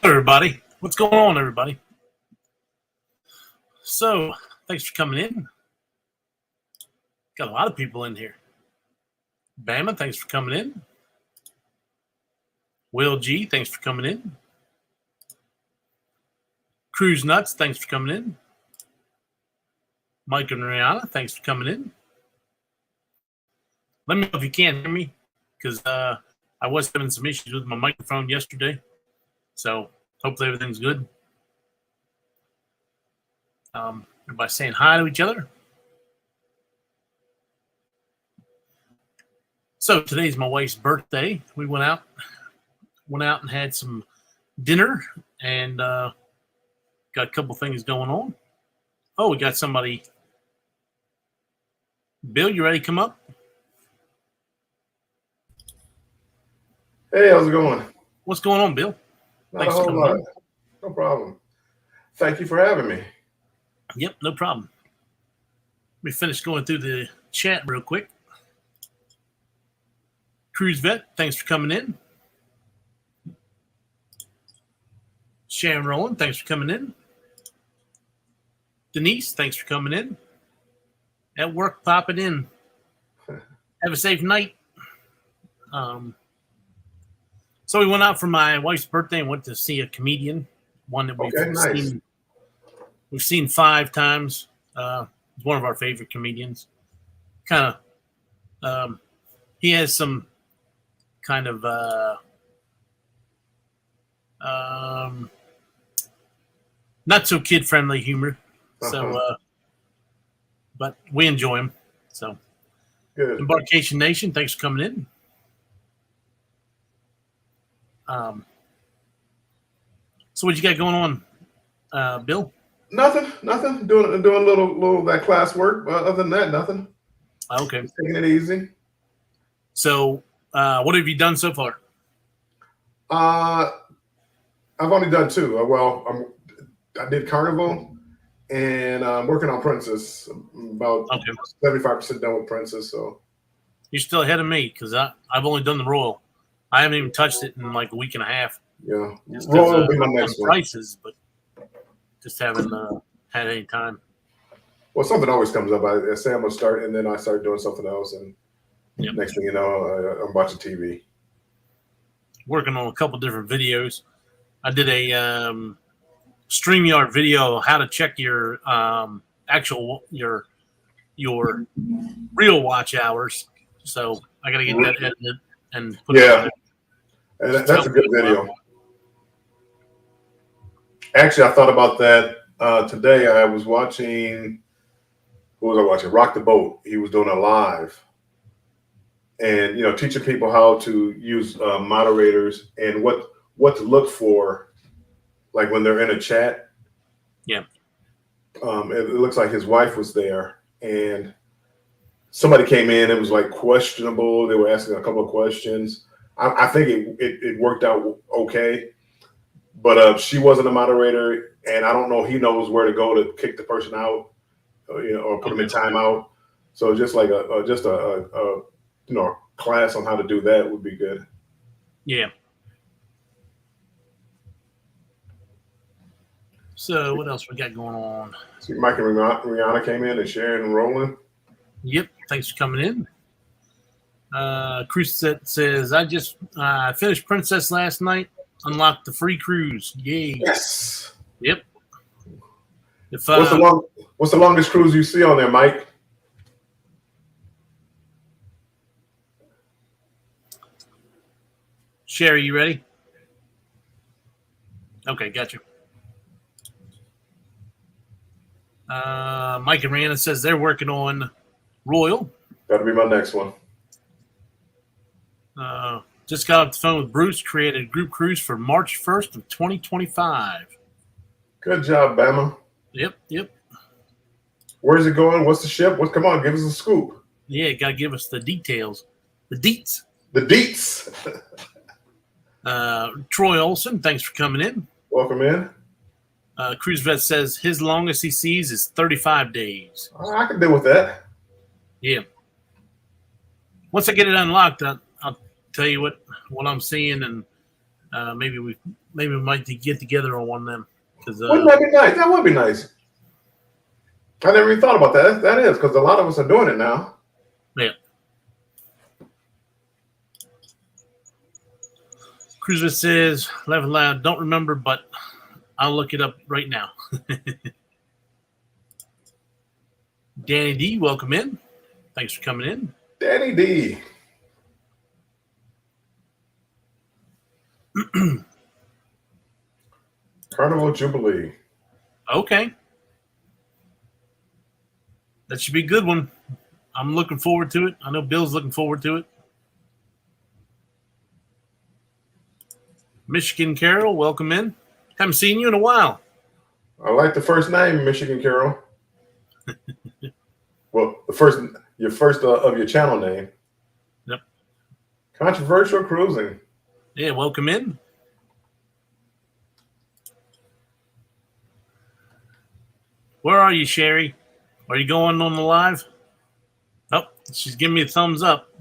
Everybody, what's going on, everybody? So, thanks for coming in. Got a lot of people in here. Bama, thanks for coming in. Will G, thanks for coming in. Cruise Nuts, thanks for coming in. Mike and Rihanna, thanks for coming in. Let me know if you can't hear me, because I was having some issues with my microphone yesterday. So, hopefully everything's good. Everybody saying hi to each other. So today's my wife's birthday. We went out and had some dinner and got a couple things going on. Oh, we got somebody. Bill, you ready to come up? Hey, how's it going? What's going on, Bill? Not a whole lot. No problem. Thank you for having me. Yep, no problem. Let me finish going through the chat real quick. Cruise Vet, thanks for coming in. Sharon Rowland, thanks for coming in. Denise, thanks for coming in. At work, popping in. Have a safe night. So we went out for my wife's birthday and went to see a comedian, one that we've seen 5 times. He's one of our favorite comedians. He has some kind of not so kid friendly humor. So but we enjoy him. So good. Embarkation Nation, thanks for coming in. So what you got going on, Bill? Nothing. Doing a little that class work. Other than that, nothing. Okay. Just taking it easy. So what have you done so far? I've only done 2. I did Carnival, and I'm working on Princess. About 75% done with Princess. So you're still ahead of me because I've only done the Royal. I haven't even touched it in like a week and a half. Yeah, Royal will be my next one. Prices, but just haven't had any time. Well, something always comes up. I say I'm gonna start, and then I start doing something else, and next thing you know, I'm watching TV. Working on a couple different videos. I did a StreamYard video how to check your your real watch hours. So I got to get that edited and put it on there. And that's a good video. Actually, I thought about that today. I was watching. Who was I watching? Rock the Boat. He was doing a live, and teaching people how to use moderators and what to look for, like when they're in a chat. Yeah. It looks like his wife was there, and somebody came in. It was like questionable. They were asking a couple of questions. I think it worked out okay, but she wasn't a moderator, and I don't know. He knows where to go to kick the person out, or put them in timeout. So just like a class on how to do that would be good. Yeah. So what else we got going on? See, Mike and Rihanna came in, and Sharon and Roland. Yep. Thanks for coming in. Cruise says, I just finished Princess last night. Unlocked the free cruise. Yay. Yes. Yep. What's the longest cruise you see on there, Mike? Sherry, you ready? Okay, got you. Mike and Rihanna says they're working on Royal. That'll be my next one. Just got off the phone with Bruce, created a group cruise for March 1st of 2025. Good job, Bama. Yep. Where's it going? What's the ship? Come on, give us a scoop. Yeah, got to give us the details. The deets. The deets. Troy Olson, thanks for coming in. Welcome in. Cruise Vet says his longest he sees is 35 days. I can deal with that. Yeah. Once I get it unlocked, I'll tell you what I'm seeing, and maybe we maybe we might get together on one of them. Because Wouldn't that be nice? That would be nice. I never even thought about that. That is because a lot of us are doing it now. yeah. Cruiser says, laugh loud. Don't remember, but I'll look it up right now. Danny D, welcome in. Thanks for coming in. Danny D. Carnival Jubilee. Okay. That should be a good one. I'm looking forward to it. I know Bill's looking forward to it. Michigan Carol, welcome in. Haven't seen you in a while. I like the first name, Michigan Carol. Well, your first of your channel name. Yep. Controversial Cruising. Yeah, welcome in. Where are you, Sherry? Are you going on the live? Oh, she's giving me a thumbs up.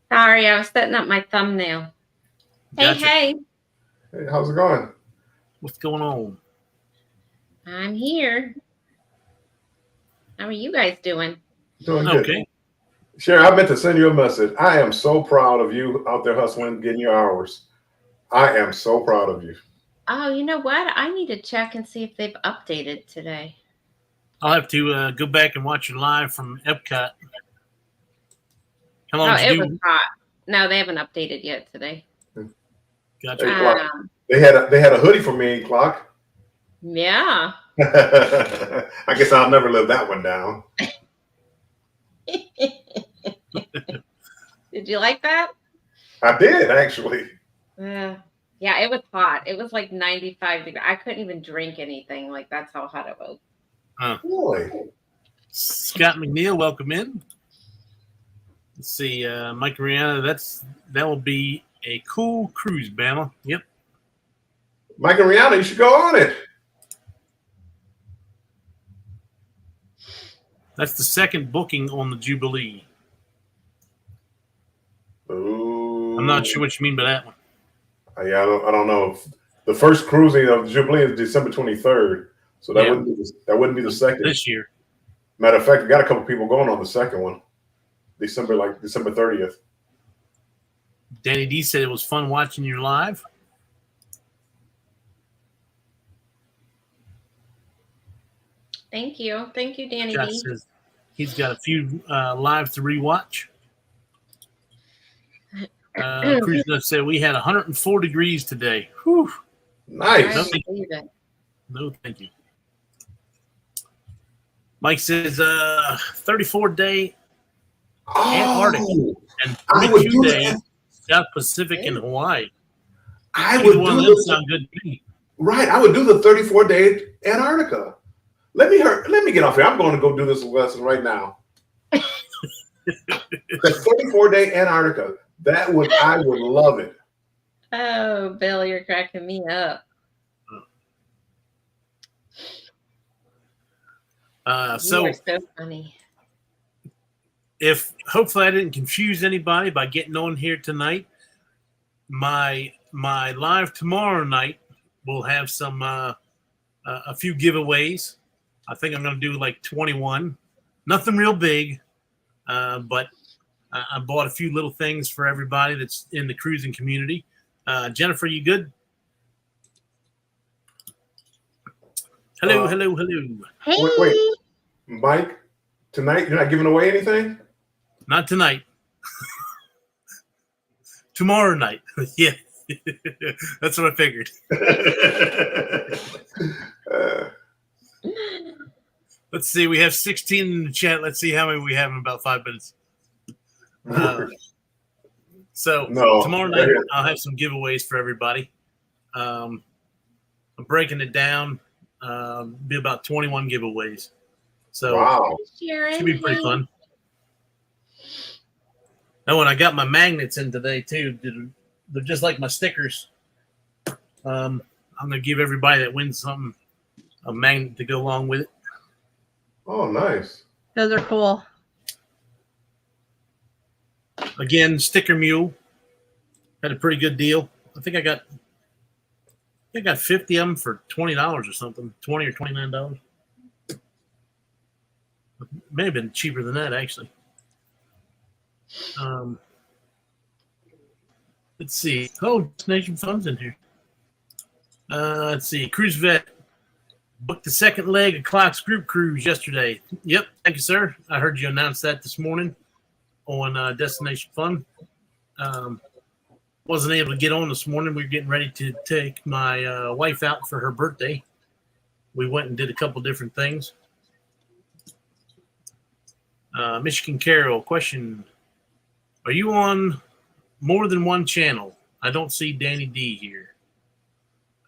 Sorry, I was setting up my thumbnail. Gotcha. Hey. Hey, how's it going? What's going on? I'm here. How are you guys doing? Doing good. Okay. Sherry, I meant to send you a message. I am so proud of you out there hustling, getting your hours. I am so proud of you. Oh, you know what? I need to check and see if they've updated today. I'll have to go back and watch it live from Epcot. How long did it you was hot. No, they haven't updated yet today. Gotcha. Hey, Clock. They had a hoodie for me, Clock. Yeah. I guess I'll never live that one down. Did you like that? I did, actually. Yeah, it was hot. It was like 95 degrees. I couldn't even drink anything. Like, that's how hot it was. Really? Scott McNeil, welcome in. Let's see, Mike Rihanna. That will be a cool cruise, Bama. Yep. Mike and Rihanna, you should go on it. That's the second booking on the Jubilee. Ooh. I'm not sure what you mean by that one. Yeah, I don't know. The first cruising of the Jubilee is December 23rd, so that wouldn't be the second this year. Matter of fact, we got a couple people going on the second one, December 30th. Danny D said it was fun watching you live. Thank you, Danny Josh D. says he's got a few live to rewatch. Cruise Nuts said we had 104 degrees today. Whew. Nice. No, thank you. Mike says 34-day Antarctic and 32-day South Pacific and Hawaii. I would one of them sound good to me. Right, I would do the 34-day Antarctica. Let me get off here. I'm going to go do this lesson right now. The 34-day Antarctica. I would love it. Oh, Bill, you're cracking me up. So you are so funny. If hopefully I didn't confuse anybody by getting on here tonight, my live tomorrow night will have some a few giveaways. I think I'm going to do like 21. Nothing real big, but I bought a few little things for everybody that's in the cruising community. Jennifer, you good? Hello. Hey. Wait. Mike, tonight you're not giving away anything? Not tonight. Tomorrow night. Yeah. That's what I figured. Let's see. We have 16 in the chat. Let's see how many we have in about 5 minutes. Tomorrow night I'll have some giveaways for everybody. I'm breaking it down. Be about 21 giveaways. So wow, it should be pretty fun. Oh, and I got my magnets in today too. They're just like my stickers. I'm gonna give everybody that wins something a magnet to go along with it. Oh, nice. Those are cool. Again, Sticker Mule had a pretty good deal. I think I got I got 50 of them for $20 or something, $20 or $29. May have been cheaper than that, actually. Let's see. Oh, Destination Fun's in here. Let's see. Cruise Vet booked the second leg of Clock's group cruise yesterday. Yep. Thank you, sir. I heard you announce that this morning on Destination Fun. Wasn't able to get on this morning. We were getting ready to take my wife out for her birthday. We went and did a couple different things. Michigan Carol, question. Are you on more than one channel? I don't see Danny D here.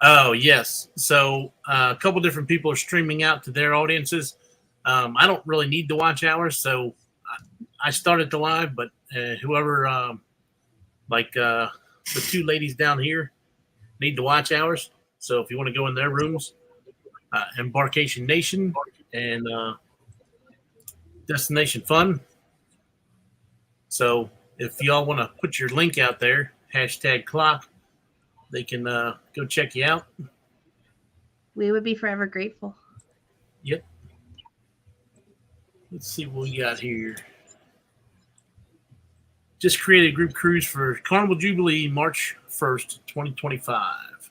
Oh, yes. So a couple different people are streaming out to their audiences. I don't really need to watch hours, so I started the live, but whoever, the two ladies down here need to watch hours. So if you want to go in their rooms, Embarkation Nation and Destination Fun. So if y'all want to put your link out there, #Clock, they can go check you out. We would be forever grateful. Yep. Let's see what we got here. Just created a group cruise for Carnival Jubilee, March 1st, 2025.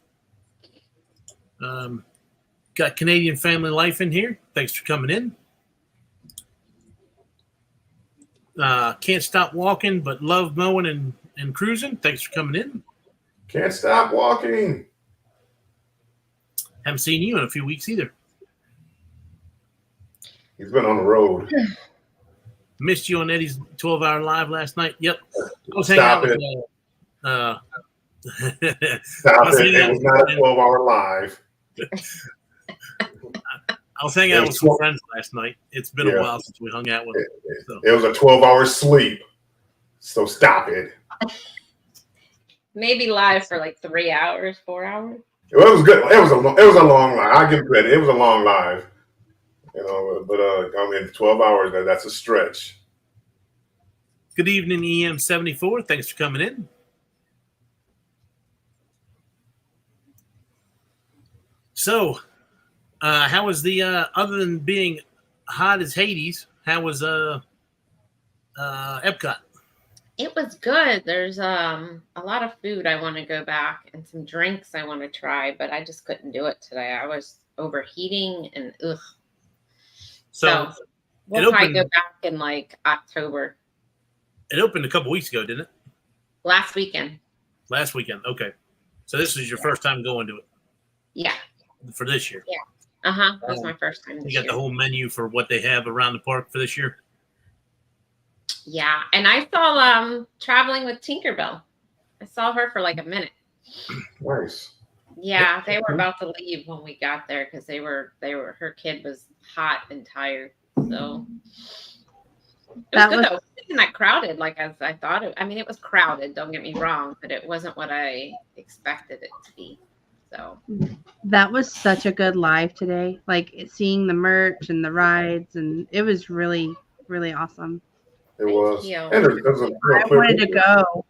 Got Canadian Family Life in here. Thanks for coming in. Can't stop walking, but love mowing and cruising. Thanks for coming in. Can't stop walking. Haven't seen you in a few weeks either. He's been on the road. Missed you on Eddie's 12-hour live last night. Yep. I was Stop hanging it. out with, Stop it. It was not a 12-hour live. I was hanging out with some friends last night. It's been a while since we hung out with them. So. It was a 12-hour sleep. So stop it. Maybe live for like 3 hours, 4 hours. Well, it was good. It was a long live. I give him credit. It was a long live. You know, but I mean, 12 hours, that's a stretch. Good evening, EM74. Thanks for coming in. So, how was the other than being hot as Hades? How was Epcot? It was good. There's a lot of food I want to go back and some drinks I want to try, but I just couldn't do it today. I was overheating and ugh. So we'll probably go back in like October. It opened a couple weeks ago, didn't it? Last weekend. Last weekend. Okay. So this is your first time going to it? Yeah. For this year? Yeah. Uh-huh. That was my first time this year. You got the whole menu for what they have around the park for this year? Yeah. And I saw Traveling with Tinkerbell. I saw her for like a minute. Nice. Yeah, they were about to leave when we got there because her kid was hot and tired. So it was good though. It wasn't that crowded like as I thought it. I mean, it was crowded, don't get me wrong, but it wasn't what I expected it to be. So that was such a good live today. Like seeing the merch and the rides, and it was really, really awesome. It was. And I wanted to go.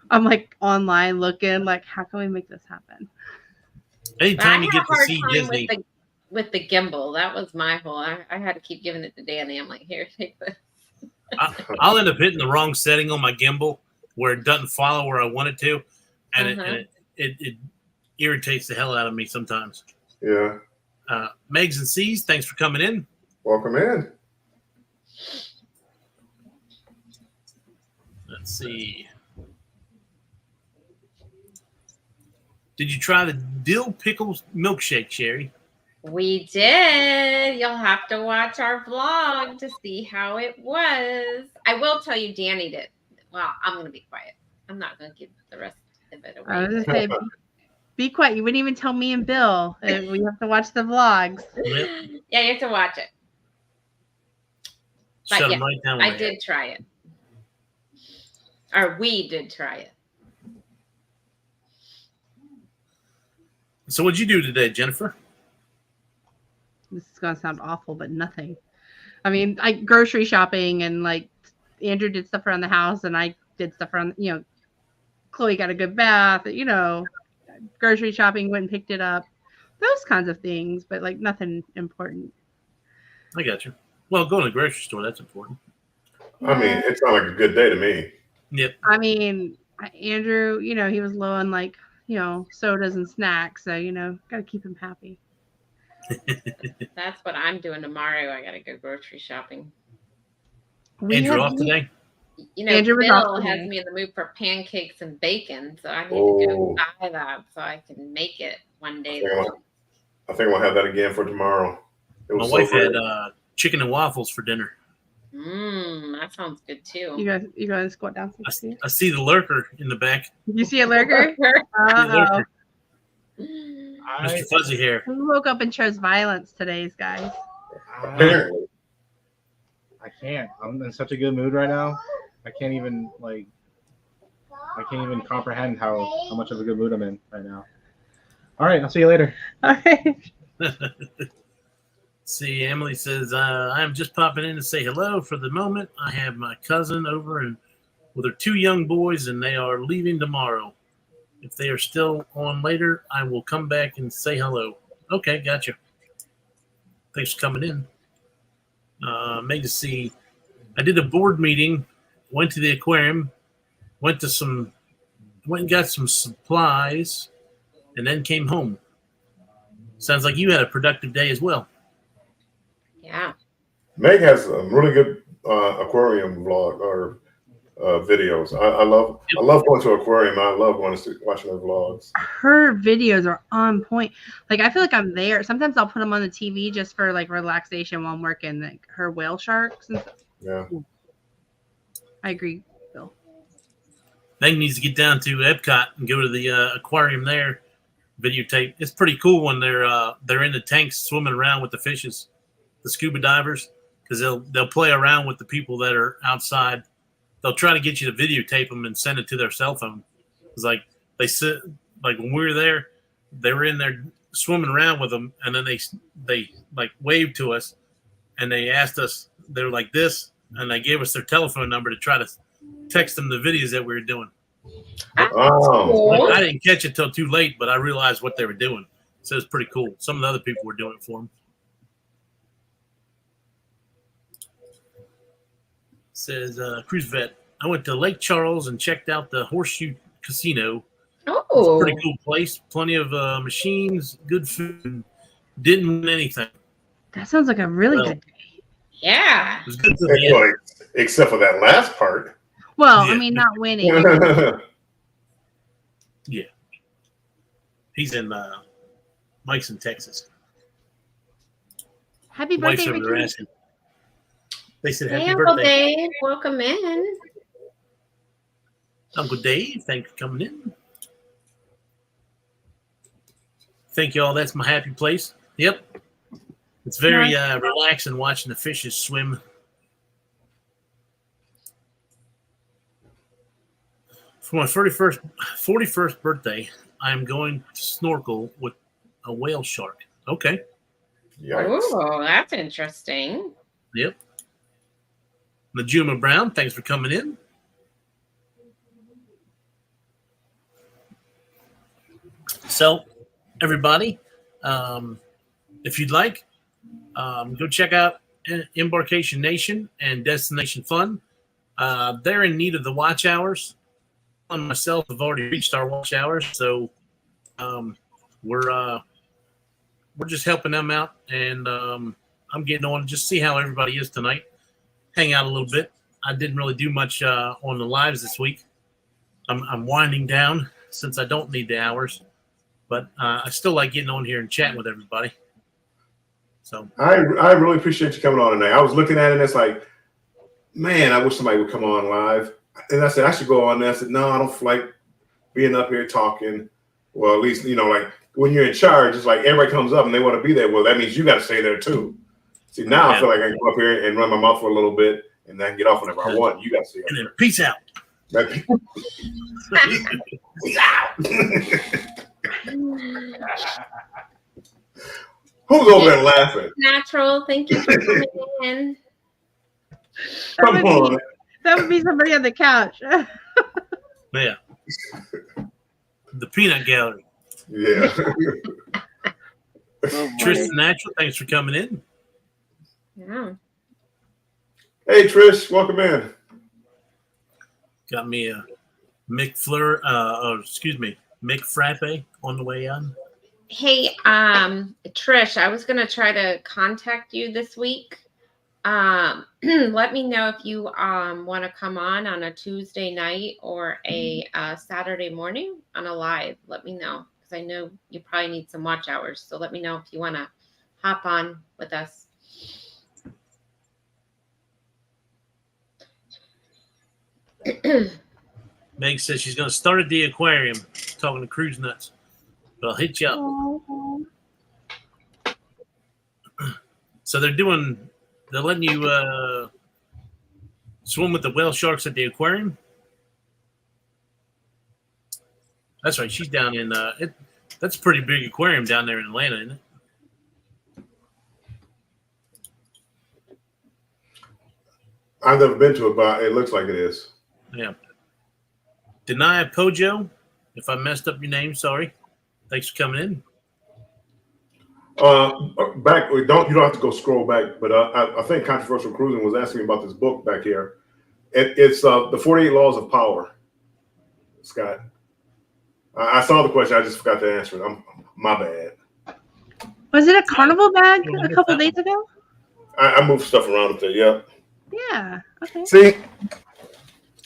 I'm like online looking like, how can we make this happen? Anytime you get to see Disney with the gimbal, that was my whole. I had to keep giving it to Danny. I'm like, here, take this. I'll end up hitting the wrong setting on my gimbal where it doesn't follow where I want it to, and it irritates the hell out of me sometimes. Yeah. Megs and C's, thanks for coming in. Welcome in. Let's see. Did you try the dill pickle milkshake, Sherry? We did. You'll have to watch our vlog to see how it was. I will tell you, Danny did. Well, I'm going to be quiet. I'm not going to give the rest of it away. I was going to say, be quiet. You wouldn't even tell me and Bill. We have to watch the vlogs. Yeah, you have to watch it. But yeah, I did try it. Or we did try it. So what'd you do today, Jennifer? This is going to sound awful, but nothing. I mean, I grocery shopping and like Andrew did stuff around the house and I did stuff around, Chloe got a good bath, grocery shopping, went and picked it up. Those kinds of things, but like nothing important. I got you. Well, going to the grocery store, that's important. I mean, it sounds like a good day to me. Yep. I mean, Andrew, he was low on like, sodas and snacks. So, got to keep him happy. That's what I'm doing tomorrow. I got to go grocery shopping. Andrew off today? Andrew was Bill off has today. me in the mood for pancakes and bacon, so I need to go buy that so I can make it one day. I think we'll have that again for tomorrow. My wife had chicken and waffles for dinner. That sounds good too. You guys squat down. I see the lurker in the back. You see a lurker? Lurker. I, Mr. Fuzzy Hair. We woke up and chose violence today, guys. Apparently. I can't. I'm in such a good mood right now. I can't even comprehend how much of a good mood I'm in right now. All right, I'll see you later. All right. See, Emily says, I'm just popping in to say hello for the moment. I have my cousin over and with her 2 young boys, and they are leaving tomorrow. If they are still on later, I will come back and say hello. Okay, gotcha. Thanks for coming in. Made to see. I did a board meeting, went to the aquarium, went and got some supplies, and then came home. Sounds like you had a productive day as well. Yeah. Meg has a really good aquarium vlog or videos. I love going to an aquarium. I love watching her vlogs. Her videos are on point. Like, I feel like I'm there. Sometimes I'll put them on the TV just for like relaxation while I'm working. Like her whale sharks and stuff. Yeah. I agree, Bill. Meg needs to get down to Epcot and go to the aquarium there. Videotape. It's pretty cool when they're in the tanks swimming around with the fishes, the scuba divers, because they'll play around with the people that are outside. They'll try to get you to videotape them and send it to their cell phone. It's like they sit, like when we were there, they were in there swimming around with them, and then they like waved to us, and they asked us. They were like this, and they gave us their telephone number to try to text them the videos that we were doing. Oh. I didn't catch it till too late, but I realized what they were doing. So it's pretty cool. Some of the other people were doing it for them. Says Cruise Vet, I went to Lake Charles and checked out the Horseshoe Casino. It's a pretty cool place. Plenty of machines, good food. Didn't win anything. That sounds like a really good day. Yeah. It was good to the end. Except for that last part. Well, Yeah. I mean, not winning. Yeah. He's in Mike's in Texas. Happy The wife's birthday, over there Richard. asking. They said Hey, happy Uncle birthday. Dave, welcome in. Uncle Dave, thanks for coming in. Thank you all. That's my happy place. Yep. It's very relaxing watching the fishes swim. For my 41st birthday, I'm going to snorkel with a whale shark. Okay. Yikes. Oh, that's interesting. Yep. Najuma Brown, thanks for coming in. So, everybody, if you'd like, go check out Embarkation Nation and Destination Fun. They're in need of the watch hours. I myself have already reached our watch hours, so we're just helping them out, and I'm getting on just see how everybody is tonight. Hang out a little bit. I didn't really do much on the lives this week. I'm winding down since I don't need the hours, but I still like getting on here and chatting with everybody. So I really appreciate you coming on tonight. I was looking at it and it's like, man, I wish somebody would come on live. And I said, I should go on there. I said, no, I don't like being up here talking. Well, at least, like when you're in charge, it's like everybody comes up and they want to be there. Well, that means you got to stay there too. See, now I feel like I can go up here and run my mouth for a little bit and then get off whenever I want. You got to stay up and then there. peace out. Peace out. Who's over there laughing? Natural. Thank you for coming in. Come on. That would be somebody on the couch. Yeah. The Peanut Gallery. Yeah. Oh, boy. Tristan Natural, thanks for coming in. Yeah. Hey, Trish, welcome in. Got me a Mick Frappe on the way on. Hey, Trish, I was gonna try to contact you this week. Let me know if you want to come on a Tuesday night or a Saturday morning on a live. Let me know because I know you probably need some watch hours. So let me know if you want to hop on with us. Meg says she's going to start at the aquarium, talking to Cruise Nuts. But I'll hit you up. Oh. So they're letting you swim with the whale sharks at the aquarium. That's right. She's down in that's a pretty big aquarium down there in Atlanta, isn't it? I've never been to it, but it looks like it is. Yeah. Denia Pojo, if I messed up your name, sorry. Thanks for coming in. Back, you don't have to go scroll back, but I think Controversial Cruising was asking me about this book back here. It's the 48 Laws of Power, Scott. I saw the question, I just forgot to answer it. My bad. Was it a carnival bag a couple days ago? I moved stuff around up there. Yeah. Yeah. Okay. See,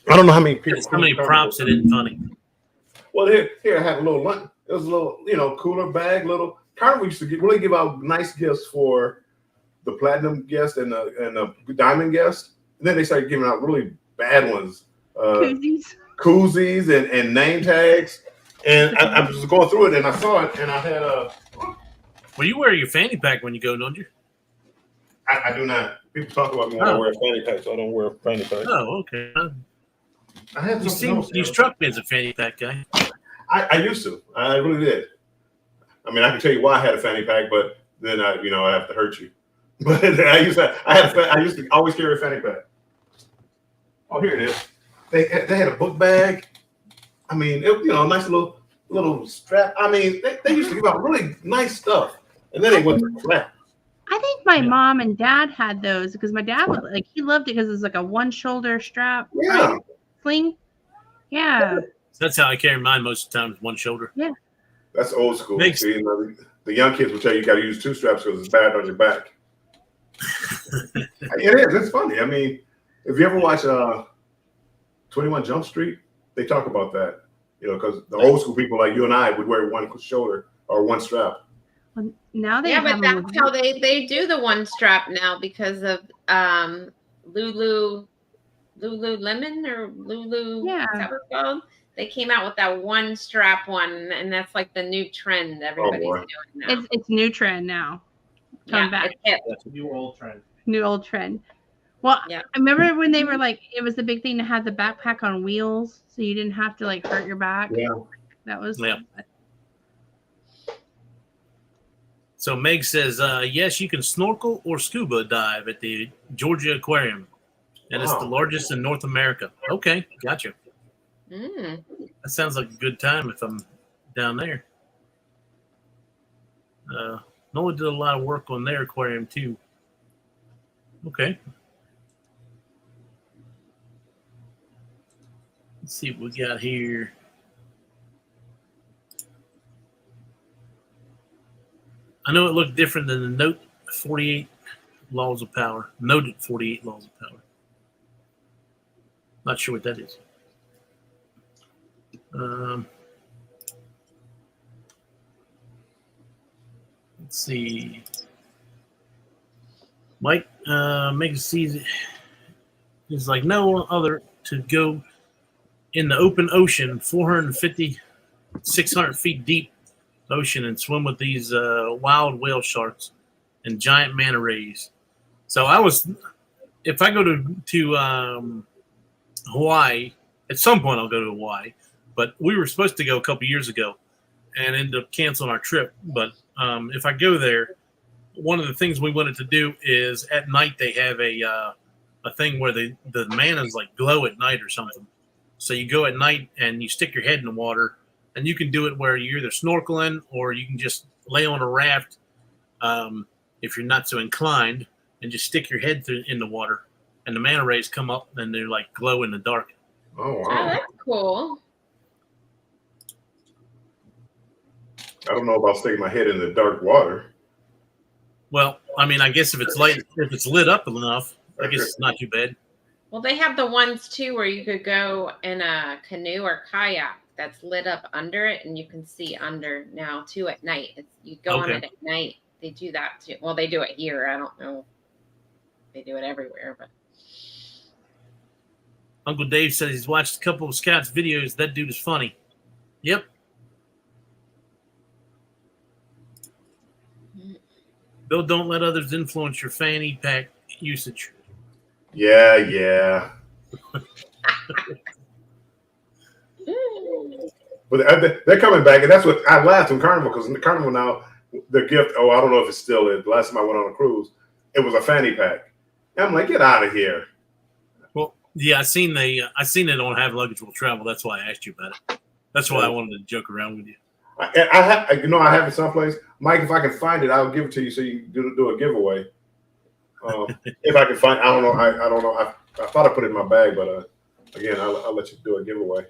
I don't know how many people. So many props that isn't funny. Well, here I have a little lunch. It was a little, cooler bag. Little Carnival used to really give out nice gifts for the platinum guest and the diamond guest. And then they started giving out really bad ones, koozies and name tags. And I was going through it and I saw it and I had a. Well, you wear your fanny pack when you go, don't you? I do not. People talk about me when I wear a fanny pack, so I don't wear a fanny pack. Oh, okay. I had You struck me as a fanny pack guy. I used to. I really did. I mean, I can tell you why I had a fanny pack, but then I have to hurt you. But I used to always carry a fanny pack. Oh, here it is. They had a book bag. I mean, nice little strap. I mean, they used to give out really nice stuff, and then they went to crap. I think my mom and dad had those because my dad he loved it because it's like a one shoulder strap. Yeah. Right? Sling. Yeah. That's how I carry mine most of the time, is one shoulder. Yeah. That's old school. See, the young kids will tell you got to use two straps because it's bad on your back. It is. It's funny. I mean, if you ever watch 21 Jump Street, they talk about that. Because the old school people like you and I would wear one shoulder or one strap. Well, now they but that's how they do the one strap now because of Lululemon or Lulu. Yeah. Is that what it's called? They came out with that one strap one, and that's like the new trend everybody's doing now. It's new trend now. Coming back. It's hip. That's a new old trend. New old trend. Well, Yeah. I remember when they were it was the big thing to have the backpack on wheels, so you didn't have to hurt your back. Yeah. That was. Yeah. So Meg says, yes, you can snorkel or scuba dive at the Georgia Aquarium, and it's the largest in North America. Okay, gotcha. Mm. That sounds like a good time if I'm down there. Noah did a lot of work on their aquarium too. Okay. Let's see what we got here. I know it looked different than the Note 48 Laws of Power. Noted 48 Laws of Power. Not sure what that is. Let's see. Mike makes it see it's like no other to go in the open ocean, 450, 600 feet deep ocean, and swim with these wild whale sharks and giant manta rays. So if I go to Hawaii, at some point I'll go to Hawaii, but we were supposed to go a couple years ago and ended up canceling our trip. But if I go there, one of the things we wanted to do is at night they have a thing where the mantas glow at night or something. So you go at night and you stick your head in the water and you can do it where you're either snorkeling or you can just lay on a raft if you're not so inclined, and just stick your head in the water, and the manta rays come up and they're like glow in the dark. Oh Oh, wow! that's cool. I don't know about sticking my head in the dark water. Well, I mean, I guess if it's lit up enough, I guess it's not too bad. Well, they have the ones too where you could go in a canoe or kayak that's lit up under it, and you can see under now too at night. You go on Okay. it at night. They do that too. Well, they do it here. I don't know. They do it everywhere, but Uncle Dave said he's watched a couple of Scott's videos. That dude is funny. Yep. Bill, don't let others influence your fanny pack usage. Yeah. But they're coming back, and that's what I laughed in Carnival, because in the Carnival now, the gift, I don't know if it's still is. The last time I went on a cruise, it was a fanny pack. And I'm like, get out of here. Well, yeah, I seen it on Have Luggage Will Travel. That's why I asked you about it. That's why I wanted to joke around with you. I have it someplace. Mike, if I can find it, I'll give it to you so you can do a giveaway. If I can find, I don't know. I don't know. I thought I put it in my bag, but again, I'll let you do a giveaway.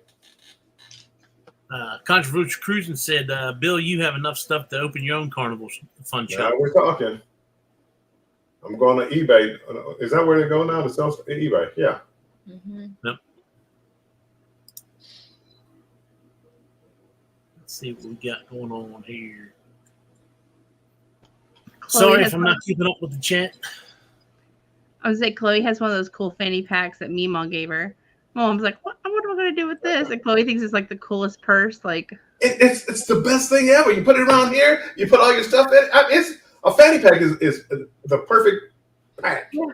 Controversial Cruising said, Bill, you have enough stuff to open your own Carnival fun shop. We're talking. I'm going to eBay. Is that where they go now to sell eBay? Yeah. mm-hmm. Yep. Let's see what we got going on here. Chloe Sorry has if I'm not keeping up with the chat. I was like, Chloe has one of those cool fanny packs that Meemaw gave her. Mom's like, what am I going to do with this? And Chloe thinks it's like the coolest purse. Like, It's the best thing ever. You put it around here. You put all your stuff in. It's a fanny pack is the perfect pack. yeah.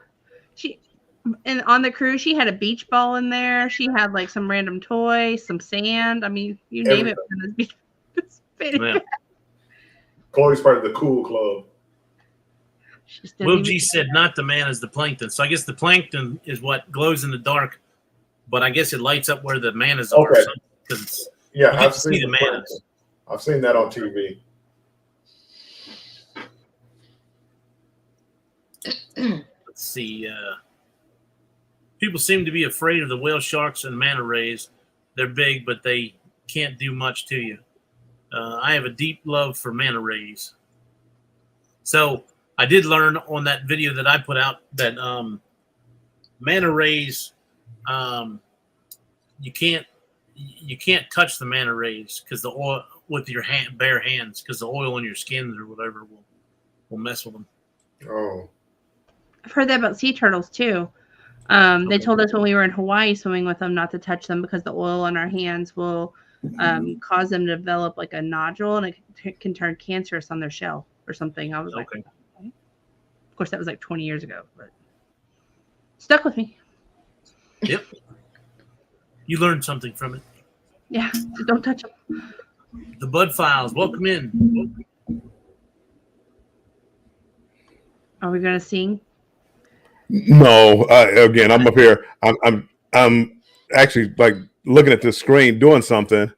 And on the cruise, she had a beach ball in there. She had like some random toy, some sand. I mean, you name it. This fanny Yeah. pack. Chloe's part of the cool club. She just didn't Will even- G said not the man is the plankton. So I guess the plankton is what glows in the dark, but I guess it lights up where the manas are. Okay. Because it's Yeah, You get I've to see seen the manas. I've seen that on TV. let's see. People seem to be afraid of the whale sharks and manta rays. They're big, but they can't do much to you. I have a deep love for manta rays. So I did learn on that video that I put out that manta rays, you can't touch the manta rays because the oil with your bare hands, because the oil on your skins or whatever will mess with them. Oh, I've heard that about sea turtles too. They told us when we were in Hawaii swimming with them not to touch them because the oil on our hands will cause them to develop like a nodule, and it can turn cancerous on their shell or something. I was like, Okay. okay. Of course, that was like 20 years ago, but stuck with me. Yep. You learned something from it. Yeah, so don't touch them. The Bud Files, welcome in. Are we gonna sing? No, again, I'm up here. I'm actually like looking at the screen doing something,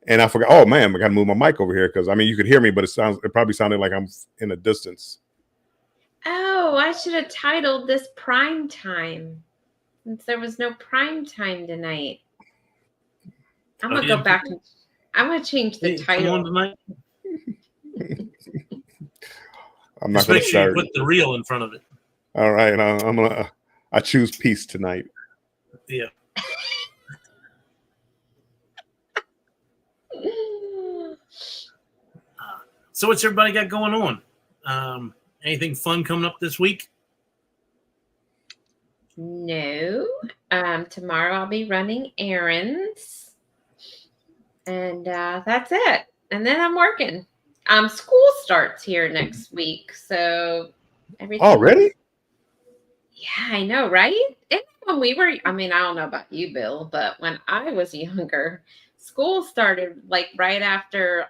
and I forgot. Oh man, I got to move my mic over here because I mean you could hear me, but it probably sounded like I'm in a distance. Oh, I should have titled this Prime Time, since there was no prime time tonight. I'm gonna go back and I'm gonna change the Hey, come on title. tonight. I'm not Just going make to sure you start. put the real in front of it. All right, I'm gonna. I choose peace tonight. Yeah. So what's everybody got going on? Anything fun coming up this week? No. Tomorrow I'll be running errands. And that's it. And then I'm working. School starts here next week. So everything. Already? Yeah, I know, right? And when we were, I mean, I don't know about you, Bill, but when I was younger, school started like right after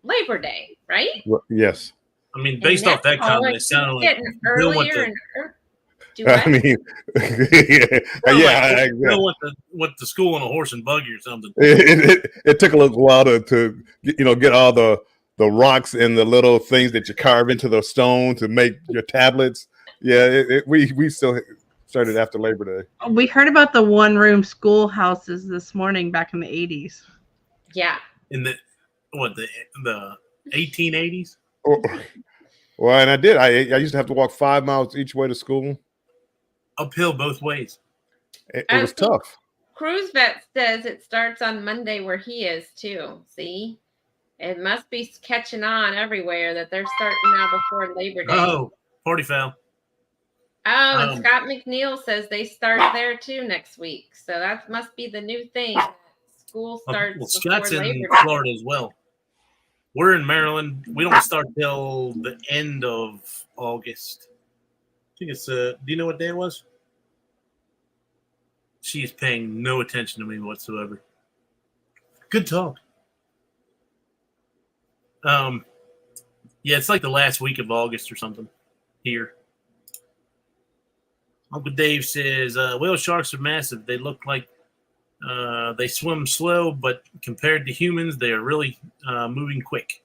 Labor Day, right? Yes. I mean, based And off that now, comment, like, it sounded it's like getting Bill went earlier to, Do what? I mean, Well, yeah, like, what the school on a horse and buggy or something. it took a little while to get all the rocks and the little things that you carve into the stone to make your tablets. Yeah, we still started after Labor Day. We heard about the one-room schoolhouses this morning back in the 80s. Yeah. In the 1880s. Well, and I did. I used to have to walk 5 miles each way to school. Uphill both ways. It was tough. Cruise Vet says it starts on Monday where he is too. See, it must be catching on everywhere that they're starting now before Labor Day. Oh, party foul. Oh, and Scott McNeil says they start there too next week. So that must be the new thing. School starts Well, before Scott's in Labor Day. Florida as well. We're in Maryland. We don't start till the end of August. I think it's do you know what day it was? She is paying no attention to me whatsoever. Good talk. Yeah, it's like the last week of August or something here. Uncle Dave says whale sharks are massive. They look like they swim slow, but compared to humans, they are really moving quick.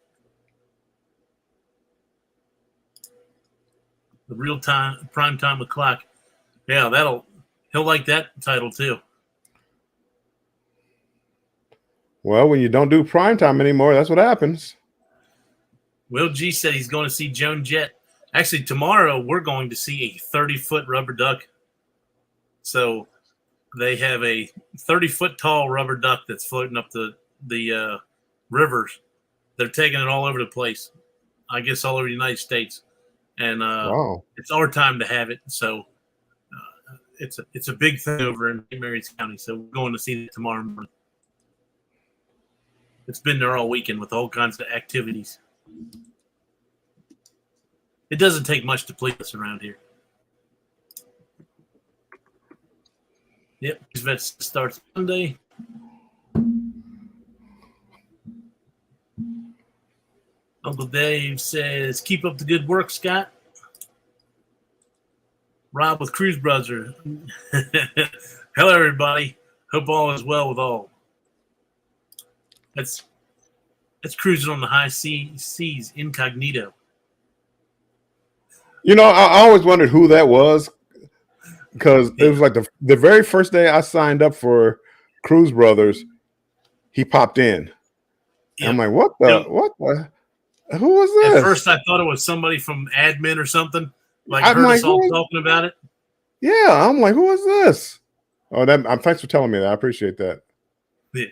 The real time, prime time o'clock. Yeah, he'll like that title too. Well, when you don't do prime time anymore, that's what happens. Will G said he's going to see Joan Jett. Actually, tomorrow we're going to see a 30-foot rubber duck. So they have a 30-foot tall rubber duck that's floating up the rivers. They're taking it all over the place. I guess all over the United States. And Wow. it's our time to have it. So it's a big thing over in St. Mary's County. So we're going to see it tomorrow morning. It's been there all weekend with all kinds of activities. It doesn't take much to please us around here. Yep, Vet starts Monday. Uncle Dave says, keep up the good work, Scott. Rob with Cruise Brother. Hello, everybody. Hope all is well with all. That's cruising on the high seas incognito. I always wondered who that was because it was like the very first day I signed up for Cruise Brothers, he popped in. Yep. I'm like, what the? Who was this? At first, I thought it was somebody from admin or something. I'm Heard like, us all talking about it. Yeah, I'm like, who is this? Oh, thanks for telling me that. I appreciate that. Yeah.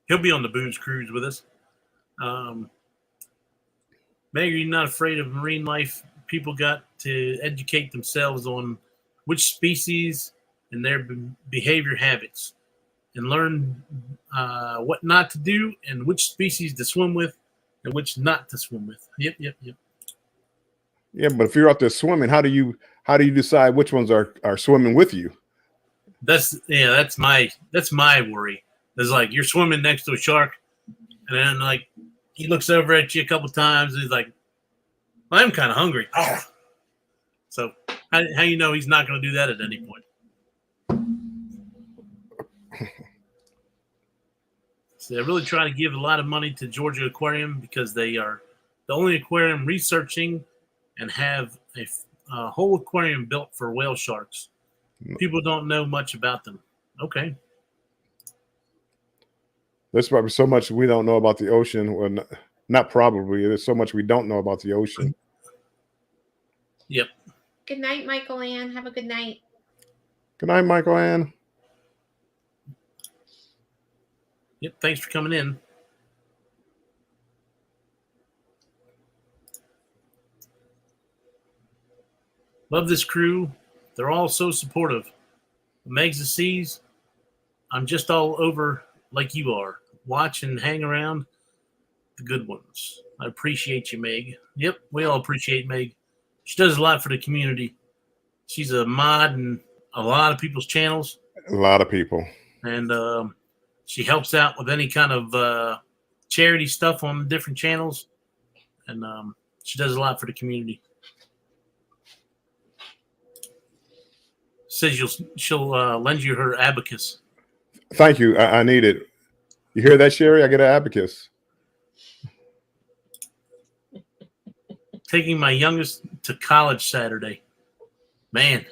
He'll be on the booze cruise with us. Meg, are you not afraid of marine life? People got to educate themselves on which species and their behavior habits and learn what not to do and which species to swim with and which not to swim with. Yep. Yeah, but if you're out there swimming, how do you decide which ones are swimming with you? That's my worry. It's like you're swimming next to a shark, and then like he looks over at you a couple times, and he's like, well, "I'm kind of hungry." Oh. So how you know he's not going to do that at any point? So they're really trying to give a lot of money to Georgia Aquarium because they are the only aquarium researching and have a whole aquarium built for whale sharks. People don't know much about them. Okay. There's probably so much we don't know about the ocean. Well, not probably. There's so much we don't know about the ocean. Yep. Good night, Michael Ann. Have a good night. Good night, Michael Ann. Yep. Thanks for coming in. Love this crew. They're all so supportive. Megs the Seas, I'm just all over like you are. Watch and hang around the good ones. I appreciate you, Meg. Yep, we all appreciate Meg. She does a lot for the community. She's a mod in a lot of people's channels. A lot of people. And she helps out with any kind of charity stuff on different channels. And she does a lot for the community. says she'll lend you her abacus. Thank you. I need it. You hear that, Sherry? I get an abacus. Taking my youngest to college Saturday. Man,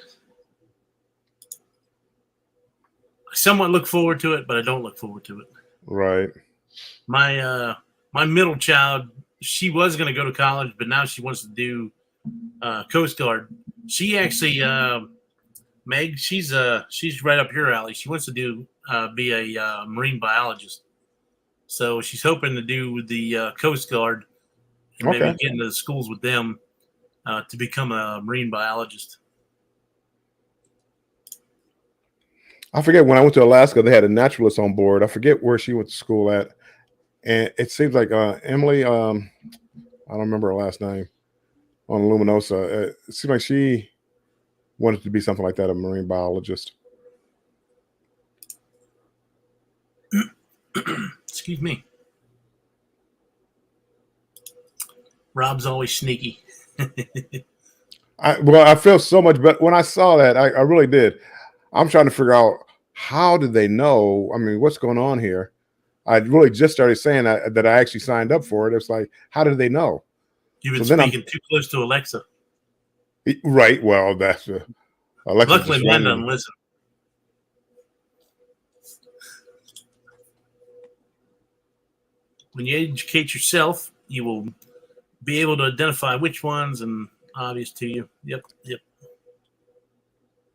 I somewhat look forward to it, but I don't look forward to it. Right. My middle child, she was going to go to college, but now she wants to do Coast Guard. She actually, Meg, she's right up your alley. She wants to do be a marine biologist. So she's hoping to do the Coast Guard and maybe get into the schools with them to become a marine biologist. I forget when I went to Alaska, they had a naturalist on board. I forget where she went to school at. And it seems like Emily, I don't remember her last name, on Luminosa. It seemed like she wanted to be something like that, a marine biologist. Excuse me. Rob's always sneaky. I feel so much better when I saw that. I really did. I'm trying to figure out, how did they know? I mean, what's going on here? I really just started saying that I actually signed up for it. It's like, how did they know? You've been speaking too close to Alexa. Right. Well, that's Alexa. Luckily, mine doesn't listen. When you educate yourself, you will be able to identify which ones and obvious to you. Yep.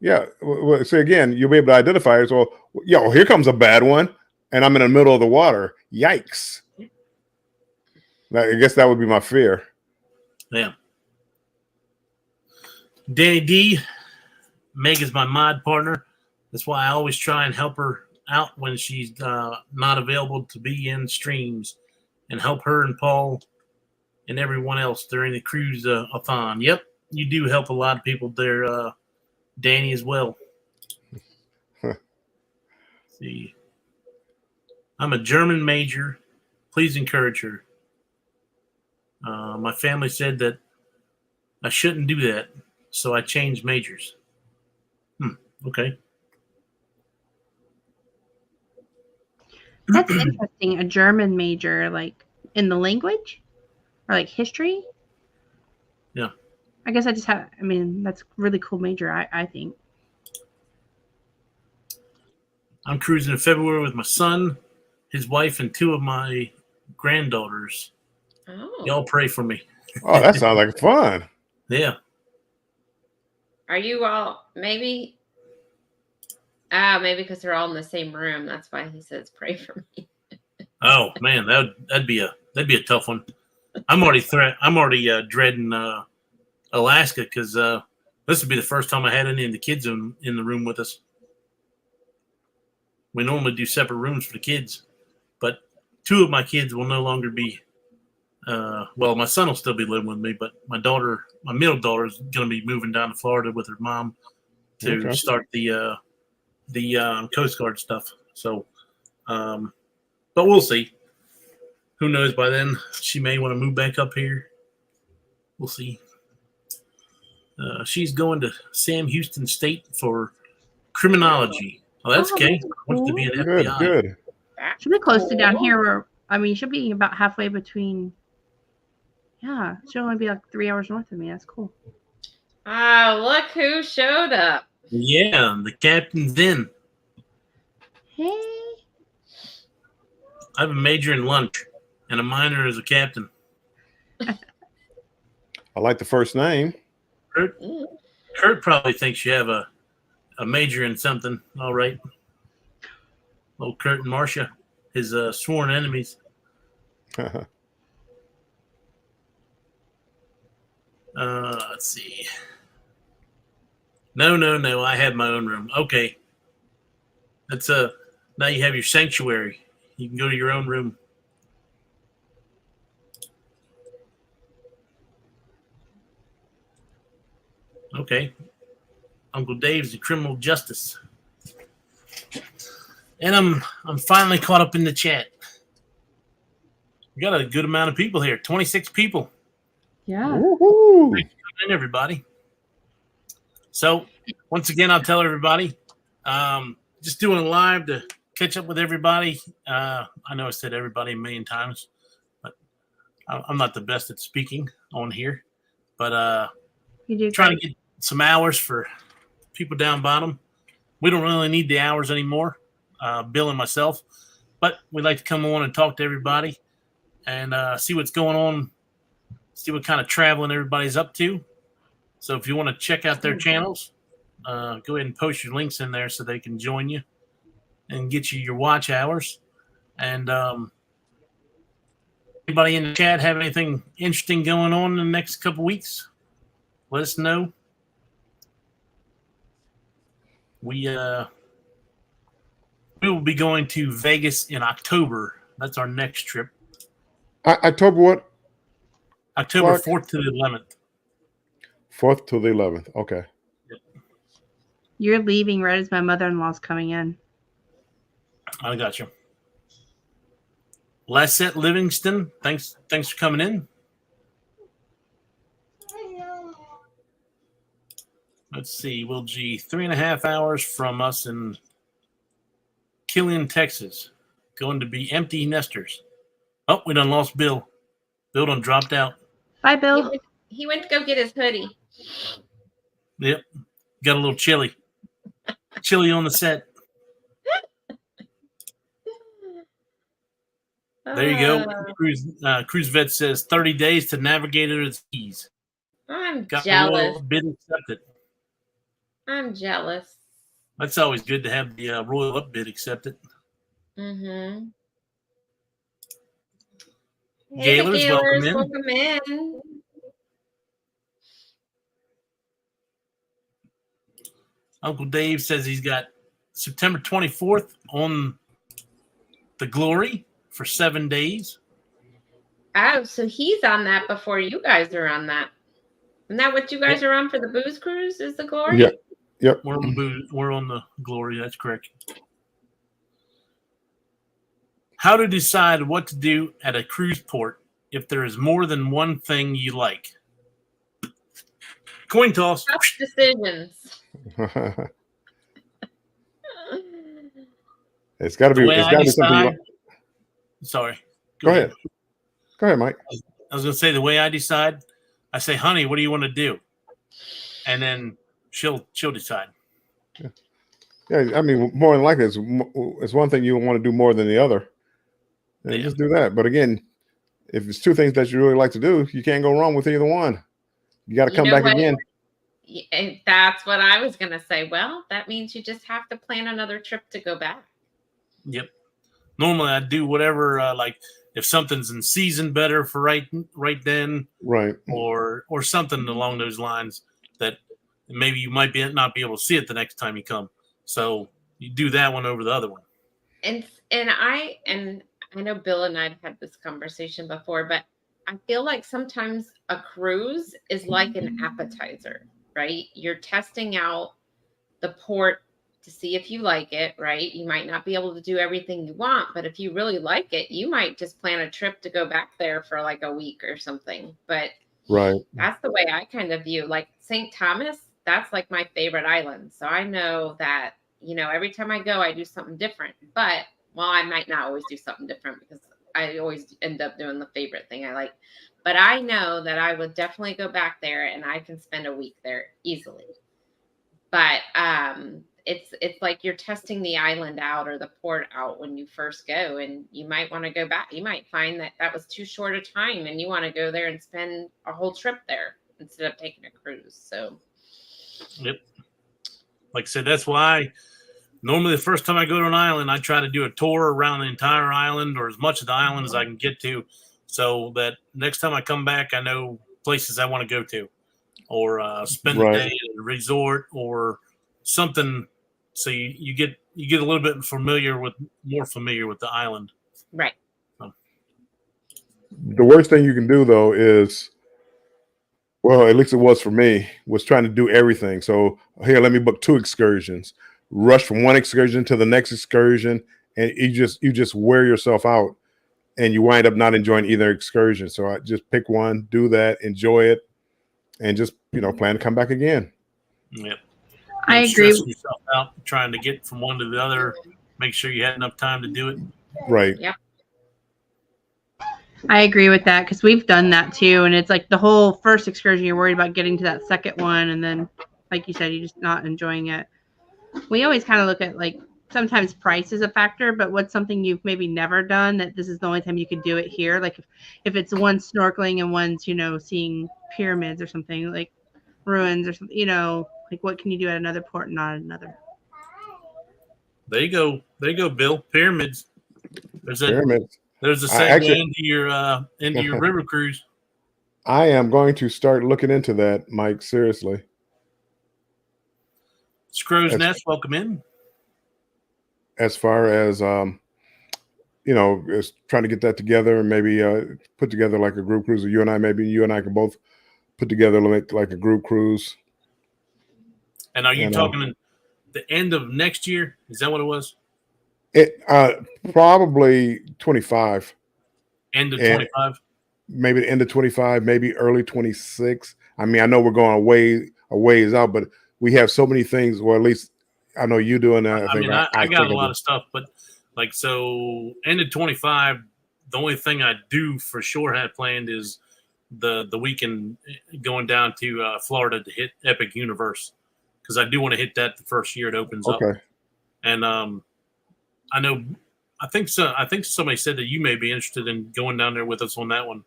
Yeah. Well, so again, you'll be able to identify it. So, here comes a bad one, and I'm in the middle of the water. Yikes. I guess that would be my fear. Yeah. Danny D, Meg is my mod partner. That's why I always try and help her out when she's not available to be in streams, and help her and Paul and everyone else during the cruise-a-thon. Yep, you do help a lot of people there, Danny, as well. See, I'm a German major. Please encourage her. My family said that I shouldn't do that, so I changed majors. Okay. That's interesting. A German major, like in the language or like history. Yeah. I guess that's a really cool major, I think. I'm cruising in February with my son, his wife, and 2 of my granddaughters. Oh. Y'all pray for me. Oh, that sounds like fun. Yeah. Are you all maybe because they're all in the same room? That's why he says pray for me. Oh man, that'd be a tough one. I'm already dreading Alaska because this would be the first time I had any of the kids in the room with us. We normally do separate rooms for the kids, but 2 of my kids will no longer be. Well, my son will still be living with me, but my middle daughter, is going to be moving down to Florida with her mom to start the Coast Guard stuff. So, but we'll see. Who knows? By then, she may want to move back up here. We'll see. She's going to Sam Houston State for criminology. Oh, that's okay. Wants to be an FBI. Good. She'll be close to down here. She'll be about halfway between. Yeah, she'll only be like 3 hours north of me. That's cool. Oh, look who showed up. Yeah, the captain's in. Hey. I have a major in lunch and a minor as a captain. I like the first name. Kurt probably thinks you have a major in something. All right. Old Kurt and Marcia, his sworn enemies. Let's see. No. I have my own room. Okay. That's now you have your sanctuary. You can go to your own room. Okay. Uncle Dave's the criminal justice. And I'm finally caught up in the chat. We got a good amount of people here. 26 people. Yeah. Woo-hoo. Thanks for coming in, everybody. So once again, I'll tell everybody, just doing it live to catch up with everybody. I know I said everybody a million times, but I'm not the best at speaking on here. But You do trying great. to get some hours for people down bottom. We don't really need the hours anymore, Bill and myself, but we'd like to come on and talk to everybody and see what's going on, see what kind of traveling everybody's up to. So if you want to check out their channels, go ahead and post your links in there so they can join you and get you your watch hours. And anybody in the chat have anything interesting going on in the next couple weeks? Let us know. We will be going to Vegas in October. That's our next trip. October what? October Clark? 4th to the 11th. 4th to the 11th. Okay. You're leaving right as my mother-in-law's coming in. I got you. Lassette Livingston, thanks for coming in. Let's see, Will G, 3.5 hours from us in Killian, Texas. Going to be empty nesters. Oh, we done lost Bill. Bill done dropped out. Bye, Bill. He went to go get his hoodie. Yep. Got a little chilly. Chilly on the set. There you go. Cruise Vet says 30 days to navigate it at ease. I'm Got jealous. the royal bid accepted. I'm jealous. That's always good to have the royal upbid accepted. Mm-hmm. Gaylors, welcome in. Welcome in. Uncle Dave says he's got September 24th on the Glory for 7 days. Oh, so he's on that before you guys are on that. Isn't that what you guys are on for the booze cruise? Is the Glory? Yeah. Yep. We're on the Glory. That's correct. How to decide what to do at a cruise port if there is more than one thing you like? Coin toss. Tough decisions. It's got to be. The way It's I got to be something. decide- Sorry. Go ahead. Go ahead, Mike. I was going to say the way I decide, I say, honey, what do you want to do? And then she'll decide. Yeah, I mean, more than likely, it's one thing you want to do more than the other. And Yeah. just do that. But again, if it's two things that you really like to do, you can't go wrong with either one. You got to You come know back what? again. And that's what I was going to say. Well, that means you just have to plan another trip to go back. Yep. Normally I do whatever, like if something's in season better for right then, Right. or something along those lines that maybe you might not be able to see it the next time you come. So you do that one over the other one. And I know Bill and I've had this conversation before, but I feel like sometimes a cruise is like an appetizer, right? You're testing out the port to see if you like it, right? You might not be able to do everything you want, but if you really like it, you might just plan a trip to go back there for like a week or something. But Right. that's the way I kind of view, like St. Thomas, that's like my favorite island. So I know that, every time I go, I do something different. But I might not always do something different because I always end up doing the favorite thing I like. But I know that I would definitely go back there and I can spend a week there easily. But it's like you're testing the island out or the port out when you first go, and you might want to go back. You might find that was too short a time and you want to go there and spend a whole trip there instead of taking a cruise. So, Yep. Like I said, that's why normally the first time I go to an island, I try to do a tour around the entire island or as much of the island as I can get to, so that next time I come back, I know places I want to go to, or spend Right. a day at a resort or something. So you get a little bit more familiar with the island. right. The worst thing you can do though is, well, at least it was for me, was trying to do everything. So here, let me book 2 excursions, rush from one excursion to the next excursion, and you just wear yourself out, and you wind up not enjoying either excursion. So I just pick one, do that, enjoy it, and just plan to come back again. Yep. I agree. Stressing yourself out trying to get from one to the other. Make sure you had enough time to do it. Right. I agree with that because we've done that too, and it's like the whole first excursion you're worried about getting to that second one, and then, like you said, you're just not enjoying it. We always kind of look at like sometimes price is a factor, but what's something you've maybe never done that this is the only time you could do it here? Like if it's one snorkeling and one's seeing pyramids or something like ruins or something, like what can you do at another port and not at another? There you go, Bill. Pyramids. There's Pyramids. There's a segue Actually, into your river cruise. I am going to start looking into that, Mike. Seriously. Scrow's Nest, welcome in. As far as is trying to get that together and maybe put together like a group cruise. Or you and I can both put together like a group cruise. And are you talking the end of next year? Is that what it was? It probably 25. End of 25. Maybe the end of 25, maybe early 26. I mean, I know we're going a ways out, but we have so many things, or at least I know you doing that. I got a lot of stuff, but so end of 25, the only thing I do for sure had planned is the weekend going down to Florida to hit Epic Universe, because I do want to hit that the first year it opens up. And I know, I think somebody said that you may be interested in going down there with us on that one.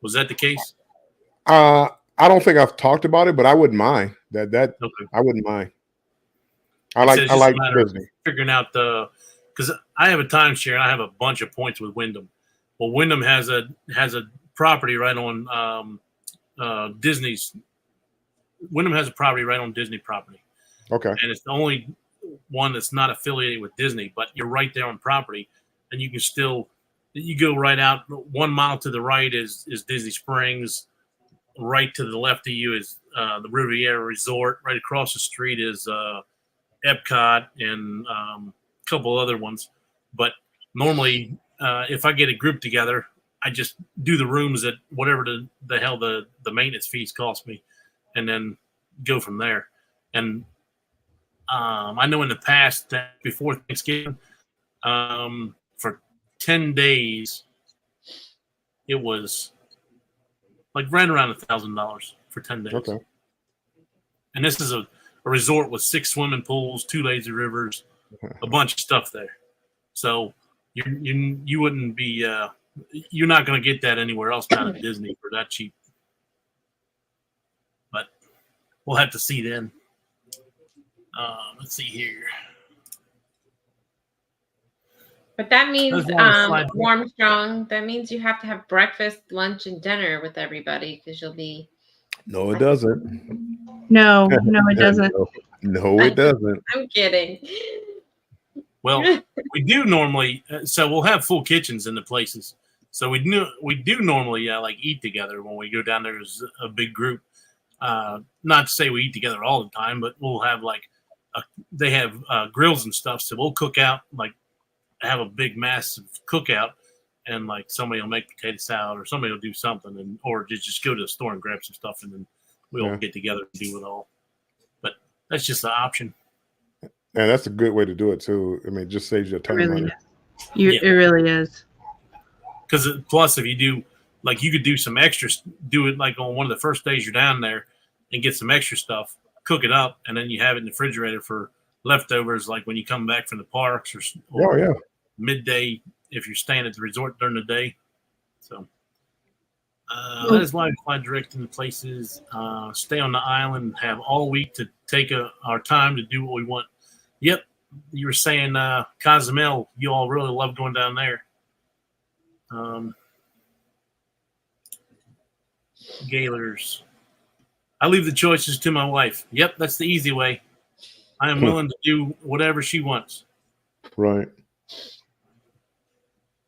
Was that the case? I don't think I've talked about it, but I wouldn't mind that. Okay. I wouldn't mind. I like Disney. Figuring out because I have a timeshare and I have a bunch of points with Wyndham. Well, Wyndham has a property right on Disney's. Wyndham has a property right on Disney property. Okay. And it's the only one that's not affiliated with Disney, but you're right there on property, and you can still go right out. 1 mile to the right is Disney Springs. Right to the left of you is the Riviera Resort. Right across the street is Epcot and a couple other ones. But normally, if I get a group together, I just do the rooms at whatever the hell the maintenance fees cost me, and then go from there. And I know in the past that before Thanksgiving, for 10 days, it was like right around $1,000 for 10 days. Okay. And this is a resort with 6 swimming pools, 2 lazy rivers, a bunch of stuff there. So you wouldn't be you're not going to get that anywhere else down at Disney for that cheap. But we'll have to see then. Let's see here. But that means Warmstrong. That means you have to have breakfast, lunch, and dinner with everybody because you'll be. No, it doesn't. No, it doesn't. No, it doesn't. I'm kidding. Well, we do normally, so we'll have full kitchens in the places. So we do normally like eat together when we go down there as a big group. Not to say we eat together all the time, but we'll have they have grills and stuff. So we'll cook out, have a big massive cookout, and somebody will make potato salad or somebody will do something, or just go to the store and grab some stuff, and then we'll get together and do it all. But that's just an option. And that's a good way to do it too. I mean, it just saves you a ton of money. It really is. Because plus, if you do, you could do some extras, do it on one of the first days you're down there and get some extra stuff, cook it up, and then you have it in the refrigerator for leftovers, when you come back from the parks or midday if you're staying at the resort during the day. So that is why we fly direct into places, stay on the island, have all week to take our time to do what we want. Yep, you were saying Cozumel, you all really love going down there. Gaylors. I leave the choices to my wife. Yep, that's the easy way. I am willing to do whatever she wants. Right.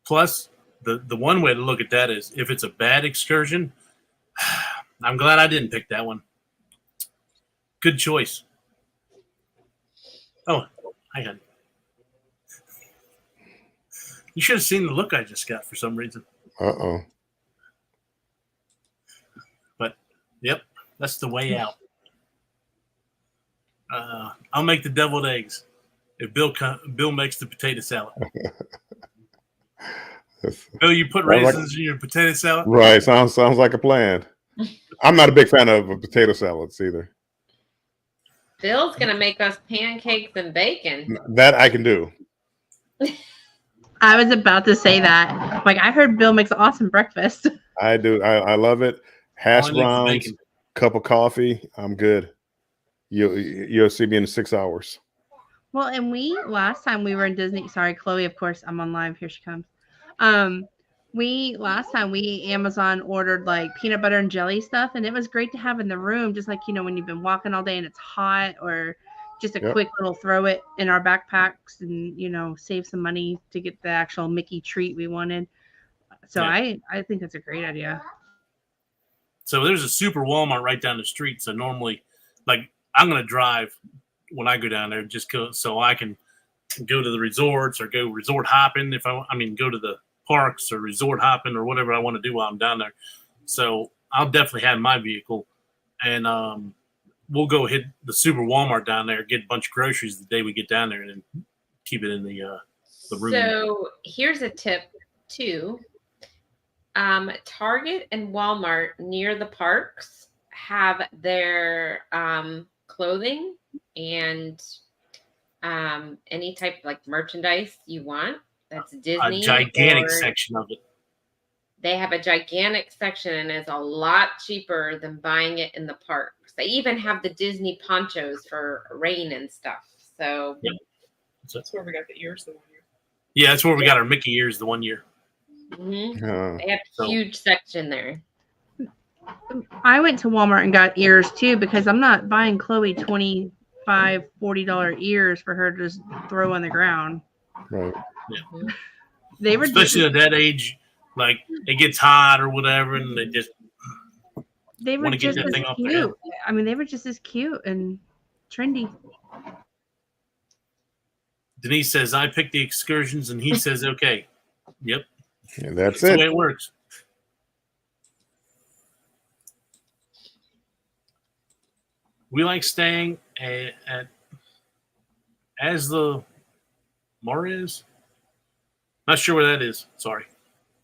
Plus, the one way to look at that is if it's a bad excursion, I'm glad I didn't pick that one. Good choice. Oh, hang on. You should have seen the look I just got for some reason. Uh-oh. But, yep, that's the way out. I'll make the deviled eggs if Bill makes the potato salad. Bill, you put raisins in your potato salad? Right. Sounds like a plan. I'm not a big fan of potato salads either. Bill's gonna make us pancakes and bacon. That I can do. I was about to say that. Like I heard Bill makes awesome breakfast. I do. I love it. Hash Only for browns, bacon. cup of coffee. I'm good. You'll see me in 6 hours. Well, and last time we were in Disney. Sorry, Chloe. Of course, I'm on live. Here she comes. Last time we Amazon ordered like peanut butter and jelly stuff, and it was great to have in the room. Just like when you've been walking all day and it's hot, or just a quick little throw it in our backpacks and save some money to get the actual Mickey treat we wanted. So I think that's a great idea. So there's a super Walmart right down the street. So normally, like I'm gonna drive when I go down there just so I can go to the resorts or go resort hopping if go to the parks or resort hopping or whatever I want to do while I'm down there. So I'll definitely have my vehicle, and we'll go hit the super Walmart down there, get a bunch of groceries the day we get down there, and then keep it in the room. So here's a tip too. Target and Walmart near the parks have their clothing and any type of like merchandise you want. That's Disney. A gigantic section of it. They have a gigantic section, and it's a lot cheaper than buying it in the parks. They even have the Disney ponchos for rain and stuff. So that's where we got the ears the one year. Yeah, that's where we got our Mickey ears the one year. Mm-hmm. They have a huge section there. I went to Walmart and got ears too because I'm not buying Chloe $25-$40 ears for her to just throw on the ground. Right. Yeah. They were especially at that age, like it gets hot or whatever, and they were want to get just that as thing off cute. I mean, they were just as cute and trendy. Denise says, "I picked the excursions," and he says, "Okay." Yep. And that's the it. way it works. We like staying at as the Mariz. Not sure where that is. Sorry,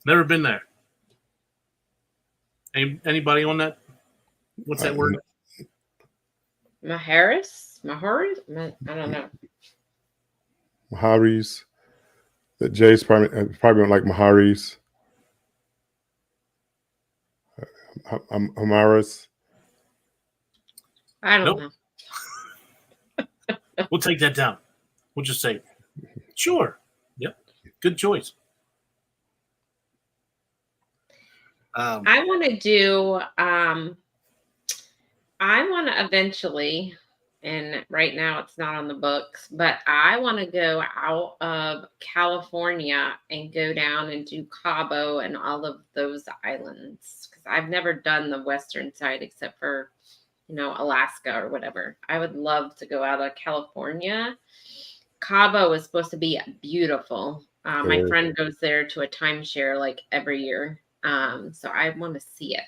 never been there. Anybody on that? What's that word? Maharis? I don't know. Maharis. That Jay's probably like Maharis. Hamaris. I don't know. We'll take that down. We'll just say, sure. Yep. Good choice. I want to do, I want to eventually, and right now it's not on the books, but I want to go out of California and go down and do Cabo and all of those islands. Because I've never done the western side except for Alaska or whatever. I would love to go out of California. Cabo is supposed to be beautiful. My friend goes there to a timeshare like every year. So I want to see it.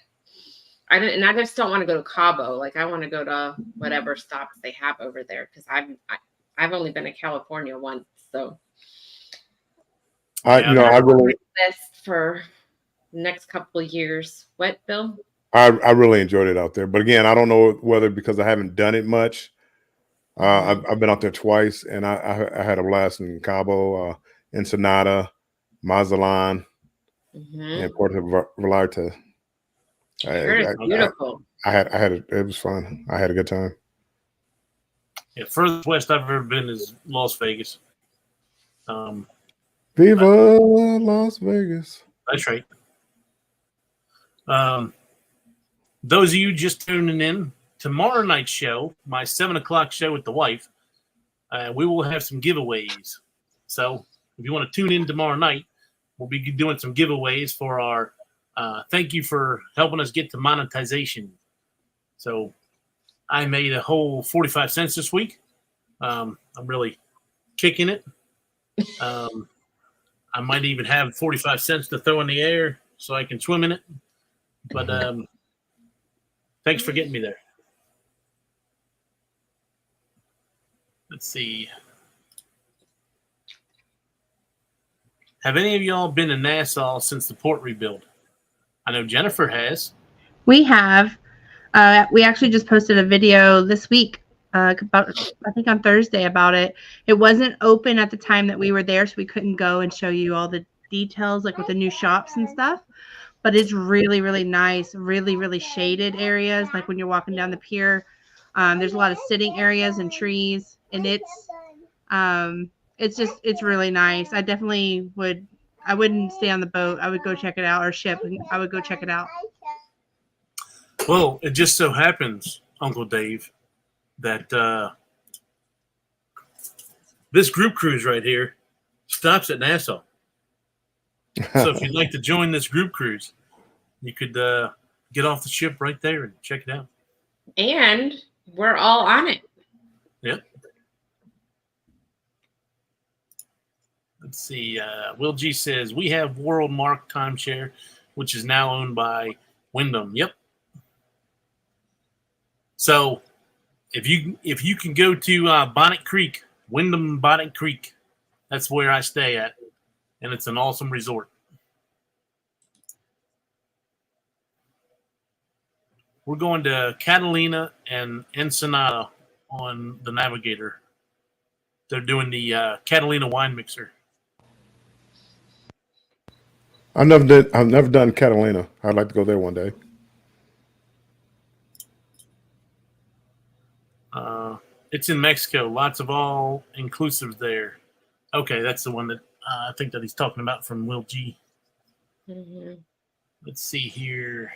I just don't want to go to Cabo. Like I want to go to whatever stops they have over there because I've only been to California once. So I really list for the next couple of years. What, Bill? I really enjoyed it out there, but again, I don't know whether because I haven't done it much. I've been out there twice, and I had a blast in Cabo, Ensenada, Mazatlan, and Puerto Vallarta. It's beautiful. It was fun. I had a good time. Yeah, furthest west I've ever been is Las Vegas. Viva Las Vegas. That's right. Those of you just tuning in, tomorrow night's show, my 7:00 show with the wife, we will have some giveaways. So if you want to tune in tomorrow night, we'll be doing some giveaways for our thank you for helping us get to monetization. So I made a whole 45 cents this week. I'm really kicking it. I might even have 45 cents to throw in the air so I can swim in it. But thanks for getting me there. Let's see. Have any of y'all been to Nassau since the port rebuild? I know Jennifer has. We have. We actually just posted a video this week, about I think on Thursday about it. It wasn't open at the time that we were there, so we couldn't go and show you all the details, like with the new shops and stuff. But it's really, really nice. Really, really shaded areas, like when you're walking down the pier. There's a lot of sitting areas and trees, and it's really nice. I definitely would. I wouldn't stay on the boat. I would go check it out, or ship. I would go check it out. Well, it just so happens, Uncle Dave, that this group cruise right here stops at Nassau. So if you'd like to join this group cruise, you could get off the ship right there and check it out. And we're all on it. Yep. Let's see. Will G says we have World Mark Timeshare, which is now owned by Wyndham. Yep. So if you can go to Bonnet Creek, Wyndham Bonnet Creek, that's where I stay at, and it's an awesome resort. We're going to Catalina and Ensenada on the Navigator. They're doing the Catalina wine mixer. I've never done Catalina. I'd like to go there one day. It's in Mexico. Lots of all inclusives there. Okay, that's the one that I think that he's talking about from Will G. Mm-hmm. Let's see here.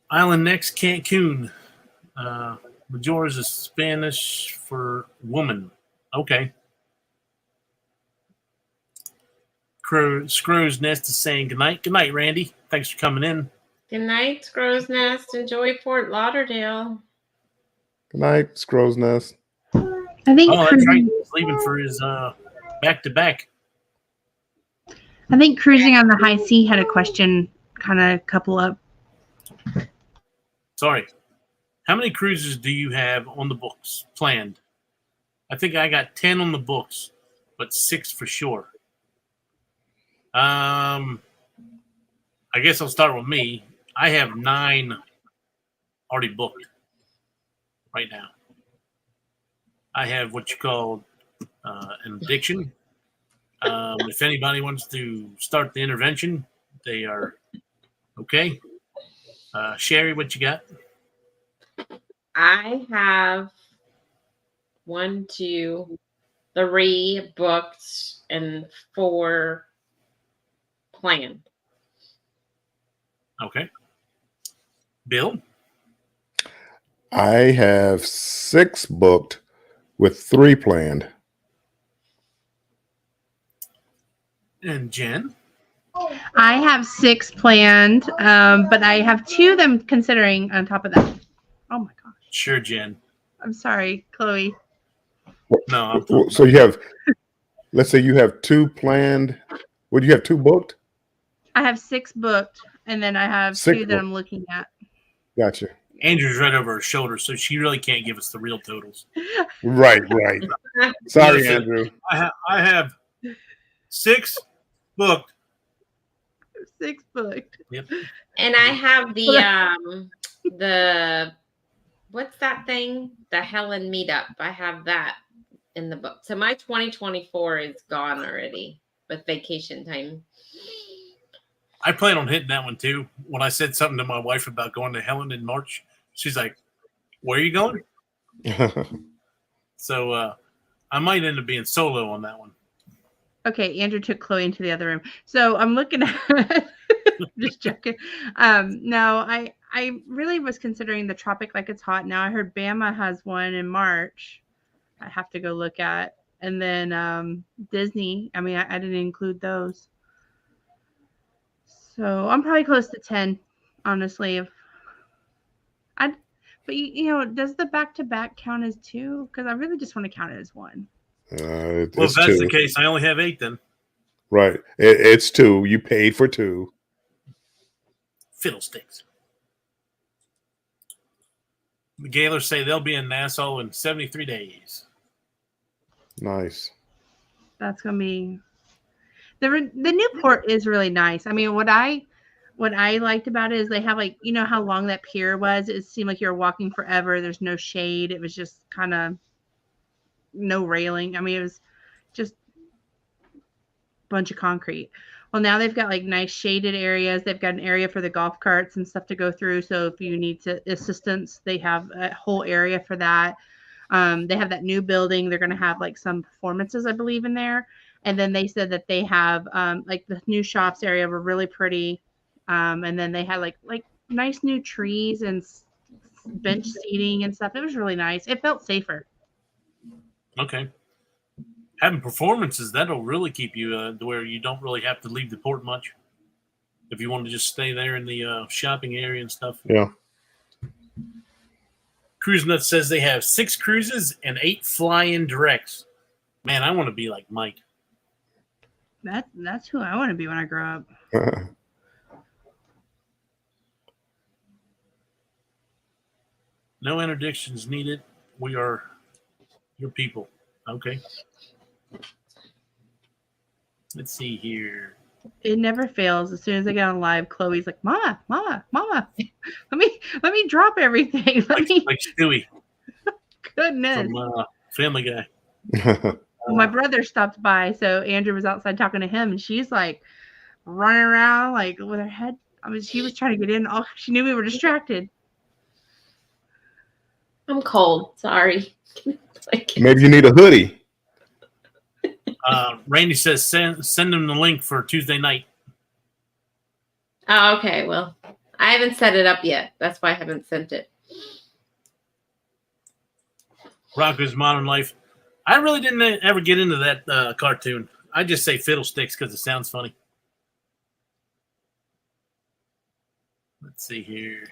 Island next, Cancun. Majora's is Spanish for woman. Okay. Scrow's Nest is saying goodnight. Good night, Randy. Thanks for coming in. Good night, Scrow's Nest. Enjoy Fort Lauderdale. Good night, Scrow's Nest. I think. Oh, that's right. He's leaving for his back-to-back. I think Cruising on the High Sea had a question kind of couple up. Sorry. How many cruises do you have on the books planned? I think I got 10 on the books, but 6 for sure. I guess I'll start with me. I have 9 already booked right now. I have what you call an addiction. If anybody wants to start the intervention, they are okay. Sherry, what you got? I have 1, 2, 3 booked and 4 planned. Okay. Bill? I have 6 booked with 3 planned. And Jen? I have 6 planned, but I have 2 that I'm considering on top of that. Oh my gosh. Sure, Jen. I'm sorry, Chloe. No, So you have, let's say you have 2 planned. Would you have 2 booked? I have 6 booked, and then I have 6 2 that I'm looking at. Gotcha. Andrew's right over her shoulder, so she really can't give us the real totals. Right. Sorry, Listen, Andrew. I have 6 booked. 6 booked. Yep. And I have the what's that thing? The Helen meetup. I have that in the book. So my 2024 is gone already with vacation time. I plan on hitting that one too. When I said something to my wife about going to Helen in March, she's like, "Where are you going?" So I might end up being solo on that one. Okay, Andrew took Chloe into the other room. So I'm looking at just joking. No, I really was considering the Tropic Like It's Hot. Now I heard Bama has one in March. I have to go look at. And then Disney. I mean, I didn't include those. So I'm probably close to 10, honestly. But you know, does the back-to-back count as 2? Because I really just want to count it as 1. Well, if that's 2. the case, I only have 8 then. Right. It's 2. You paid for 2. Fiddlesticks. The Gaylors say they'll be in Nassau in 73 days. Nice. That's gonna be the new port is really nice. I mean, what I liked about it is they have, like, you know how long that pier was? It seemed like you were walking forever. There's no shade. It was just kind of no railing. I mean, it was just a bunch of concrete. Well, now they've got like nice shaded areas. They've got an area for the golf carts and stuff to go through. So if you need assistance, they have a whole area for that. They have that new building. They're going to have like some performances, I believe, in there. And then they said that they have like the new shops area were really pretty. And then they had like nice new trees and bench seating and stuff. It was really nice. It felt safer. Okay. Having performances, that'll really keep you to where you don't really have to leave the port much. If you want to just stay there in the shopping area and stuff. Yeah. Cruise Nut says they have 6 cruises and 8 fly-in directs. Man, I want to be like Mike. That's who I want to be when I grow up. No interdictions needed. We are your people. Okay. Let's see here. It never fails. As soon as I get on live, Chloe's like, "Mama, Mama, Mama, let me drop everything." Like Stewie Goodness. from Family Guy. Well, my brother stopped by, so Andrew was outside talking to him, and she's like running around like with her head. I mean, she was trying to get in. Oh, she knew we were distracted. I'm cold. Sorry. Maybe you need a hoodie. Randy says send them the link for Tuesday night. Oh, okay. Well, I haven't set it up yet. That's why I haven't sent it. Rocco's Modern Life. I really didn't ever get into that cartoon. I just say Fiddlesticks because it sounds funny. Let's see here.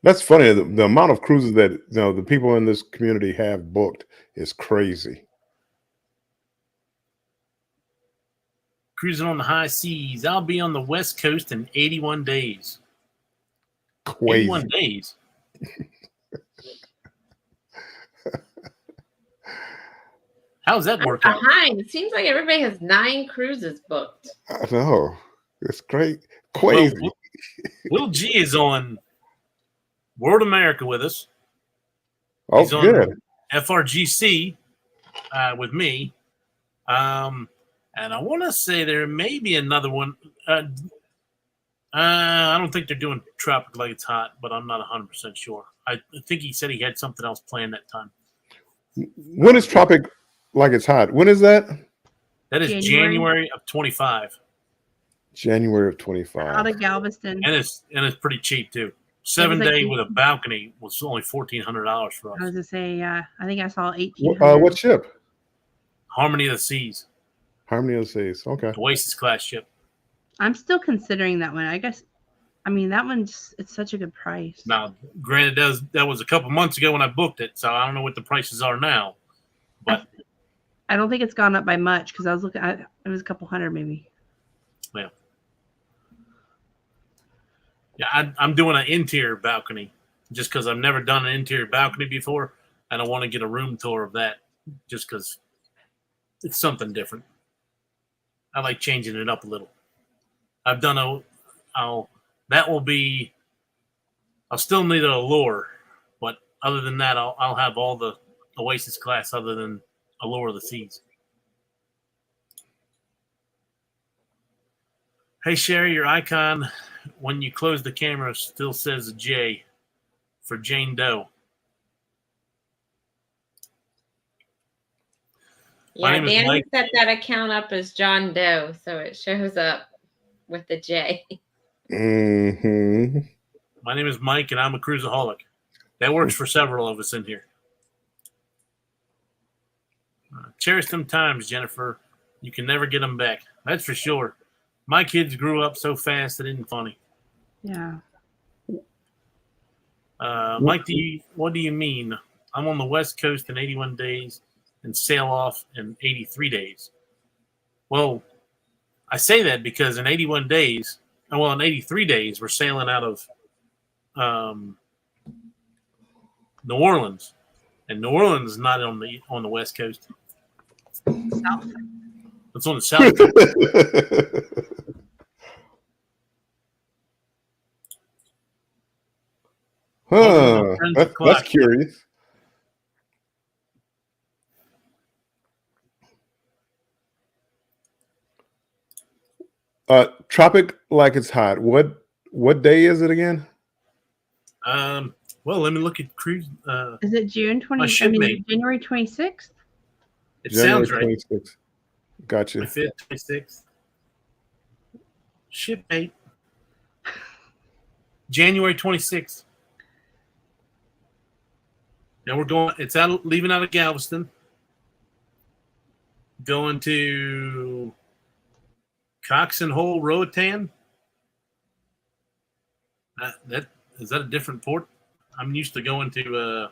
That's funny. The amount of cruises that the people in this community have booked is crazy. Cruising on the high seas. I'll be on the West Coast in 81 days. Crazy. 81 days. How's that work out? Behind. It seems like everybody has 9 cruises booked. I know. It's great. Crazy. Well, Will G is on World America with us. Oh, He's on good. FRGC with me. And I want to say there may be another one. I don't think they're doing Tropic Like It's Hot, but I'm not 100% sure. I think he said he had something else planned that time. When is Tropic Like It's Hot? When is that? That is January of 25. January of Out 25. of Galveston. And it's pretty cheap too. 7-day with a balcony was only $1,400 for I us. was gonna say, yeah. I think I saw 18. What ship? Harmony of the Seas, Harmony of the Seas. Okay. Oasis class ship. I'm still considering that one. I guess. I mean, that one's it's such a good price. Now, granted, that was a couple months ago when I booked it, so I don't know what the prices are now. But I don't think it's gone up by much because I was looking at it was a couple hundred maybe. Yeah, I'm doing an interior balcony just because I've never done an interior balcony before, and I want to get a room tour of that just because it's something different. I like changing it up a little. I've done I'll still need an Allure, but other than that, I'll have all the Oasis class other than Allure of the Seas. Hey, Sherry, your icon, when you close the camera, still says a J for Jane Doe. My Yeah, name is Danny Mike. set that account up as John Doe, so it shows up with the J. Mm-hmm. My name is Mike, and I'm a cruisaholic. That works for several of us in here. Cherish them times, Jennifer. You can never get them back. That's for sure. My kids grew up so fast it isn't funny. Yeah. Mike, what do you mean? I'm on the West Coast in 81 days and sail off in 83 days. Well, I say that because in 81 days, in 83 days, we're sailing out of New Orleans, and New Orleans is not on the West Coast. South. It's on the South Coast. Huh. Friends That's o'clock. curious. Tropic like it's hot. What day is it again? Well, let me look at cruise. Is it June 20? My shipmate. January 26th. It January sounds right. 26th. Gotcha. 25th, 26th. Shipmate. January 26th. Now we're going. It's out. Leaving out of Galveston. Going to Cox and Hole, Roatan. That is that a different port? I'm used to going to.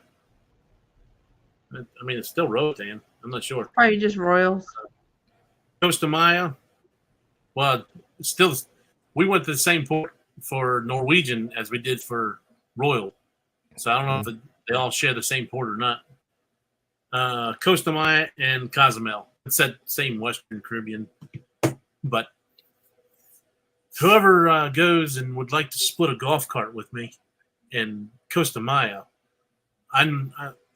I mean, it's still Roatan. I'm not sure. Probably just Royals. Costa Maya. Well, it's still, we went to the same port for Norwegian as we did for Royal. So I don't know if they all share the same port or not. Costa Maya and Cozumel. It's that same Western Caribbean. But whoever goes and would like to split a golf cart with me in Costa Maya,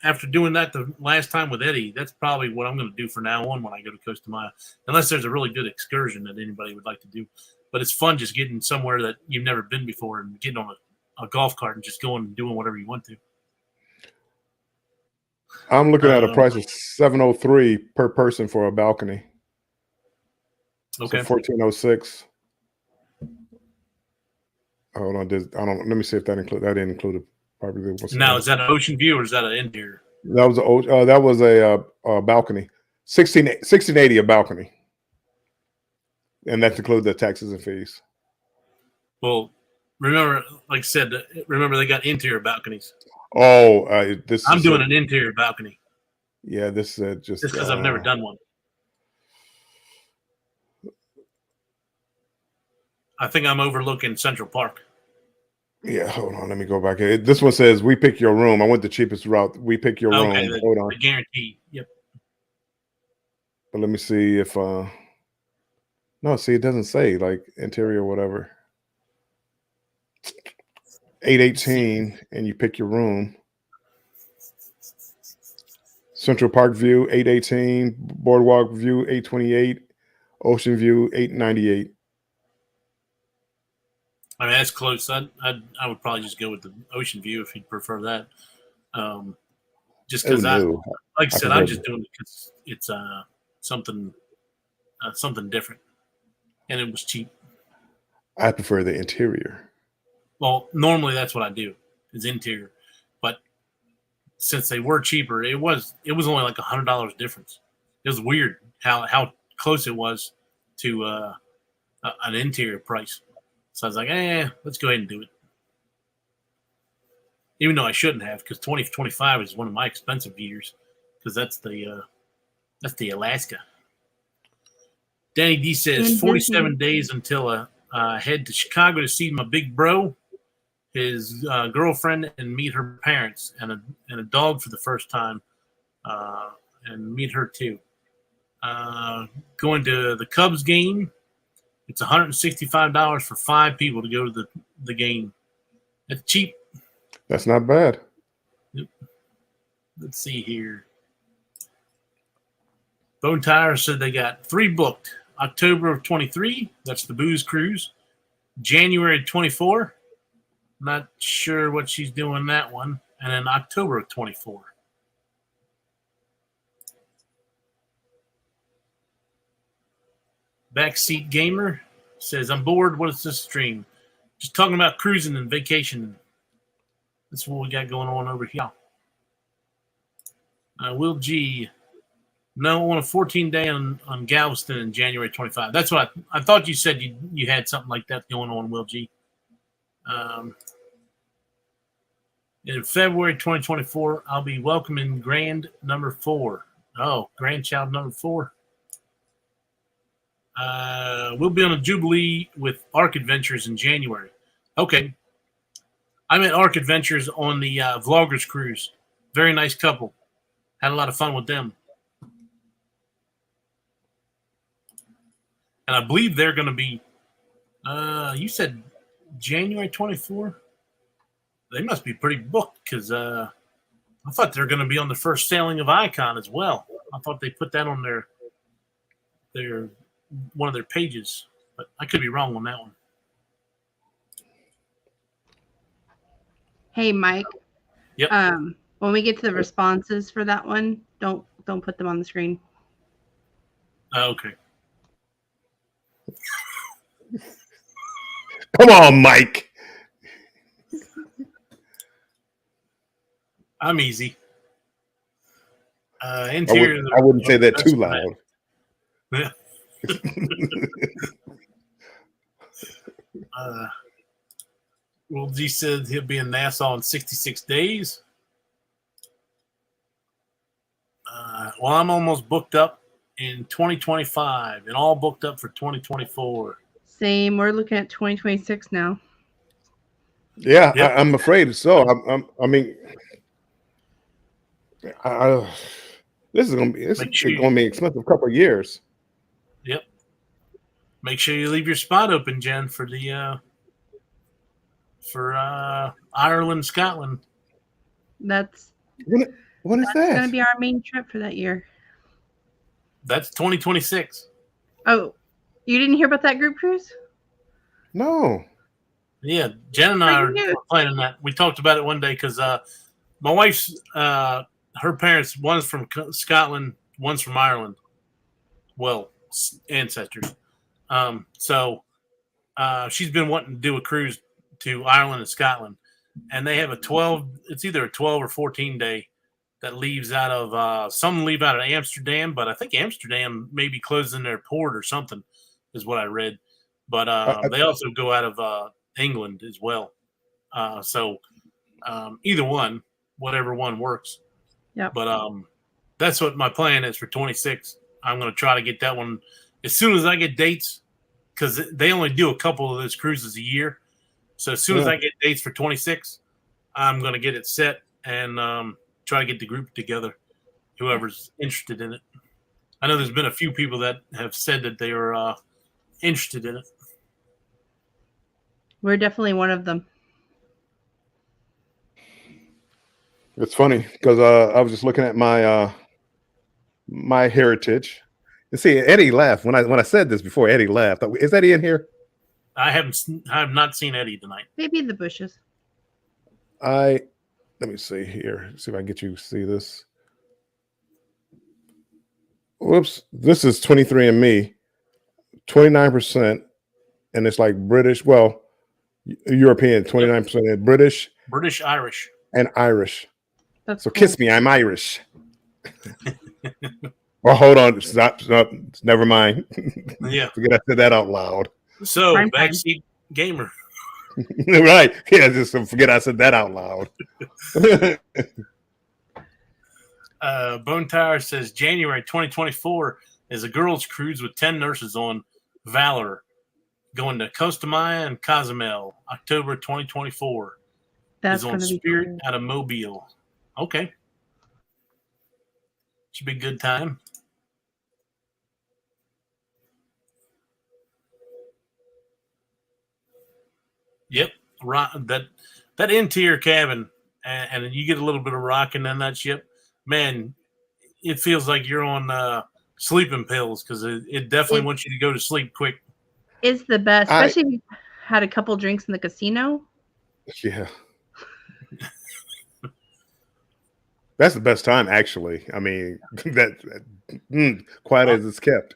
after doing that the last time with Eddie, that's probably what I'm going to do from now on when I go to Costa Maya, unless there's a really good excursion that anybody would like to do. But it's fun just getting somewhere that you've never been before and getting on a golf cart and just going and doing whatever you want to. I'm looking at a price of $703 per person for a balcony. Okay. So $1,406. Hold on. Let me see if that didn't include it. Probably. Now, is that an ocean view or is that an interior? That was a balcony. 1680 a balcony. And that includes the taxes and fees. Well, remember, like I said, they got interior balconies. Oh, I'm doing an interior balcony. Yeah, this is just because I've never done one. I think I'm overlooking Central Park. Yeah, hold on. Let me go back. This one says we pick your room. I went the cheapest route. We pick your room. Hold on. The guarantee. Yep. But let me see if no, see, it doesn't say like interior or whatever. 818 and you pick your room. Central Park View 818, Boardwalk View 828, Ocean View 898. I mean, that's close. I would probably just go with the Ocean View if you'd prefer that. Just because like I said, I'm just doing it because it's something different, and it was cheap. I prefer the interior. Well, normally that's what I do is interior, but since they were cheaper, it was only like $100 difference. It was weird how close it was to an interior price. So I was like, let's go ahead and do it. Even though I shouldn't have, because 2025 is one of my expensive years, because that's the Alaska. Danny D says 47 days until I head to Chicago to see my big bro, his girlfriend, and meet her parents, and a dog for the first time, and meet her too. Going to the Cubs game. It's $165 for 5 people to go to the game. That's cheap. That's not bad. Yep. Let's see here. Bone Tire said they got 3 booked. October of 23, that's the Booze Cruise. January 24, not sure what she's doing that one. And then October of 24. Backseat Gamer says, I'm bored. What is this stream? Just talking about cruising and vacation. That's what we got going on over here. Will G. No, on a 14-day on Galveston in January 25. That's what I thought you said you had something like that going on, Will G. In February 2024, I'll be welcoming grand number 4. Oh, grandchild number 4. We'll be on a Jubilee with Ark Adventures in January. Okay. I'm at Ark Adventures on the Vloggers Cruise. Very nice couple. Had a lot of fun with them. And I believe they're going to be, you said January 24? They must be pretty booked because I thought they were going to be on the first sailing of Icon as well. I thought they put that on their one of their pages, but I could be wrong on that one. Hey, Mike. Yep. When we get to the responses for that one, don't put them on the screen. Okay. Come on, Mike. I'm easy. I Interior. wouldn't say that too loud. Yeah. Well, G said he'll be in Nassau in 66 days. Well, I'm almost booked up in 2025 and all booked up for 2024. Same. We're looking at 2026 now. Yeah, Yep. I'm afraid so. I mean, this is gonna be an expensive couple of years. Yep. Make sure you leave your spot open, Jen, for the Ireland, Scotland. That's When is going to that? be our main trip for that year. That's 2026. Oh, you didn't hear about that group cruise? No. Yeah, Jen and I are Breaking news. planning that. We talked about it one day because my wife's her parents, one's from Scotland, one's from Ireland. Well, ancestors. So she's been wanting to do a cruise to Ireland and Scotland, and they have it's either a 12 or 14 day that leaves out of some leave out of Amsterdam, but I think Amsterdam may be closing their port or something, is what I read. But they also go out of England as well. So either one, whatever one works. Yep. But that's what my plan is for 26. I'm going to try to get that one as soon as I get dates, because they only do a couple of those cruises a year. So as soon as I get dates for 26, I'm going to get it set and try to get the group together, whoever's interested in it. I know there's been a few people that have said that they are interested in it. We're definitely one of them. It's funny because I was just looking at my my heritage. And see, Eddie laughed when I said this before. Eddie laughed. Is Eddie in here? I have not seen Eddie tonight. Maybe in the bushes. Let me see here. See if I can get you to see this. Whoops. This is 23andMe. 29%. And it's like British. Well, European. 29% British. British, Irish. And Irish. That's So cool. kiss me. I'm Irish. Oh, hold on. Stop. Never mind. Yeah. Forget I said that out loud. So, Prime time. backseat gamer. Right. Yeah, just forget I said that out loud. Bone Tower says January 2024 is a girls' cruise with 10 nurses on Valor going to Costa Maya and Cozumel, October 2024. That's is on going to be Spirit cool. out of Mobile. Okay. Should be a good time. Yep. That interior cabin, and you get a little bit of rocking on that ship. Man, it feels like you're on sleeping pills because it definitely wants you to go to sleep quick. It's the best, especially if you had a couple drinks in the casino. Yeah. That's the best time, actually. I mean, quiet as it's kept.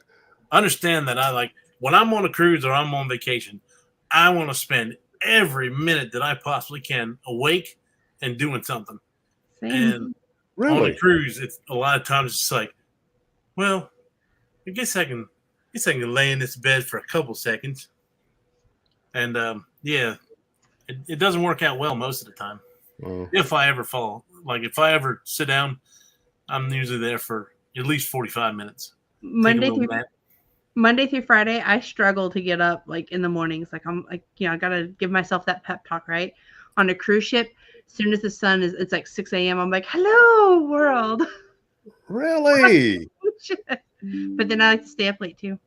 Understand that when I'm on a cruise or I'm on vacation, I want to spend every minute that I possibly can awake and doing something. Same. And on a cruise, it's a lot of times it's like, well, I guess I can lay in this bed for a couple seconds. And it doesn't work out well most of the time. Oh. If I ever fall, if I ever sit down, I'm usually there for at least 45 minutes. Monday through Friday, I struggle to get up in the mornings. I gotta give myself that pep talk, right? On a cruise ship, As soon as the sun is, it's like 6 a.m. I'm like, hello world. Really? But then I like to stay up late too.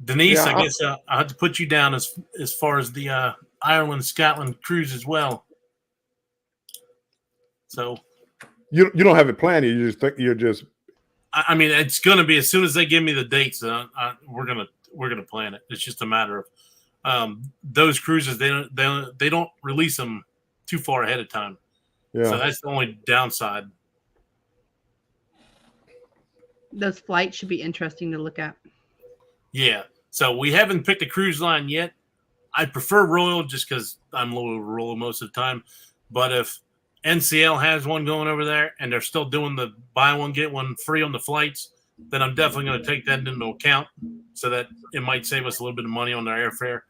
Denise, Yeah, I guess I'll have to put you down as far as the Ireland Scotland cruise as well. So you don't have it planned. You just think you're just. I mean, it's going to be as soon as they give me the dates. We're gonna plan it. It's just a matter of those cruises. They don't release them too far ahead of time. Yeah. So that's the only downside. Those flights should be interesting to look at. Yeah. So we haven't picked a cruise line yet. I prefer Royal just because I'm loyal to Royal most of the time. But if NCL has one going over there and they're still doing the buy one, get one free on the flights, then I'm definitely going to take that into account so that it might save us a little bit of money on their airfare,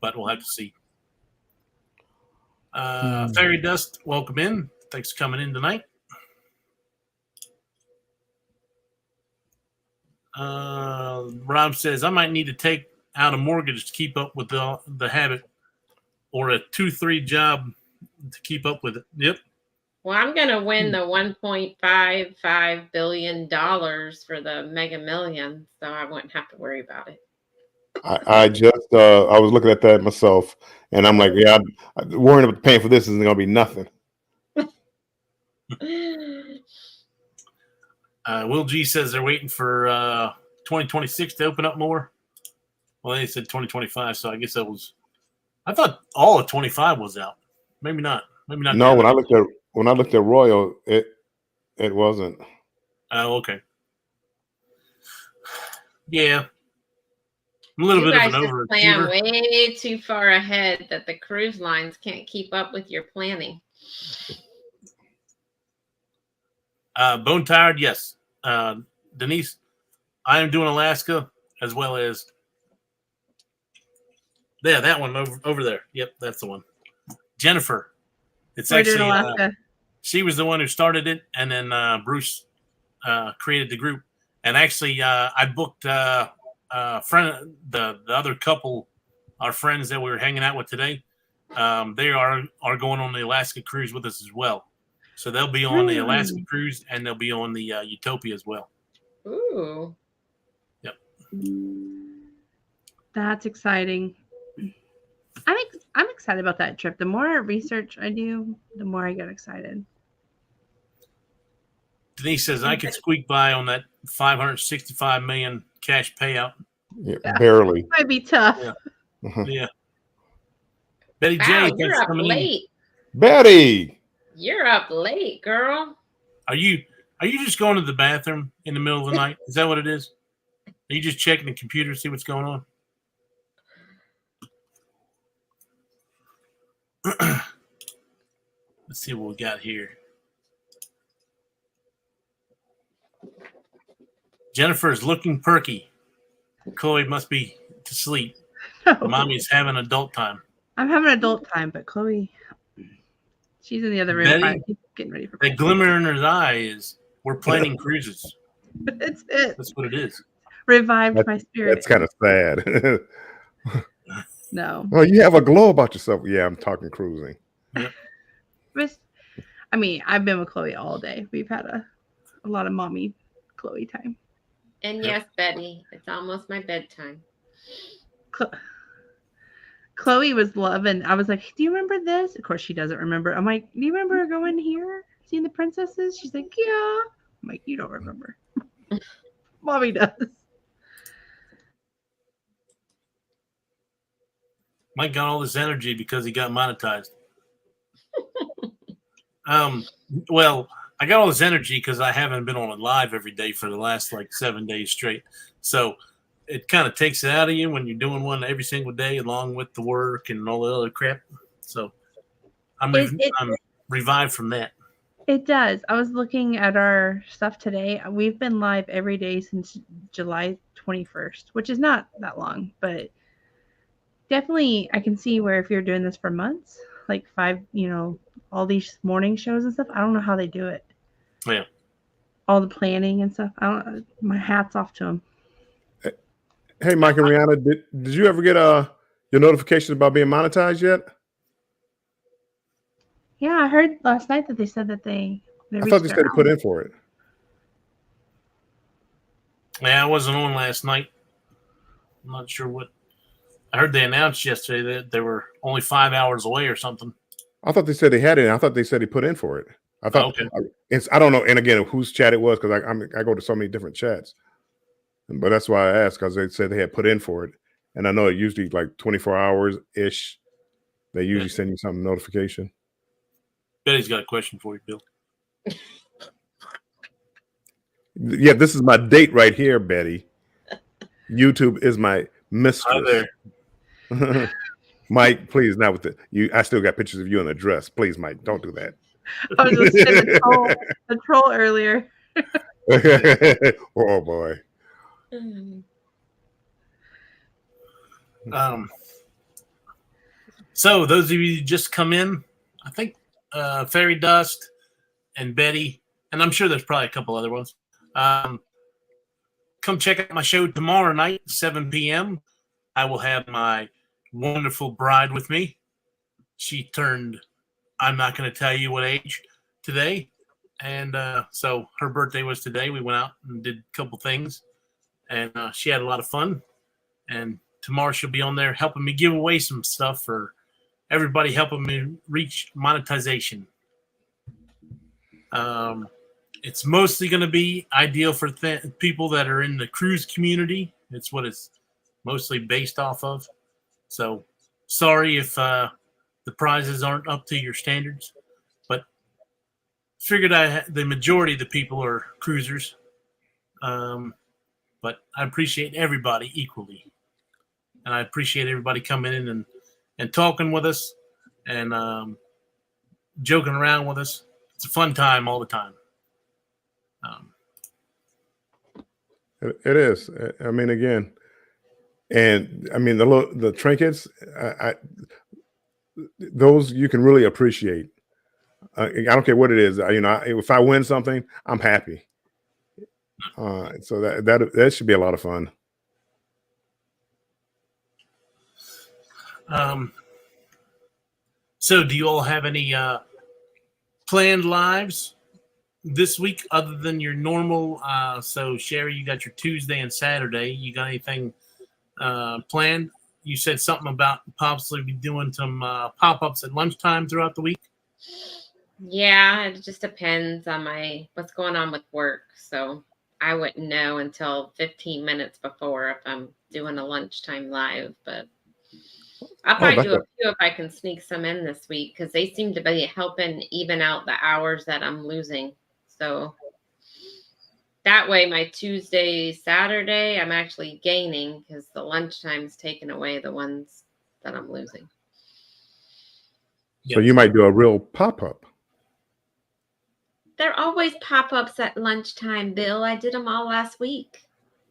but we'll have to see. Fairy Dust, welcome in. Thanks for coming in tonight. Rob says, I might need to take out a mortgage to keep up with the habit or a 2-3 job to keep up with it. Yep. Well, I'm going to win the $1.55 billion for the Mega Millions, so I wouldn't have to worry about it. I just I was looking at that myself, and I'm like, yeah, I'm worrying about paying for this isn't going to be nothing. Will G says they're waiting for 2026 to open up more. Well, they said 2025, so I guess that was. I thought all of 25 was out. Maybe not. Maybe not. No, when I looked at Royal, it wasn't. Oh, okay. Yeah. A little You bit guys of an just plan overachiever. way too far ahead that the cruise lines can't keep up with your planning. Bone tired, yes. Denise, I am doing Alaska as well as that one over there. Yep, that's the one. Jennifer, it's We're doing actually Alaska. she was the one who started it, and then Bruce created the group. And actually, I booked friend the other couple, our friends that we were hanging out with today. They are going on the Alaska cruise with us as well. So they'll be on the Alaska cruise and they'll be on the Utopia as well. Ooh. Yep. That's exciting. I'm excited about that trip. The more research I do, the more I get excited. Denise says I could squeak by on that 565 million cash payout. Yeah, barely. It might be tough. Yeah. Yeah. Betty Wow, J, you're thanks for up coming in. late. Betty. You're up late, girl. Are you just going to the bathroom in the middle of the night? Is that what it is? Are you just checking the computer to see what's going on? Let's see what we got here. Jennifer is looking perky. Chloe must be to sleep. Mommy's having adult time. I'm having adult time, but Chloe, she's in the other room. Betty, probably getting ready for The bed. glimmer in her eye is we're planning cruises. That's it. That's what it is. Revived my spirit. That's kind of sad. No. Oh, you have a glow about yourself. Yeah, I'm talking cruising. I mean, I've been with Chloe all day. We've had a lot of mommy Chloe time. And yes, Betty, it's almost my bedtime. Chloe was loving. I was like, "Do you remember this?" Of course, she doesn't remember. I'm like, "Do you remember going here, seeing the princesses?" She's like, "Yeah." I'm like, "You don't remember." Mommy does. Mike got all this energy because he got monetized. Well, I got all this energy because I haven't been on it live every day for the last like 7 days straight. So it kind of takes it out of you when you're doing one every single day, along with the work and all the other crap. So I'm revived from that. It does. I was looking at our stuff today. We've been live every day since July 21st, which is not that long, but definitely I can see where if you're doing this for months, like 5, all these morning shows and stuff, I don't know how they do it. Yeah. All the planning and stuff. My hat's off to them. Hey, Mike and Rihanna, did you ever get your notification about being monetized yet? Yeah, I heard last night that they said that they I thought reached they their said they put hour. in for it. Yeah, I wasn't on last night. I'm not sure what. I heard they announced yesterday that they were only 5 hours away or something. I thought they said they had it. I thought they said he put in for it. I thought Okay. I don't know. And again, whose chat it was because I go to so many different chats, but that's why I asked because they said they had put in for it, and I know it usually like 24 hours ish. They usually send you some notification. Betty's got a question for you, Bill. Yeah, this is my date right here, Betty. YouTube is my Hi mistress. there. Mike, please, not with you. I still got pictures of you in a dress. Please, Mike, don't do that. I was just saying the troll earlier. Oh boy. So those of you who just come in, I think Fairy Dust and Betty, and I'm sure there's probably a couple other ones. Come check out my show tomorrow night, 7 p.m. I will have my wonderful bride with me. She turned, I'm not going to tell you what age today. And so her birthday was today. We went out and did a couple things, and she had a lot of fun. And tomorrow she'll be on there helping me give away some stuff for everybody, helping me reach monetization. It's mostly going to be ideal for people that are in the cruise community. It's what it's mostly based off of. So sorry if the prizes aren't up to your standards, but figured the majority of the people are cruisers. But I appreciate everybody equally. And I appreciate everybody coming in and talking with us and joking around with us. It's a fun time all the time. It is. I mean, again, and I mean the trinkets. Those you can really appreciate. I don't care what it is. If I win something, I'm happy. So that should be a lot of fun. So do you all have any planned lives this week other than your normal? So Sherry, you got your Tuesday and Saturday. You got anything planned? You said something about possibly be doing some pop-ups at lunchtime throughout the week. Yeah, it just depends on what's going on with work. So I wouldn't know until 15 minutes before if I'm doing a lunchtime live, but I'll probably do a few if I can sneak some in this week because they seem to be helping even out the hours that I'm losing. So that way my Tuesday, Saturday, I'm actually gaining because the lunchtime's taking away the ones that I'm losing. So you might do a real pop-up. They're always pop-ups at lunchtime, Bill. I did them all last week.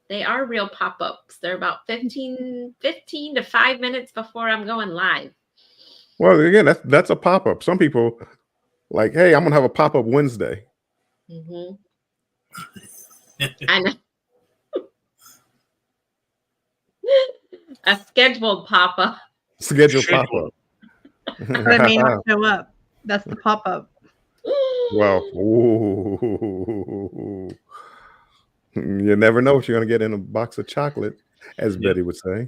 They are real pop-ups. They're about 15 to 5 minutes before I'm going live. Well, again, that's a pop-up. Some people like, hey, I'm gonna have a pop-up Wednesday. Mm-hmm. I know. A scheduled pop-up. Scheduled pop-up. That may not show up. That's the pop-up. Well, ooh. You never know what you're going to get in a box of chocolate, as Betty would say.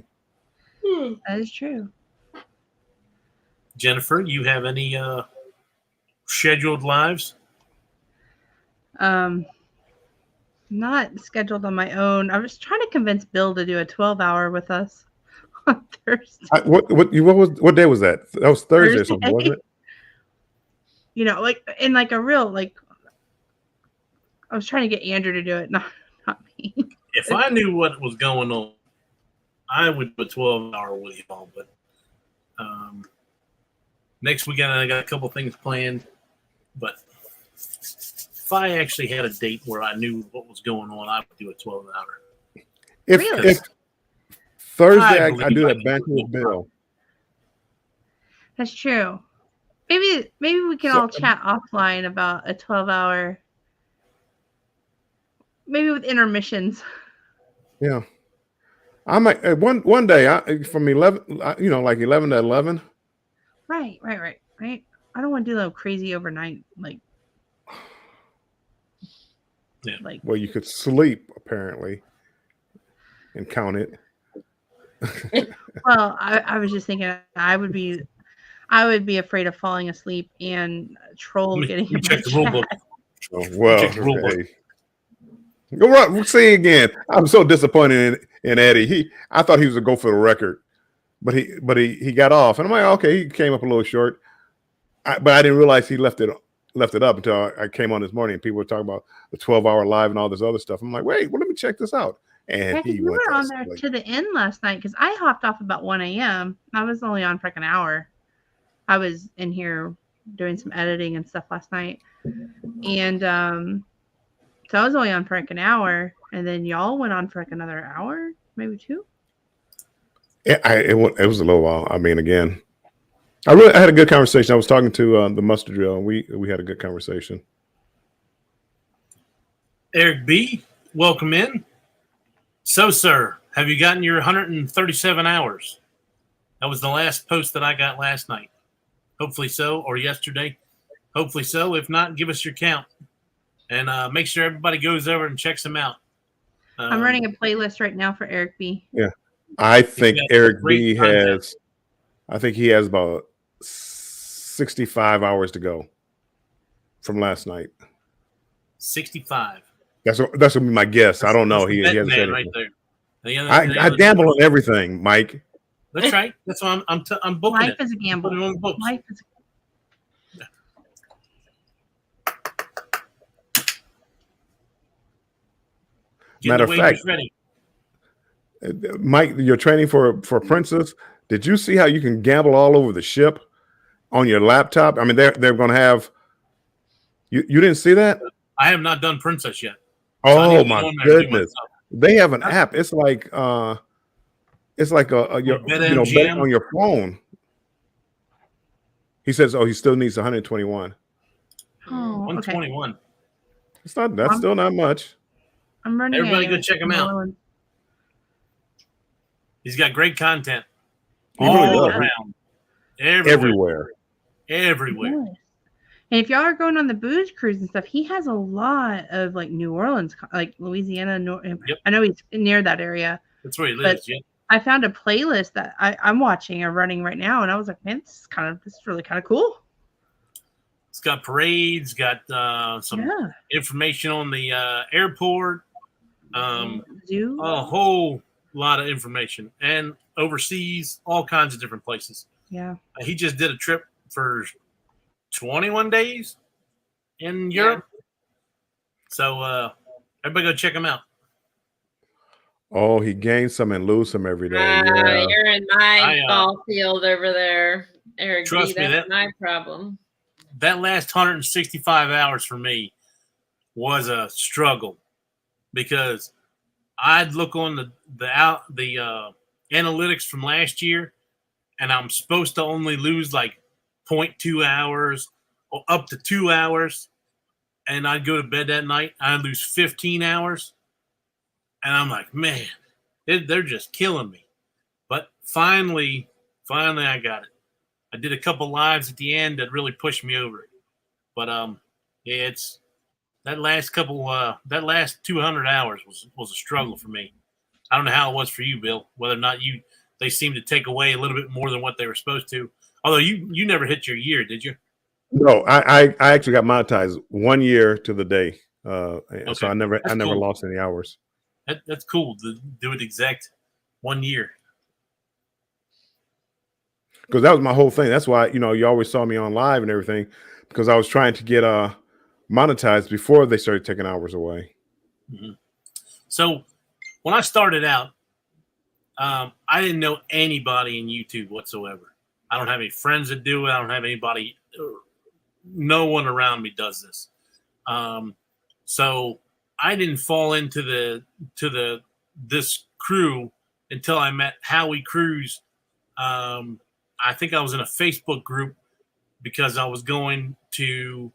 That is true. Jennifer, you have any scheduled lives? Not scheduled on my own. I was trying to convince Bill to do a 12-hour with us on Thursday. What day was that? That was Thursday or something, wasn't it? You know, like in like a real I was trying to get Andrew to do it, not me. If I knew what was going on, I would do a 12-hour with you all. But next weekend I got a couple things planned. But if I actually had a date where I knew what was going on, I would do a 12-hour. Really? If Thursday I do I that banquet with Bill. That's true. Maybe we can all chat offline about a 12-hour. Maybe with intermissions. Yeah, I might one day from 11, like 11 to 11. Right. I don't want to do no crazy overnight like. Yeah. Like Well, you could sleep apparently and count it. well, I was just thinking I would be afraid of falling asleep and a troll getting in my check the rule book. chat. Oh, well, Check the rule book. hey. Go right. We'll see again. I'm so disappointed in Eddie. I thought he was a go for the record, but he got off, and I'm like, okay, he came up a little short. But I didn't realize he left it up until I came on this morning, and people were talking about the 12-hour live and all this other stuff. I'm like, wait, well, let me check this out. And Yeah, 'cause he we went were on there to the end last night because I hopped off about 1 a.m. I was only on for like an hour. I was in here doing some editing and stuff last night, and so I was only on for like an hour, and then y'all went on for like another hour, maybe 2. It was a little while. I mean, again, I had a good conversation. I was talking to the Mustard Drill, and we had a good conversation. Eric B, welcome in. So, sir, have you gotten your 137 hours? That was the last post that I got last night. Hopefully so, or yesterday. Hopefully so. If not, give us your count. And make sure everybody goes over and checks them out. I'm running a playlist right now for Eric B. Yeah. I think got Eric great B content. he has about 65 hours to go from last night. 65. That's gonna be my guess. I don't know. He That's the hasn't bet said man right anything. there. I gamble on everything, Mike. That's right. That's why I'm booking Life it. is a gamble. Put it on the books. Life is Get Matter the of wages fact, ready. Mike, you're training for Princess. Did you see how you can gamble all over the ship on your laptop? I mean, they're going to have. You didn't see that? I have not done Princess yet. So I need Oh to my go on there and do my goodness! stuff. They have an app. It's like your BetMGM? betting on your phone. He says, "Oh, he still needs 121." Oh, okay. 121. It's not. That's still not much. I'm running. Everybody go check him out. He's got great content He really all does. around. Everywhere. Everywhere. Yes. And if y'all are going on the booze cruise and stuff, he has a lot of like New Orleans, like Louisiana. Yep. I know he's near that area. That's where he But- lives. Yeah. I found a playlist that I'm watching or running right now, and I was like, man, this is really kind of cool. It's got parades, got some Yeah. information on the airport, Zoo. a whole lot of information, and overseas, all kinds of different places. Yeah. He just did a trip for 21 days in Europe. So everybody go check him out. Oh, he gains some and lose some every day. Yeah. You're in my I, ball field over there, Eric. Trust me, That's that- my problem. That last 165 hours for me was a struggle because I'd look on the analytics from last year, and I'm supposed to only lose like 0.2 hours or up to 2 hours, and I'd go to bed that night. I'd lose 15 hours, and I'm like, man, they're just killing me. But finally, I got it. I did a couple lives at the end that really pushed me over. But yeah, it's that last 200 hours was a struggle for me. I don't know how it was for you, Bill. Whether or not they seemed to take away a little bit more than what they were supposed to. Although you never hit your year, did you? No, I actually got monetized 1 year to the day. So I never cool. lost any hours. That's cool to do it exact 1 year. Because that was my whole thing. That's why, you always saw me on live and everything, because I was trying to get monetized before they started taking hours away. Mm-hmm. So when I started out, I didn't know anybody in YouTube whatsoever. I don't have any friends that do it. I don't have anybody. No one around me does this. So I didn't fall into this crew until I met Howie Cruz. I think I was in a Facebook group because I was going to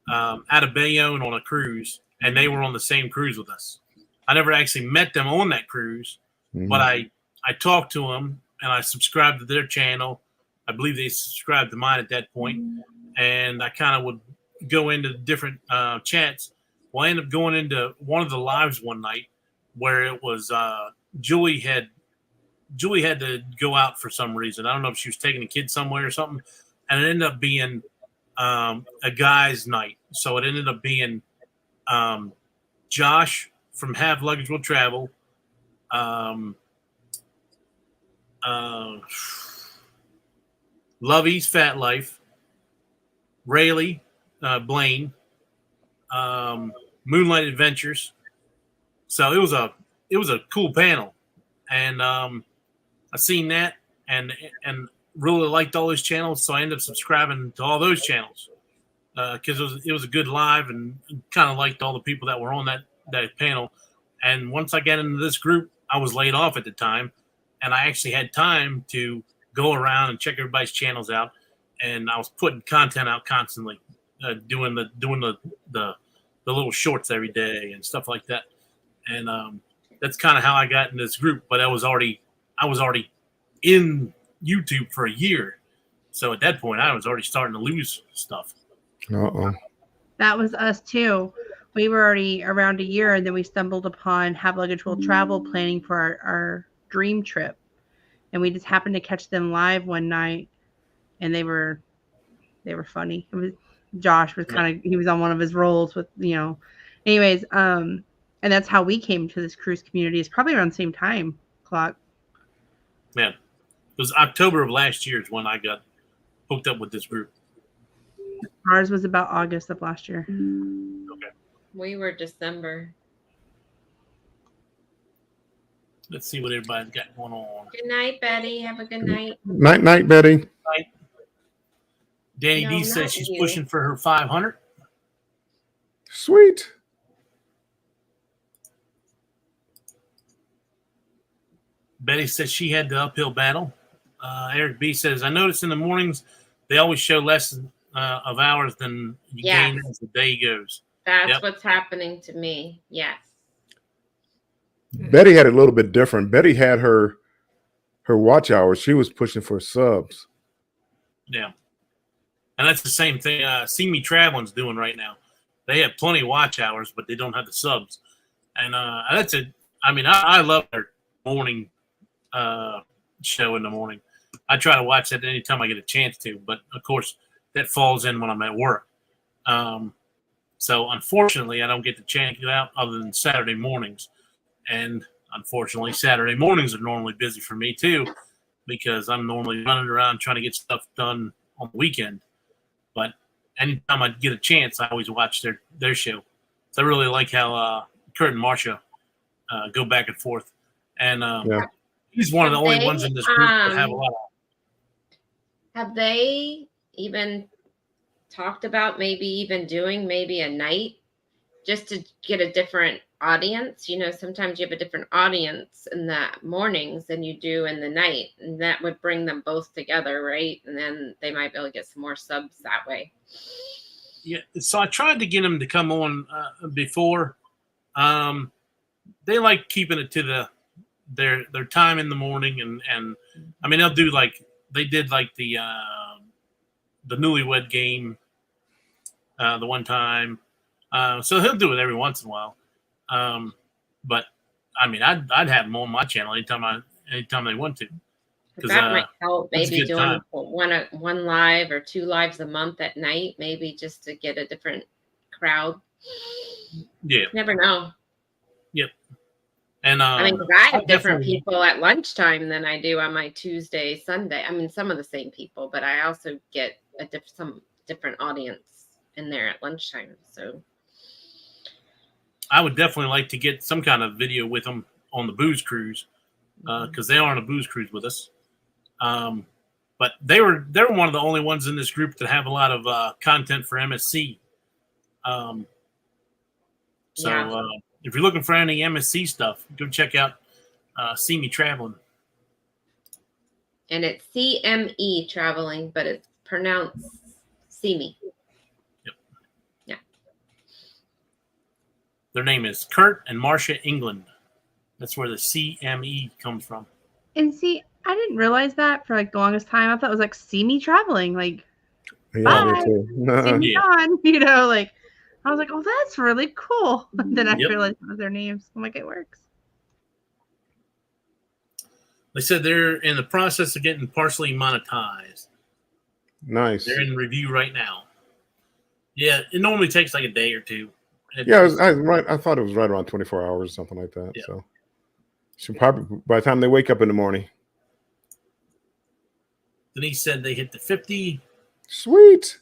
out of Bayonne on a cruise, and they were on the same cruise with us. I never actually met them on that cruise, but I talked to them and I subscribed to their channel. I believe they subscribed to mine at that point. and I kind of would go into different chats. Well, I ended up going into one of the lives one night where it was Julie had to go out for some reason. I don't know if she was taking the kids somewhere or something, and it ended up being a guy's night. So it ended up being Josh from Have Luggage Will Travel, Lovey's Fat Life, Rayleigh, Blaine, Moonlight Adventures. So it was a cool panel, and I seen that and really liked all those channels. So I ended up subscribing to all those channels because it was a good live, and kind of liked all the people that were on that panel. And once I got into this group, I was laid off at the time, and I actually had time to go around and check everybody's channels out. And I was putting content out constantly, doing the little shorts every day and stuff like that. And that's kind of how I got in this group. But I was already in YouTube for a year, so at that point I was already starting to lose stuff. That was us too. We were already around a year, and then we stumbled upon Have Luggage Will Travel planning for our dream trip, and we just happened to catch them live one night, and they were funny. It was Josh was he was on one of his rolls with, anyways, and that's how we came to this cruise community. It's probably around the same time clock. Yeah, it was October of last year is when I got hooked up with this group. Ours was about August of last year. Okay. We were December. Let's see what everybody's got going on. Good night, Betty. Have a good night. Night, Betty. Danny No, D not says she's you. pushing for her 500. Sweet. Betty says she had the uphill battle. Eric B says, I noticed in the mornings they always show less of hours than you Yes. gain as the day goes. That's Yep. what's happening to me. Yes. Betty had it a little bit different. Betty had her watch hours. She was pushing for subs. Yeah. And that's the same thing See Me Traveling's doing right now. They have plenty of watch hours, but they don't have the subs. And that's it. I mean, I love their morning show in the morning. I try to watch that anytime I get a chance to, but of course that falls in when I'm at work. So unfortunately, I don't get to check it out other than Saturday mornings. And unfortunately, Saturday mornings are normally busy for me too, because I'm normally running around trying to get stuff done on the weekend. But anytime I get a chance, I always watch their show. So I really like how Kurt and Marcia go back and forth. And he's one of the only ones in this group that have a lot of. Have they even talked about maybe even doing maybe a night just to get a different audience? Sometimes you have a different audience in the mornings than you do in the night, and that would bring them both together, right? And then they might be able to get some more subs that way. Yeah, so I tried to get them to come on before. They like keeping it to their time in the morning, and I mean they'll do they did the newlywed game the one time, so he'll do it every once in a while. But I mean I'd have them on my channel anytime they want to. That might help. Maybe good doing time. one live or 2 lives a month at night, maybe just to get a different crowd. Yeah. Never know. Yep. And I mean, 'cause I have different definitely- people at lunchtime than I do on my Tuesday, Sunday. I mean, some of the same people, but I also get some different audience in there at lunchtime. So I would definitely like to get some kind of video with them on the booze cruise because they are on a booze cruise with us. But they're one of the only ones in this group that have a lot of content for MSC. If you're looking for any MSC stuff, go check out See Me Traveling. and it's CME traveling, but it's pronounced See Me. Their name is Kurt and Marcia England. That's where the CME comes from. And see, I didn't realize that for the longest time. I thought it was See Me Traveling. Yeah, me Bye. too. See me Yeah. on, you know, like I was like, oh, that's really cool. Then I Yep. realized it was their names. I'm like, it works. They said they're in the process of getting partially monetized. Nice. They're in review right now. Yeah, it normally takes like a day or two. Yeah, I thought it was right around 24 hours, something like that. Yeah. So should probably by the time they wake up in the morning. Denise said they hit the 50. Sweet.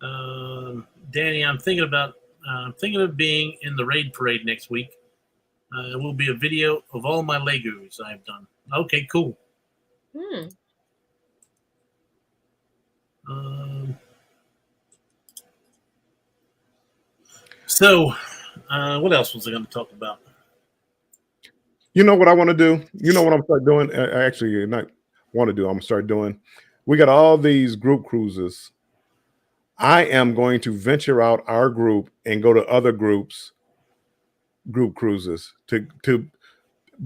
Danny, I'm thinking of being in the raid parade next week. It will be a video of all my Legos I've done. Okay, cool. Hmm. So, what else was I going to talk about? You know what I want to do? You know what I'm start doing? I actually not want to do. I'm gonna start doing. We got all these group cruises. I am going to venture out our group and go to other groups, group cruises to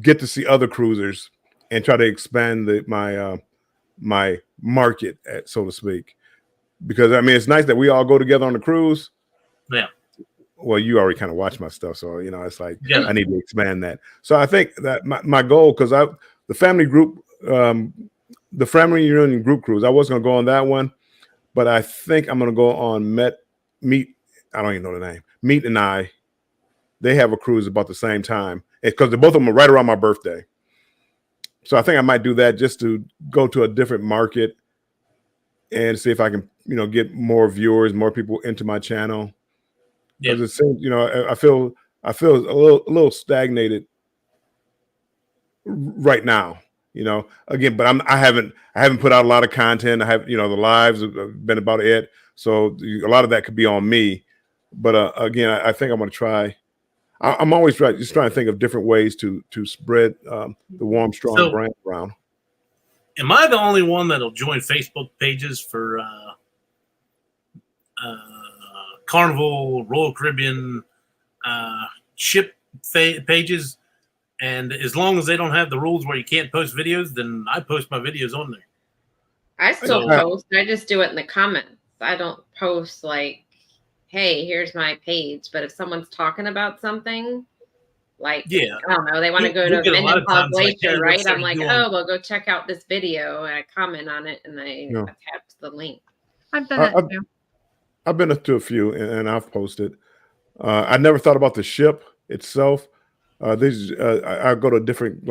get to see other cruisers and try to expand my market, so to speak. Because I mean, it's nice that we all go together on the cruise. Yeah. Well, you already kind of watch my stuff, so you know it's like Yeah. I need to expand that. So I think that my goal, because the family group, the family reunion group cruise, I was going to go on that one, but I think I'm going to go on Meet. I don't even know the name. Meet and I. They have a cruise about the same time because both of them are right around my birthday. So I think I might do that just to go to a different market and see if I can, get more viewers, more people into my channel. Yeah. Because it seems, I feel a little stagnated right now. Again, but I haven't put out a lot of content. I have, the lives have been about it. So a lot of that could be on me. But again, I think I'm going to try. I'm always trying to think of different ways to spread the Warm Strong brand around. Am I the only one that'll join Facebook pages for Carnival, Royal Caribbean ship pages? And as long as they don't have the rules where you can't post videos, then I post my videos on there. I still post. I just do it in the comments. I don't post like, hey, here's my page. But if someone's talking about something, like, yeah, I don't know, they want to go to Mendenhall Glacier, hey, right? I'm like, oh, well, go check out this video. And I comment on it and I attach the link. I've done that too. I've been to a few and I've posted. I never thought about the ship itself. I go to different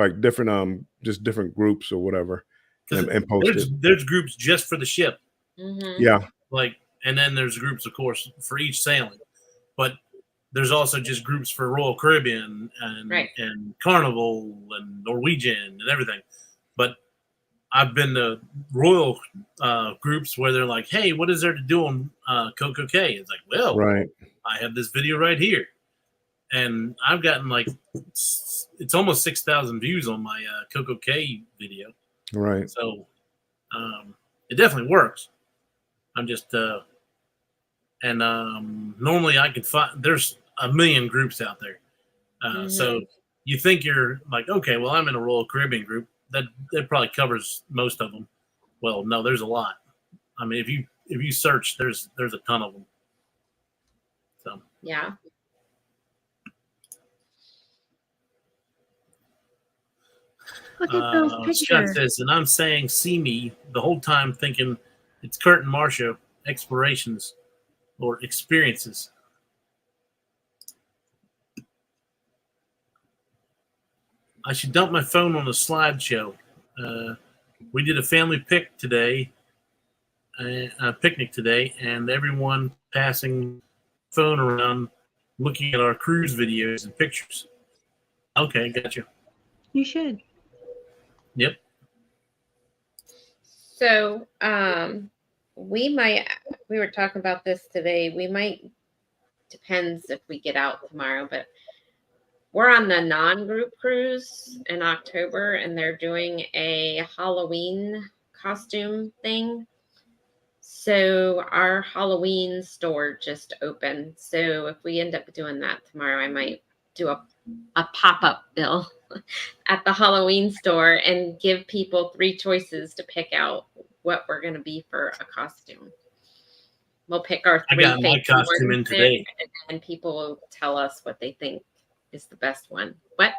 just different groups or whatever and post it. There's groups just for the ship. Mm-hmm. Yeah. And then there's groups, of course, for each sailing. But there's also just groups for Royal Caribbean and Carnival and Norwegian and everything. But I've been to Royal groups where they're like, hey, what is there to do on Coco Cay? It's like, well, I have this video right here. And I've gotten it's almost 6,000 views on my Coco Cay video. Right. So it definitely works. I'm just, normally I could find, there's a million groups out there. So you think you're like, okay, well, I'm in a Royal Caribbean group. That probably covers most of them. Well, no, there's a lot. I mean, if you search, there's a ton of them. So yeah. Look at those pictures. Scott says, and I'm saying see me the whole time thinking it's Kurt and Marcia explorations or experiences. I should dump my phone on a slideshow. We did a family picnic today, and everyone passing phone around looking at our cruise videos and pictures. Okay, gotcha. You should. Yep. So we were talking about this today. We might, depends if we get out tomorrow, but we're on the non-group cruise in October, and they're doing a Halloween costume thing. So our Halloween store just opened. So if we end up doing that tomorrow, I might do a pop-up bill at the Halloween store and give people 3 choices to pick out what we're going to be for a costume. We'll pick our I three got my favorite costume in ones there, today. and then people will tell us what they think is the best one. What?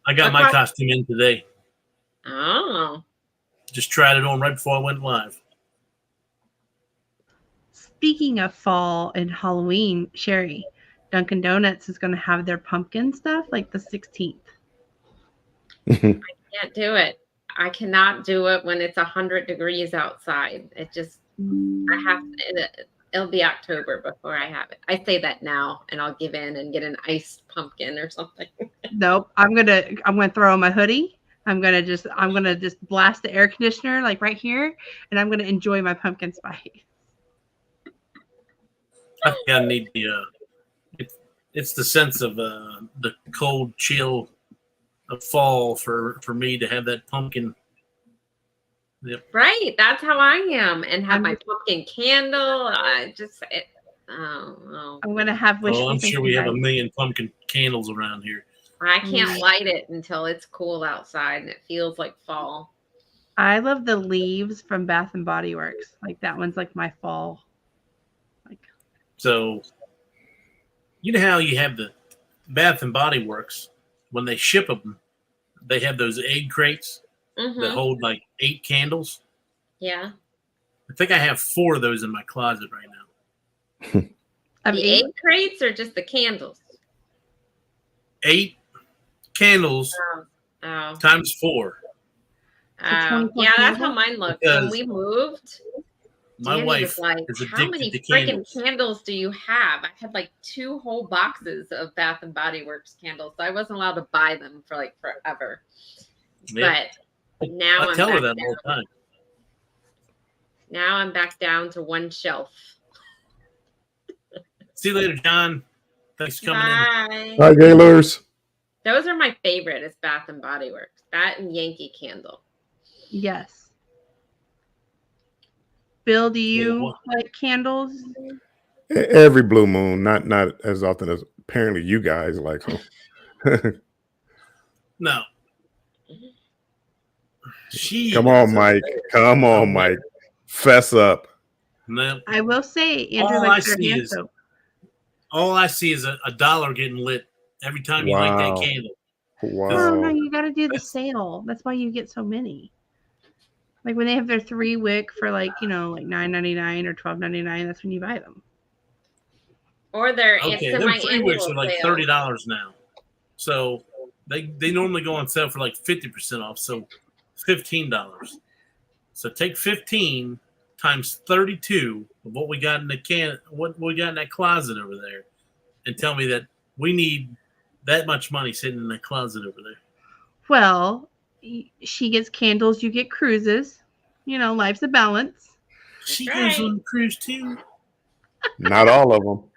I got my Okay. costume in today. Oh, Just tried it on right before I went live. Speaking of fall and Halloween, Sherry, Dunkin' Donuts is going to have their pumpkin stuff like the 16th. can't do it. I cannot do it when it's 100 degrees outside. It just, I have, it'll be October before I have it. I say that now, and I'll give in and get an iced pumpkin or something. Nope. I'm gonna throw on my hoodie. I'm gonna just blast the air conditioner like right here, and I'm gonna enjoy my pumpkin spice. I think I need the. It's the sense of the cold chill of fall for me to have that pumpkin. Yep. Right. That's how I am. And have my pumpkin candle. I just, oh. I'm gonna have wishful Oh, I'm sure we have a thinking. million pumpkin candles around here. I can't light it until it's cool outside and it feels like fall. I love the leaves from Bath and Body Works. Like that one's like my fall. So, you know how you have the Bath and Body Works when they ship them, they have those egg crates that hold like 8 candles. Yeah. I think I have 4 of those in my closet right now. The egg crates or just the candles? 8 candles Oh. times 4. Yeah, that's how mine looked. When Because we moved, my Danny wife was like, is how many addicted to freaking candles. candles do you have? I had like 2 whole boxes of Bath and Body Works candles. So I wasn't allowed to buy them for like forever. Yeah. But now I I'm tell her back that down. all the time. Now I'm back down to 1 shelf. See you later, John. Thanks for coming in. Bye. Hi, Gaylors. Those are my favorite is Bath and Body Works. That and Yankee Candle. Yes. Bill, do you well- like candles? Every blue moon, not as often as apparently you guys like them. No. She Come on, is a- Mike. Come on, Mike. Fess up. No. I will say Andrew All likes I their see hand is- soap. All I see is a dollar getting lit every time you light Wow. that candle. Oh Wow. no, you got to do the That's- sale. That's why you get so many. Like when they have their 3 wick for like like $9.99 or $12.99, that's when you buy them. Or their Okay, them 3 wicks are like $30 now. So they normally go on sale for like 50% off, so $15. So take 15 times 32 of what we got in the what we got in that closet over there, and tell me that we need that much money sitting in that closet over there. Well, she gets candles, you get cruises. You know, life's a balance. She That's goes right. on the cruise too. Not all of them.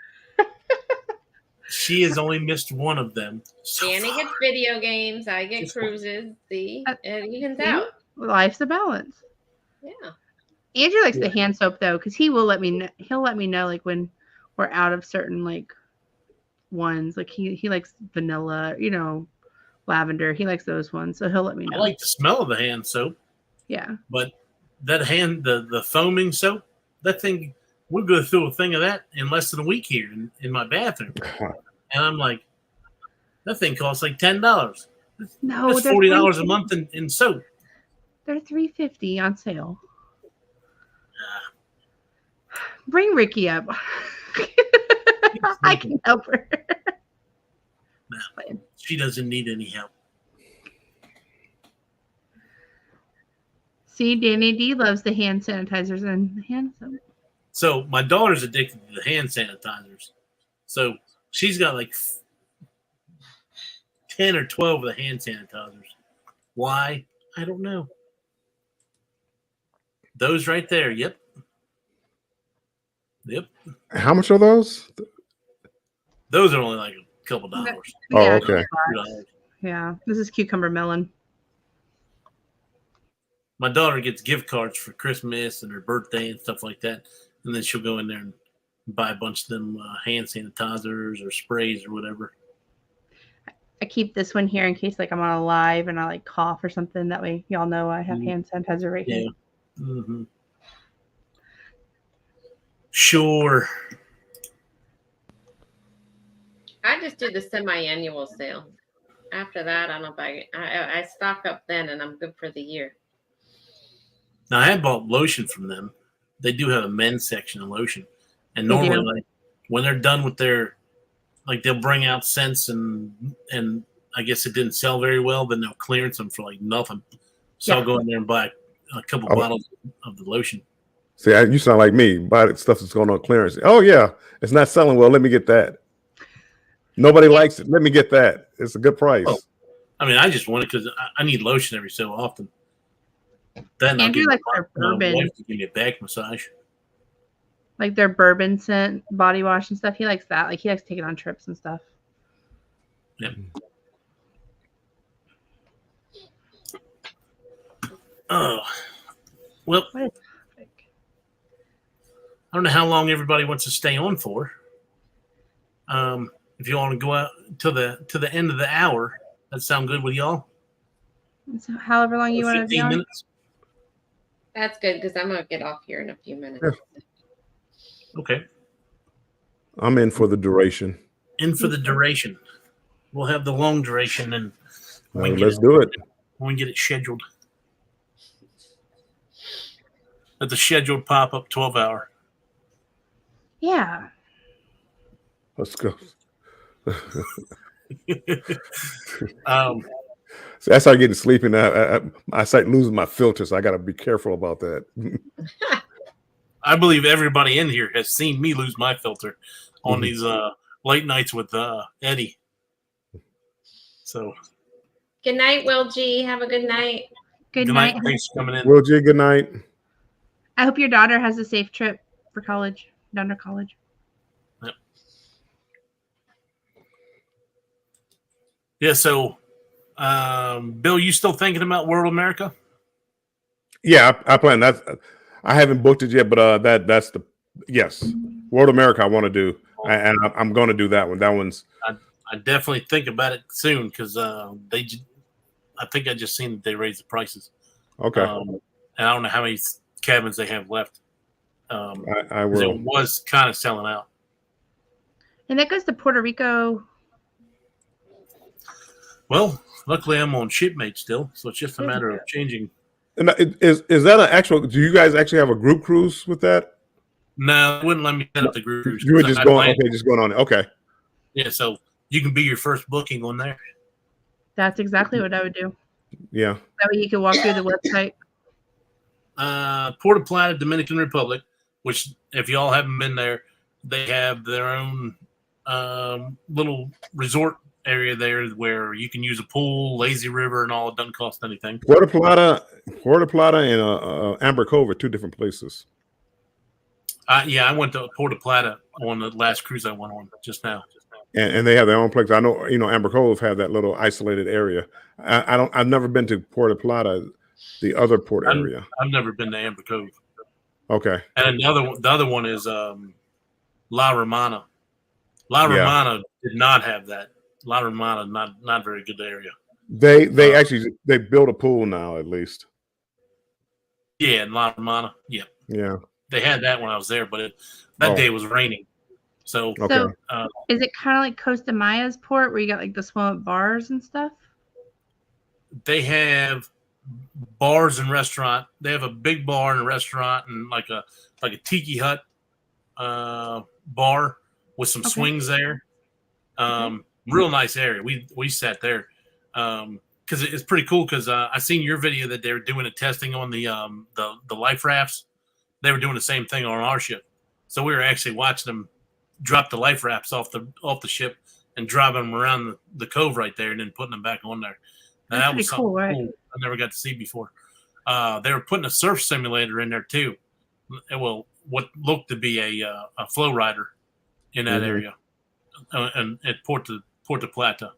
She has only missed one of them. So Danny far. gets video games. I get Just one. cruises. See, it evens See? out. Life's a balance. Yeah. Andrew likes the hand soap though, because he will let me know. He'll let me know like when we're out of certain like ones. Like he likes vanilla, lavender. He likes those ones, so he'll let me know. I like the smell of the hand soap, Yeah. but that the foaming soap, that thing, we'll go through a thing of that in less than a week here in my bathroom. And I'm like, that thing costs like $10. No, That's they're $40 a month in soap. They're $3.50 on sale. Bring Ricky up. I can help her. She doesn't need any help. See, Danny D loves the hand sanitizers and hand soap. So my daughter's addicted to the hand sanitizers. So she's got like 10 or 12 of the hand sanitizers. Why? I don't know. Those right there. Yep. Yep. How much are those? Those are only like a couple dollars. Oh, Yeah, okay. $2. Yeah, this is cucumber melon. My daughter gets gift cards for Christmas and her birthday and stuff like that. And then she'll go in there and buy a bunch of them hand sanitizers or sprays or whatever. I keep this one here in case like I'm on a live and I like cough or something. That way y'all know I have hand sanitizer right here. Yeah. Mm-hmm. Sure. I just do the semi-annual sale. After that, I don't buy it. I stock up then, and I'm good for the year. Now I have bought lotion from them. They do have a men's section of lotion, and They normally, do. like when they're done with their, like they'll bring out scents and I guess it didn't sell very well, then they'll clearance them for like nothing. So I'll Yeah. go in there and buy a couple Oh. bottles of the lotion. See, you sound like me. Buy the stuff that's going on clearance. Oh yeah, it's not selling well. Let me get that. Nobody likes it. Let me get that. It's a good price. Oh. I mean, I just want it because I need lotion every so often. Then I'll Andrew give likes their my bourbon, wife to give me a back massage. like their bourbon scent body wash and stuff. He likes that. Like he likes taking on trips and stuff. Oh, well, What is I don't know how long everybody wants to stay on for. If you want to go out to the end of the hour, that sound good with y'all? So however long you want to be 15 on. minutes. That's good because I'm gonna get off here in a few minutes. Okay. I'm in for the duration. In for the duration. We'll have the long duration and Let's do it. when we get it scheduled. At the scheduled pop-up 12-hour. Yeah. Let's go. Um, So that's how I get sleepy now. I start losing my filter, so I got to be careful about that. I believe everybody in here has seen me lose my filter on these late nights with Eddie. So Good night, Will G. Have a good night. Good good night. night. Thanks for coming in. Will G, good night. I hope your daughter has a safe trip for college, down to college. Yeah. So, Bill, you still thinking about World America? Yeah, I plan that. I haven't booked it yet, but that's the yes, World America. I want to do, and I'm going to do that one. That one's I definitely think about it soon because I think I just seen that they raised the prices. okay. And I don't know how many cabins they have left. I 'Cause will. it was kind of selling out. And that goes to Puerto Rico. Well, luckily I'm on shipmate still, so it's just a matter of changing. And is that an actual? Do you guys actually have a group cruise with that? No, they wouldn't let me set up the group. You were just I going. planned- Okay, just going on it. Okay. Yeah, so you can be your first booking on there. That's exactly what I would do. Yeah. That way you can walk through the website. Puerto Plata, Dominican Republic, which if y'all haven't been there, they have their own little resort area there where you can use a pool, lazy river, and all. It doesn't cost anything. Puerto Plata, and Amber Cove are two different places. Yeah, I went to Puerto Plata on the last cruise I went on just now. And they have their own place. I know, Amber Cove have that little isolated area. I've never been to Puerto Plata, the other port area. I've never been to Amber Cove. Okay. And the other one is La Romana. La Yeah. Romana did not have that. La Romana, not very good area. They actually they built a pool now at least. Yeah, in La Romana. Yeah, Yeah. they had that when I was there, but that day was raining. So Okay. So is it kind of like Costa Maya's port where you got like the swim up bars and stuff? they have bars and restaurant. They have a big bar and a restaurant and like a tiki hut bar with some swings there. Real nice area. We sat there because it's pretty cool. Because I seen your video that they were doing a testing on the life rafts. They were doing the same thing on our ship, so we were actually watching them drop the life rafts off the ship and driving them around the cove right there, and then putting them back on there. And That's that was pretty cool, right? cool I never got to see before. They were putting a surf simulator in there too. Well, what looked to be a flow rider in that area, and at Puerto Plata,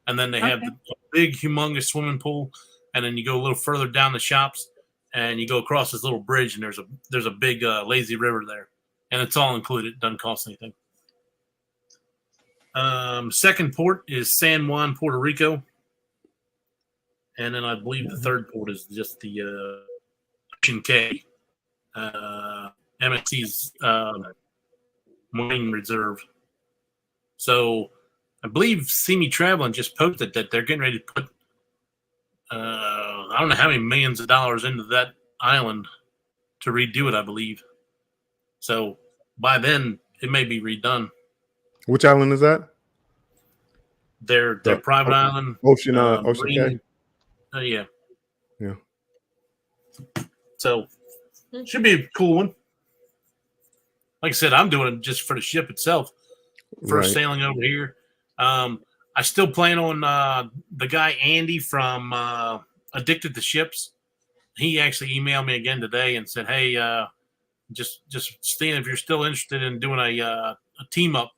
and then they have the big, humongous swimming pool, and then you go a little further down the shops, and you go across this little bridge, and there's a big lazy river there, and it's all included. It doesn't cost anything. Second port is San Juan, Puerto Rico, and then I believe the third port is just the Ocean Cay. MSC's Marine Reserve. So I believe See Me Traveling just posted that they're getting ready to put I don't know how many millions of dollars into that island to redo it, I believe. So by then it may be redone. Which island is that? Their private island. Ocean Ocean Marine, K. yeah. Yeah. So should be a cool one. Like I said, I'm doing it just for the ship itself. First sailing over here. I still plan on the guy Andy from Addicted to Ships. He actually emailed me again today and said, "Hey, just Stan, if you're still interested in doing a team up,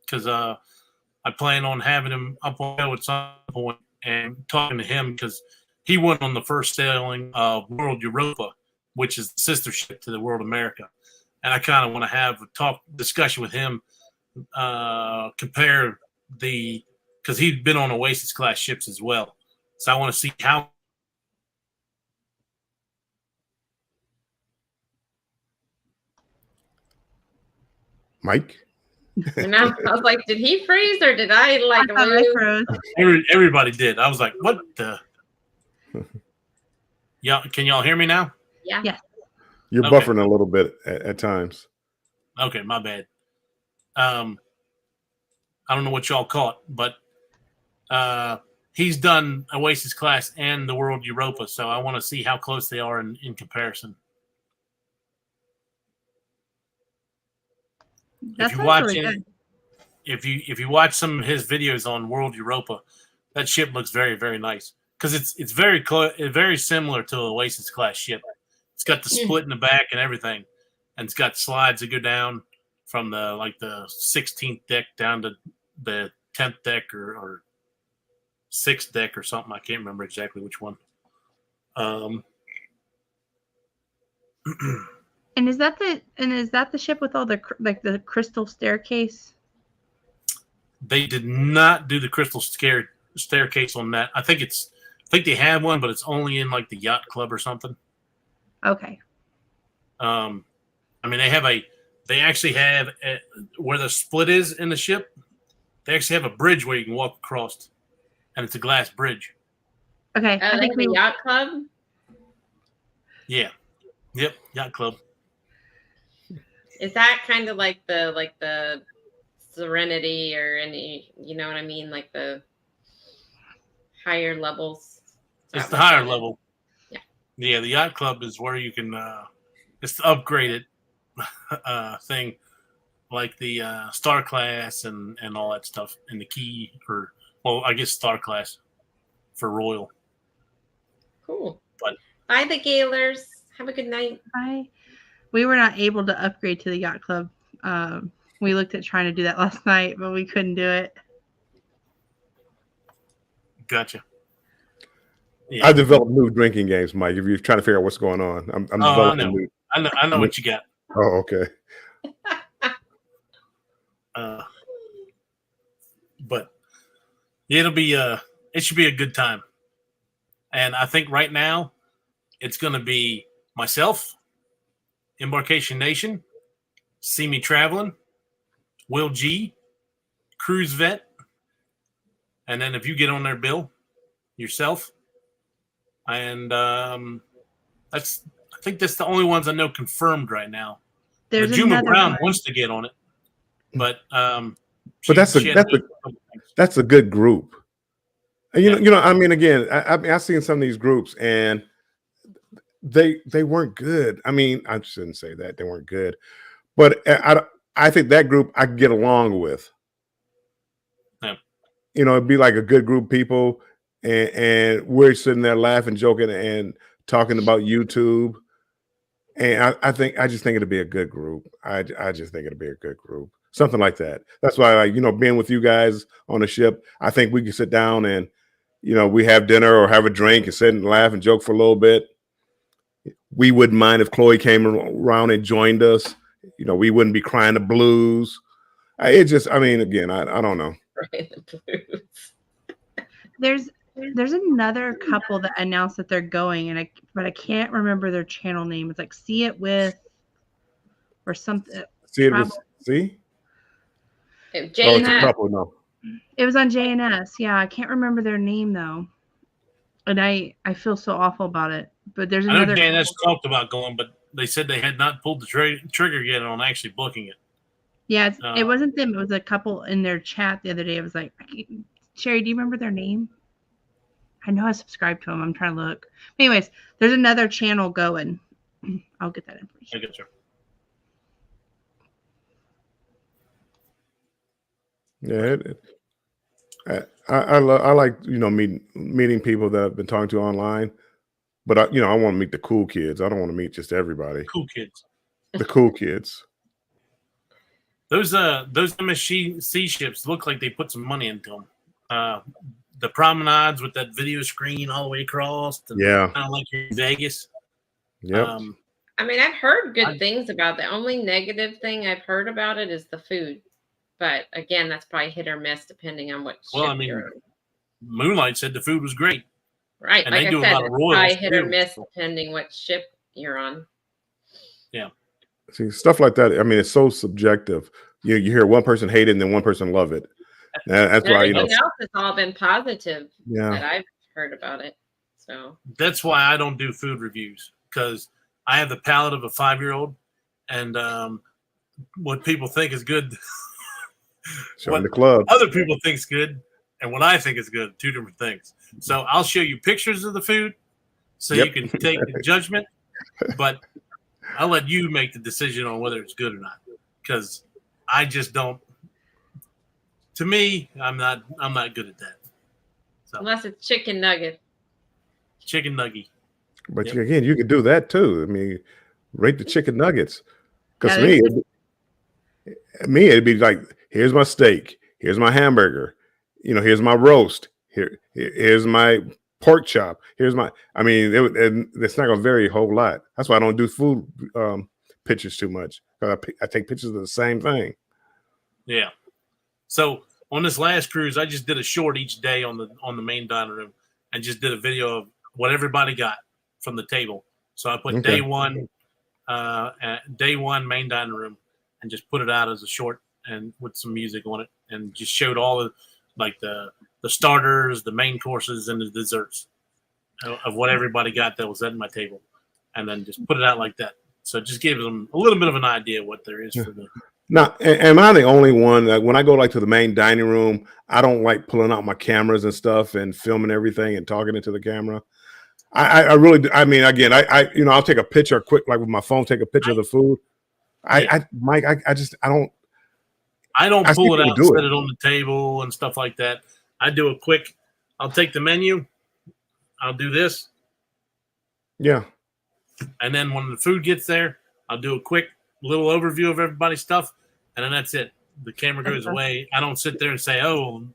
because I plan on having him up on at some point and talking to him because he went on the first sailing of World Europa, which is the sister ship to the World America, and I kind of want to have a discussion with him, compare because he'd been on Oasis class ships as well, so I want to see how." Mike? And I was like, did he freeze or did I like froze? Everybody did. I was like, what the? Yeah, can y'all hear me now? Yeah. Yeah. You're buffering a little bit at times. Okay, my bad. I don't know what y'all caught, but he's done Oasis class and the World Europa, so I want to see how close they are in comparison. That if you watch really good. if you watch some of his videos on World Europa, that ship looks very, very nice because it's very similar to an Oasis class ship. It's got the split in the back and everything, and it's got slides that go down from the 16th deck down to the 10th deck or 6th deck or something. I can't remember exactly which one. And is that the ship with all the the crystal staircase? They did not do the crystal staircase on that. I think they have one, but it's only in like the yacht club or something. Okay. I mean, they actually have where the split is in the ship. They actually have a bridge where you can walk across, and it's a glass bridge. Okay. I think the yacht club. Yeah. Yep. Yacht club. Is that kind of like the Serenity or any, you know what I mean? Like the higher levels? It's the higher level. Yeah. Yeah. The yacht club is where you can, it's the upgraded thing, like the Star class and all that stuff, and the key I guess Star class for Royal. Cool. But bye, the Gaylors. Have a good night. Bye. We were not able to upgrade to the yacht club. We looked at trying to do that last night, but we couldn't do it. Gotcha. Yeah. I developed new drinking games, Mike. If you're trying to figure out what's going on, I'm developing I know what you got. Oh, okay. But it should be a good time. And I think right now it's going to be myself, Embarkation Nation, See Me Traveling, Will G, Cruise Vet, and then if you get on there, Bill, yourself, and I think that's the only ones I know confirmed right now. There's Juma Brown one. wants to get on it, but that's a good group. And you know, I mean, again, I've seen some of these groups and they weren't good. I mean, I shouldn't say that they weren't good, but I think that group I could get along with. Yeah. You know, it'd be like a good group of people, and we're sitting there laughing, joking, and talking about YouTube. And I just think it'd be a good group. I just think it'd be a good group, something like that. That's why, being with you guys on the ship, I think we can sit down and, we have dinner or have a drink and sit and laugh and joke for a little bit. We wouldn't mind if Chloe came around and joined us. We wouldn't be crying the blues. Again, I don't know. There's another couple that announced that they're going, but I can't remember their channel name. It's like See It With or something. See It With. See? If Oh, it's a Jane, couple. No. It was on JNS. Yeah, I can't remember their name though, and I feel so awful about it. But there's I know another. JNS talked about going, but they said they had not pulled the trigger yet on actually booking it. Yeah, it Uh, wasn't them. It was a couple in their chat the other day. It was like, Sherry, do you remember their name? I know I subscribed to them. I'm trying to look. Anyways, there's another channel going. I'll get that I information. get you. Yeah, I like meeting people that I've been talking to online, but I want to meet the cool kids. I don't want to meet just everybody. Cool kids. The cool kids. Those MSC ships look like they put some money into them. The promenades with that video screen all the way across. And Yeah. kind of like you're in Vegas. Yep. I mean, I've heard good things about the only negative thing I've heard about it is the food. But again, that's probably hit or miss depending on what Well, ship I mean, you're on. Moonlight said the food was great. Right. and Like they I do a said, lot of it's royals, probably hit or too. miss depending what ship you're on. See, stuff like that. I mean, it's so subjective. You hear one person hate it and then one person love it. That's why Everything else has all been positive Yeah. that I've heard about it. So That's why I don't do food reviews, because I have the palate of a 5-year-old, and what people think is good, Showing the club. other people think is good, and what I think is good, two different things. So I'll show you pictures of the food, so Yep. you can take the judgment, but I'll let you make the decision on whether it's good or not, because I just don't. To me, I'm not good at that. So unless it's chicken nugget. chicken nugget. But Yep. again, you could do that too. I mean, rate the chicken nuggets. Because Yeah, it'd be like, here's my steak, here's my hamburger, here's my roast, here's my pork chop, here's my. I mean, it's not gonna vary a whole lot. That's why I don't do food pictures too much. I take pictures of the same thing. Yeah. So on this last cruise, I just did a short each day on the main dining room, and just did a video of what everybody got from the table. So I put Okay. day one main dining room, and just put it out as a short and with some music on it, and just showed all the the starters, the main courses, and the desserts of what everybody got that was at my table, and then just put it out like that. So it just gives them a little bit of an idea what there is for the. Now, am I the only one that when I go to the main dining room, I don't like pulling out my cameras and stuff and filming everything and talking into the camera? I really do. I mean, again, I'll take a picture quick, like with my phone, take a picture of the food. Mike, I don't. I don't I see pull it people out do and set it. it on the table and stuff like that. I do a quick. I'll take the menu. I'll do this, Yeah. and then when the food gets there, I'll do a quick little overview of everybody's stuff, and then that's it. The camera goes Okay. away. I don't sit there and say, "Oh,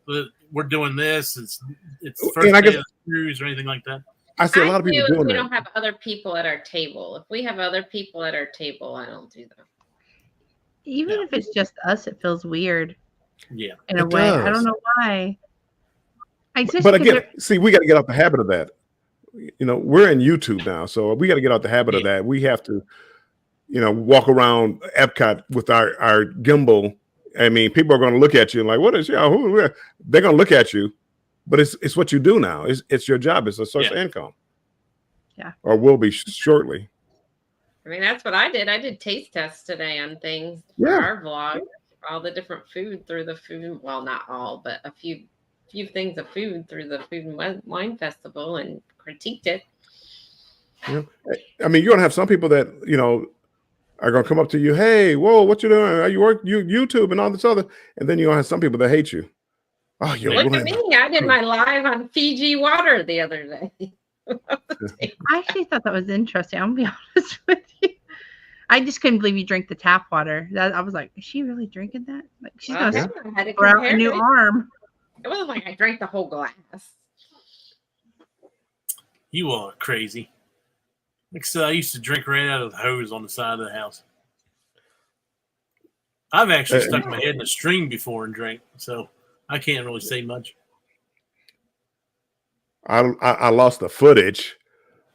we're doing this." It's the And first I day guess- of the cruise or anything like that. I see a lot of people if doing we that. don't have other people at our table. If we have other people at our table, I don't do that. even Yeah. if it's just us, it feels weird Yeah, in a It way. I does. don't know why. But again, see, we got to get out the habit of that. We're in YouTube now, so we got to get out the habit of that. We have to, walk around Epcot with our gimbal. I mean, people are going to look at you and like, what is who? They're going to look at you, but it's what you do now. It's your job. It's a source of income. Yeah. Or will be shortly. I mean, that's what I did. I did taste tests today on things for Yeah. our vlog, all the different food through the food. Well, not all, but a few things of food through the Food and Wine Festival, and critiqued it. I mean, you're going to have some people that, are going to come up to you. Hey, whoa, what you doing? Are you YouTube and all this other? And then you're going to have some people that hate you. Oh, you're Look at me. I did my live on Fiji water the other day. I actually thought that was interesting. I'm gonna be honest with you. I just couldn't believe you drank the tap water. I was like, is she really drinking that? Like she's Well, gonna I had to sprout a compare new it. arm. It wasn't like I drank the whole glass. you are crazy. Like I said, I used to drink right out of the hose on the side of the house. I've actually stuck my head in a stream before and drank, so I can't really say much. I lost the footage,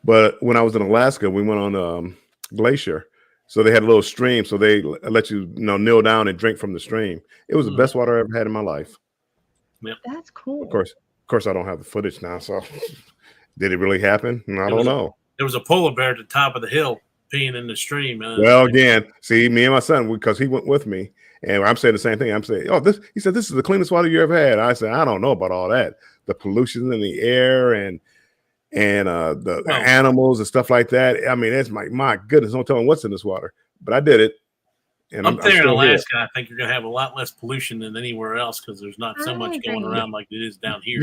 but when I was in Alaska, we went on Glacier, So they had a little stream, so they let you, kneel down and drink from the stream. It was the best water I ever had in my life. That's cool. Of course, I don't have the footage now. So, did it really happen? I don't know. There was a polar bear at the top of the hill peeing in the stream. Well, again, see, me and my son, because he went with me, and I'm saying the same thing. I'm saying, he said, this is the cleanest water you ever had. I said, I don't know about all that. The pollution in the air and the animals and stuff like that. I mean, it's my goodness, no telling what's in this water. But I did it. And up there in still Alaska, I think you're going to have a lot less pollution than anywhere else because there's not so much going around like it is down here.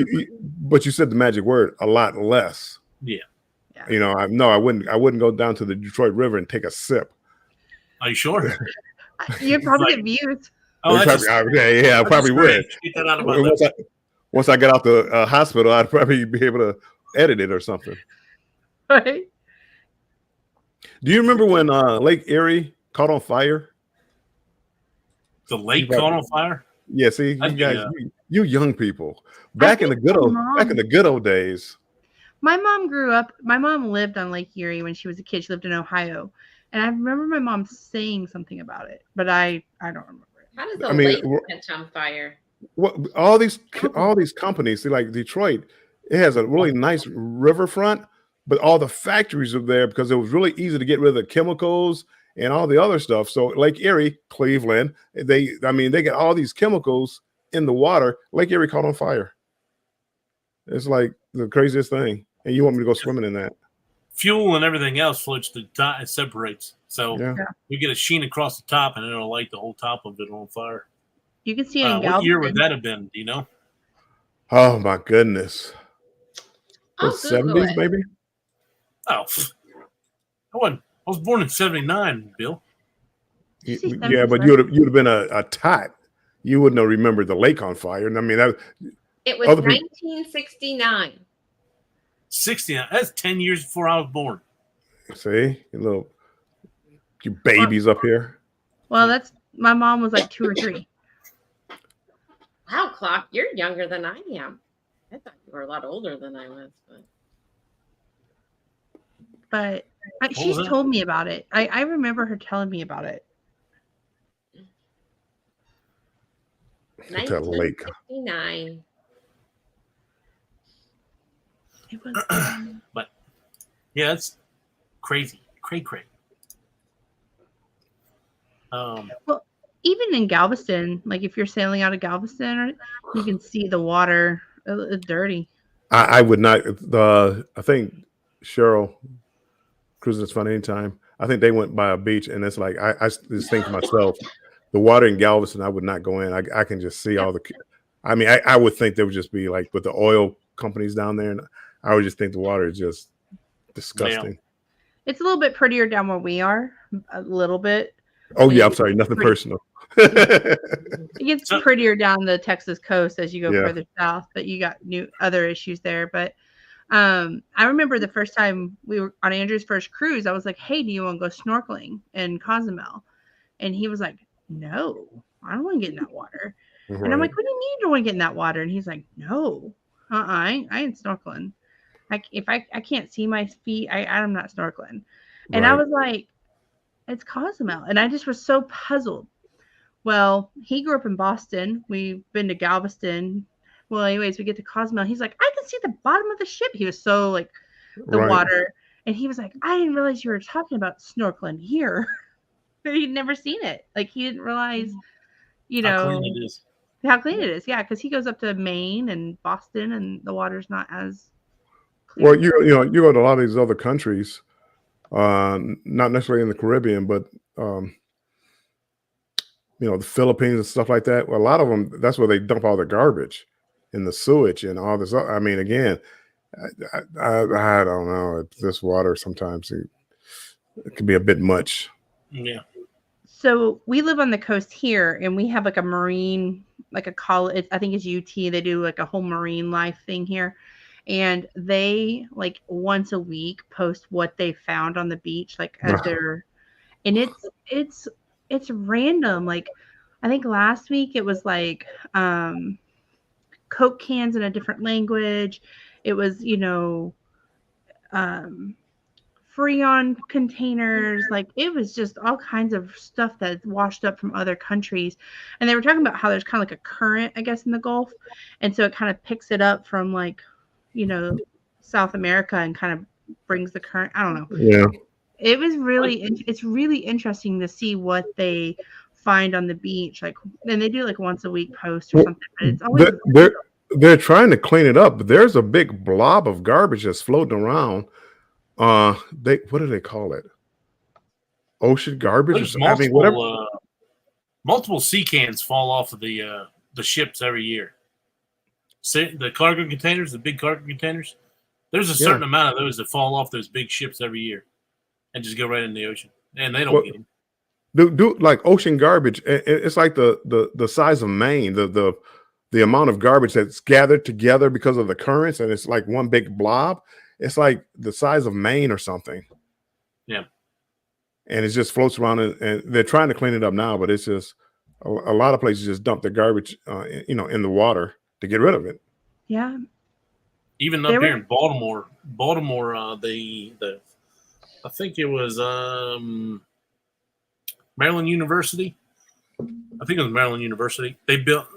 But you said the magic word, a lot less. Yeah. I wouldn't go down to the Detroit River and take a sip. Are you sure? You probably get views. Oh, I probably would. Get that out of my lips. Once I get out the hospital, I'd probably be able to edit it or something. Right. Do you remember when Lake Erie caught on fire? The lake caught on fire? Yeah, see, you guys, you young people. Back in the good old days. My mom lived on Lake Erie when she was a kid. She lived in Ohio. And I remember my mom saying something about it, but I don't remember it. How does the lake catch on fire? What all these companies, see, like Detroit, it has a really nice riverfront, but all the factories are there because it was really easy to get rid of the chemicals and all the other stuff. So Lake Erie, Cleveland, they get all these chemicals in the water. Lake Erie caught on fire. It's like the craziest thing. And you want me to go swimming in that? Fuel and everything else floats to the top. It separates. So you get a sheen across the top and it'll light the whole top of it on fire. You can see it in What year would that have been? Do you know? Oh my goodness. The 70s, maybe? Oh, I was born in 79, Bill. Yeah, but you'd have been a tot. You wouldn't have remembered the lake on fire. And I mean, it was 1969. 69. That's 10 years before I was born. See, you babies up here. Well, my mom was like 2 or 3. Wow, Clock, you're younger than I am. I thought you were a lot older than I was, but she's told me about it. I remember her telling me about it. 1969. It was, but yeah, it's crazy. Well, even in Galveston, like if you're sailing out of Galveston, you can see the water dirty. I would not. I think Cheryl Cruising is Fun Anytime. I think they went by a beach, and it's like I just think to myself, the water in Galveston, I would not go in. I can just see all the. I mean, I would think there would just be like with the oil companies down there, and I would just think the water is just disgusting. Yeah. It's a little bit prettier down where we are, a little bit. Oh yeah, I'm sorry, nothing personal. It gets prettier down the Texas coast as you go further south, but you got other issues there. But I remember the first time we were on Andrew's first cruise, I was like, hey, do you want to go snorkeling in Cozumel? And he was like, no, I don't want to get in that water. Right. And I'm like, what do you mean you don't want to get in that water? And he's like, no, I ain't snorkeling. I can't see my feet, I'm not snorkeling. And I was like, it's Cozumel. And I just was so puzzled. Well, he grew up in Boston. We've been to Galveston. Well, anyways, we get to Cozumel. He's like, I can see the bottom of the ship. He was so like the water. And he was like, I didn't realize you were talking about snorkeling here. He'd never seen it. Like he didn't realize, how clean it is. How clean it is. Yeah, because he goes up to Maine and Boston and the water's not as clear. Well, you go to a lot of these other countries, not necessarily in the Caribbean, but the Philippines and stuff like that. Well, a lot of them, that's where they dump all the garbage and the sewage and all this. I mean, again, I don't know. This water sometimes it can be a bit much. Yeah. So we live on the coast here, and we have like a marine, like a college. I think it's UT. They do like a whole marine life thing here, and they like once a week post what they found on the beach, like as their, and it's random. Like I think last week it was like Coke cans in a different language. It was Freon containers. Like it was just all kinds of stuff that washed up from other countries. And they were talking about how there's kind of like a current, I guess, in the Gulf. And so it kind of picks it up from like, South America and kind of brings the current. I don't know. Yeah. It was it's really interesting to see what they find on the beach. Like, and they do like once a week post or something. But it's always they're trying to clean it up, but there's a big blob of garbage that's floating around. What do they call it? Ocean garbage? There's I mean, whatever. Multiple sea cans fall off of the ships every year. The cargo containers, the big cargo containers. There's a certain amount of those that fall off those big ships every year, and just go right in the ocean, and they don't get them. Do like ocean garbage? It's like the size of Maine. The amount of garbage that's gathered together because of the currents, and it's like one big blob. It's like the size of Maine or something. Yeah. And it just floats around, and they're trying to clean it up now, but it's just a lot of places just dump their garbage, in the water to get rid of it. Yeah. Even up here in Baltimore, the I think it was Maryland University. I think it was Maryland University. They built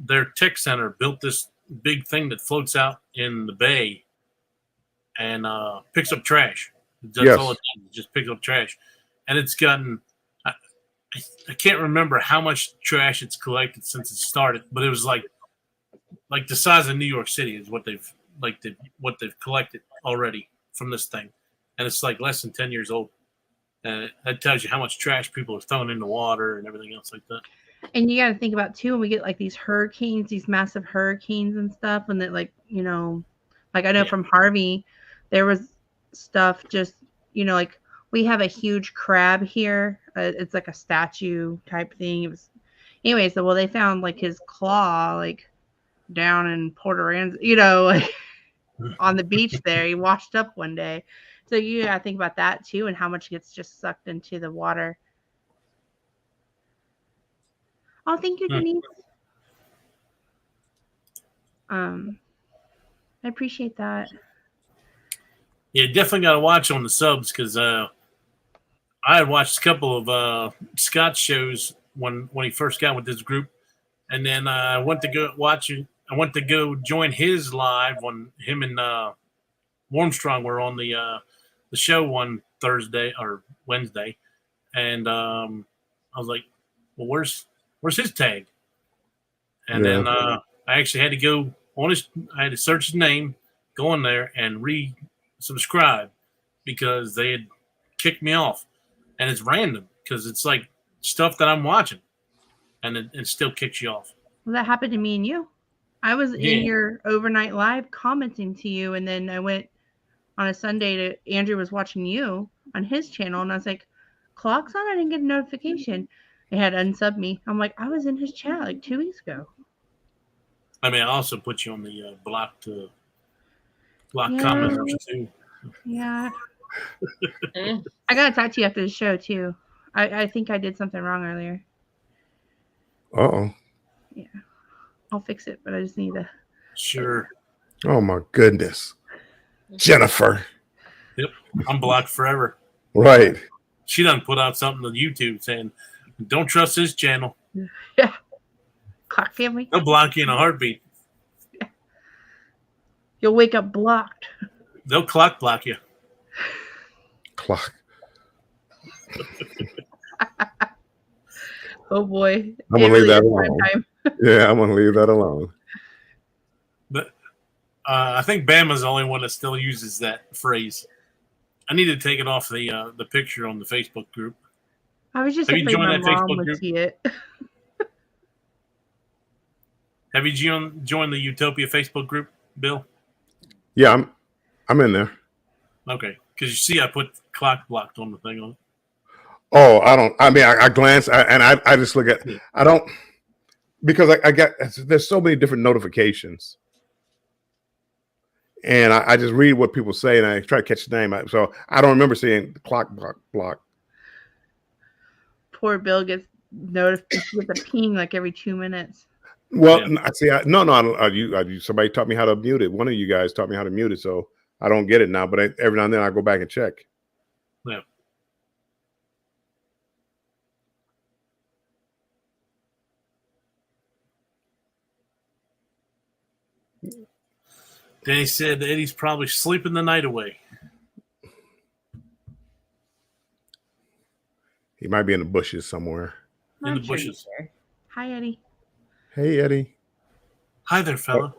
their tech center built this big thing that floats out in the bay and picks up trash. That's all it does. It just picks up trash, and it's gotten. I can't remember how much trash it's collected since it started, but it was like the size of New York City is what they've collected already from this thing, and it's like less than 10 years old, and that tells you how much trash people are throwing in the water and everything else like that. And you got to think about too when we get like these hurricanes, these massive hurricanes and stuff, and that like I know from Harvey, there was stuff just like we have a huge crab here. It's like a statue type thing. It was, anyways. So they found like his claw like down in Port Aransas, like on the beach there. He washed up one day. So you gotta think about that too, and how much gets just sucked into the water. Oh, thank you, Denise. I appreciate that. Yeah, definitely got to watch on the subs because I had watched a couple of Scott's shows when he first got with this group, and then I went to go watch it. I went to go join his live when him and Warmstrong were on the show one Thursday or Wednesday, and I was like, "Well, where's his tag?" And then I actually had to go on I had to search his name, go in there, and subscribe because they had kicked me off, and it's random because it's like stuff that I'm watching, and it still kicks you off. Well, that happened to me and you. I was in your overnight live commenting to you, and then I went on a Sunday to Andrew was watching you on his channel, and I was like, "Clock's on." I didn't get a notification. It had unsubbed me. I'm like, I was in his chat like 2 weeks ago. I mean, I also put you on the blocked commenters too. Yeah. I gotta talk to you after the show too. I think I did something wrong earlier. Uh-oh. Yeah. I'll fix it, but I just need to. Sure. Oh my goodness. Jennifer. Yep. I'm blocked forever. Right. She done put out something on YouTube saying, "Don't trust this channel." Yeah. Clock family. They'll block you in a heartbeat. Yeah. You'll wake up blocked. They'll clock block you. Clock. Oh boy. I'm gonna leave that alone. Yeah, I'm gonna leave that alone. But I think Bama's the only one that still uses that phrase. I need to take it off the picture on the Facebook group. I was just Have you afraid joined my that mom Facebook would group? see it. Have you joined the Utopia Facebook group, Bill? Yeah, I'm in there. Okay, because you see, I put clock blocked on the thing on it. Oh, I glance and I just look at. I don't because I get there's so many different notifications, and I just read what people say and I try to catch the name. So I don't remember seeing clock block. Poor Bill gets notified with a ping like every 2 minutes. Well, yeah. See, no, somebody taught me how to mute it. One of you guys taught me how to mute it, so I don't get it now, but every now and then I go back and check. Yeah. Danny said Eddie's probably sleeping the night away. He might be in the bushes somewhere. In the I'm sure bushes. he's there. Hi, Eddie. Hey, Eddie. Hi there, fella.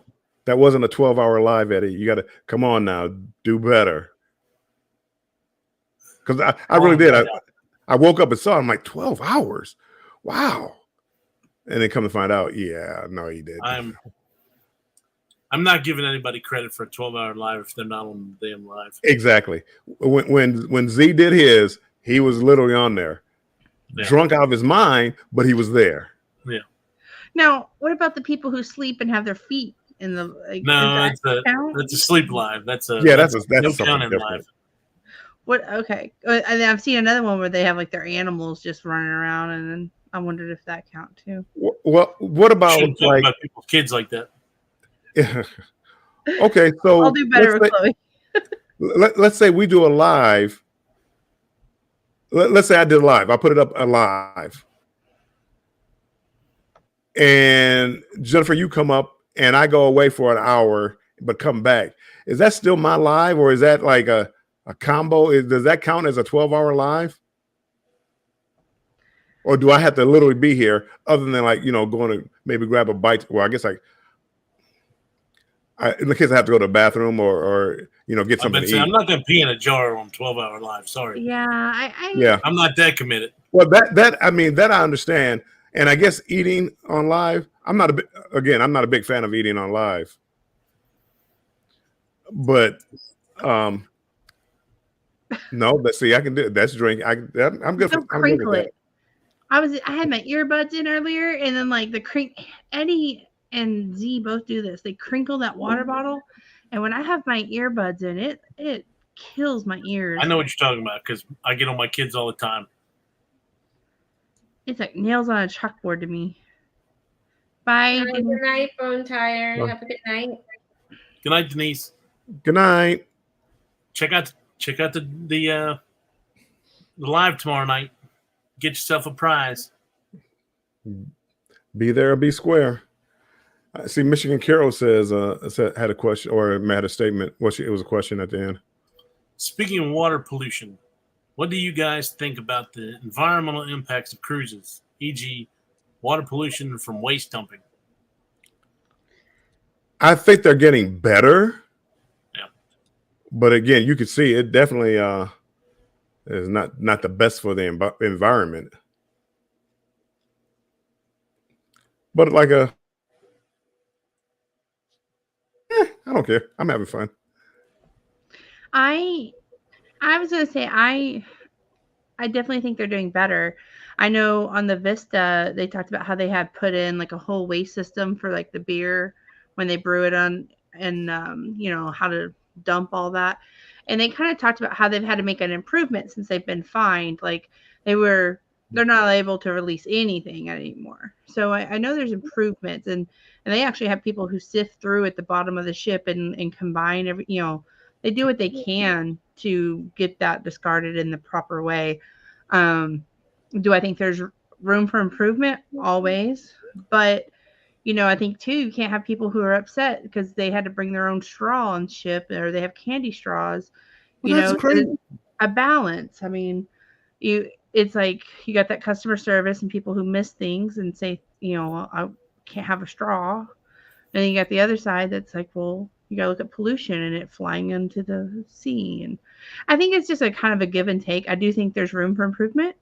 That wasn't a 12-hour live, Eddie. You got to come on now. Do better. Because I really did. I woke up and saw it. I'm like, 12 hours? Wow. And then come to find out, yeah, no, he did. I'm not giving anybody credit for a 12-hour live if they're not on the damn live. Exactly. When Z did his, he was literally on there. Yeah. Drunk out of his mind, but he was there. Yeah. Now, what about the people who sleep and have their feet in the? Like, No, does that count? that's a sleep live. That's That's no something count in different. live. What? Okay, and then I've seen another one where they have like their animals just running around, and then I wondered if that count too. Well, what about Shouldn't talk like? about people's kids like that. Okay, so I'll do better with Chloe. let's say we do a live. Let's say I did a live. I put it up alive. And Jennifer, you come up and I go away for an hour, but come back. Is that still my live or is that like a combo? Does that count as a 12-hour live? Or do I have to literally be here other than like, going to maybe grab a bite? Well, I guess in the case I have to go to the bathroom or get something to eat. I'm not going to pee in a jar on 12-hour live. Sorry. Yeah, Yeah. I'm not that committed. Well, that I understand. And I guess eating on live, I'm not a big fan of eating on live. But no, but see, I can do it. That's drink. I'm good. Don't crinkle it. I had my earbuds in earlier, and then like Eddie and Z both do this. They crinkle that water bottle, and when I have my earbuds in, it kills my ears. I know what you're talking about because I get on my kids all the time. It's like nails on a chalkboard to me. Bye. Good night, Bone Tire. Bye. Have a good night. Good night, Denise. Good night. Check out the live tomorrow night. Get yourself a prize. Be there or be square. I see Michigan Carol says had a question or had a statement. It was a question at the end. Speaking of water pollution, what do you guys think about the environmental impacts of cruises, e.g., water pollution from waste dumping? I think they're getting better. Yeah. But again, you can see it definitely is not the best for the environment. But like I don't care. I'm having fun. I was gonna say I definitely think they're doing better. I know on the Vista they talked about how they had put in like a whole waste system for like the beer when they brew it on, and how to dump all that. And they kind of talked about how they've had to make an improvement since they've been fined. Like they're not able to release anything anymore. So I know there's improvements, and they actually have people who sift through at the bottom of the ship and combine every, they do what they can to get that discarded in the proper way. Do I think there's room for improvement? Always. But, I think too, you can't have people who are upset because they had to bring their own straw on ship or they have candy straws. That's crazy. A balance. I mean, it's like you got that customer service and people who miss things and say, I can't have a straw. And then you got the other side that's like, well, you got to look at pollution and it flying into the sea. And I think it's just a kind of a give and take. I do think there's room for improvement.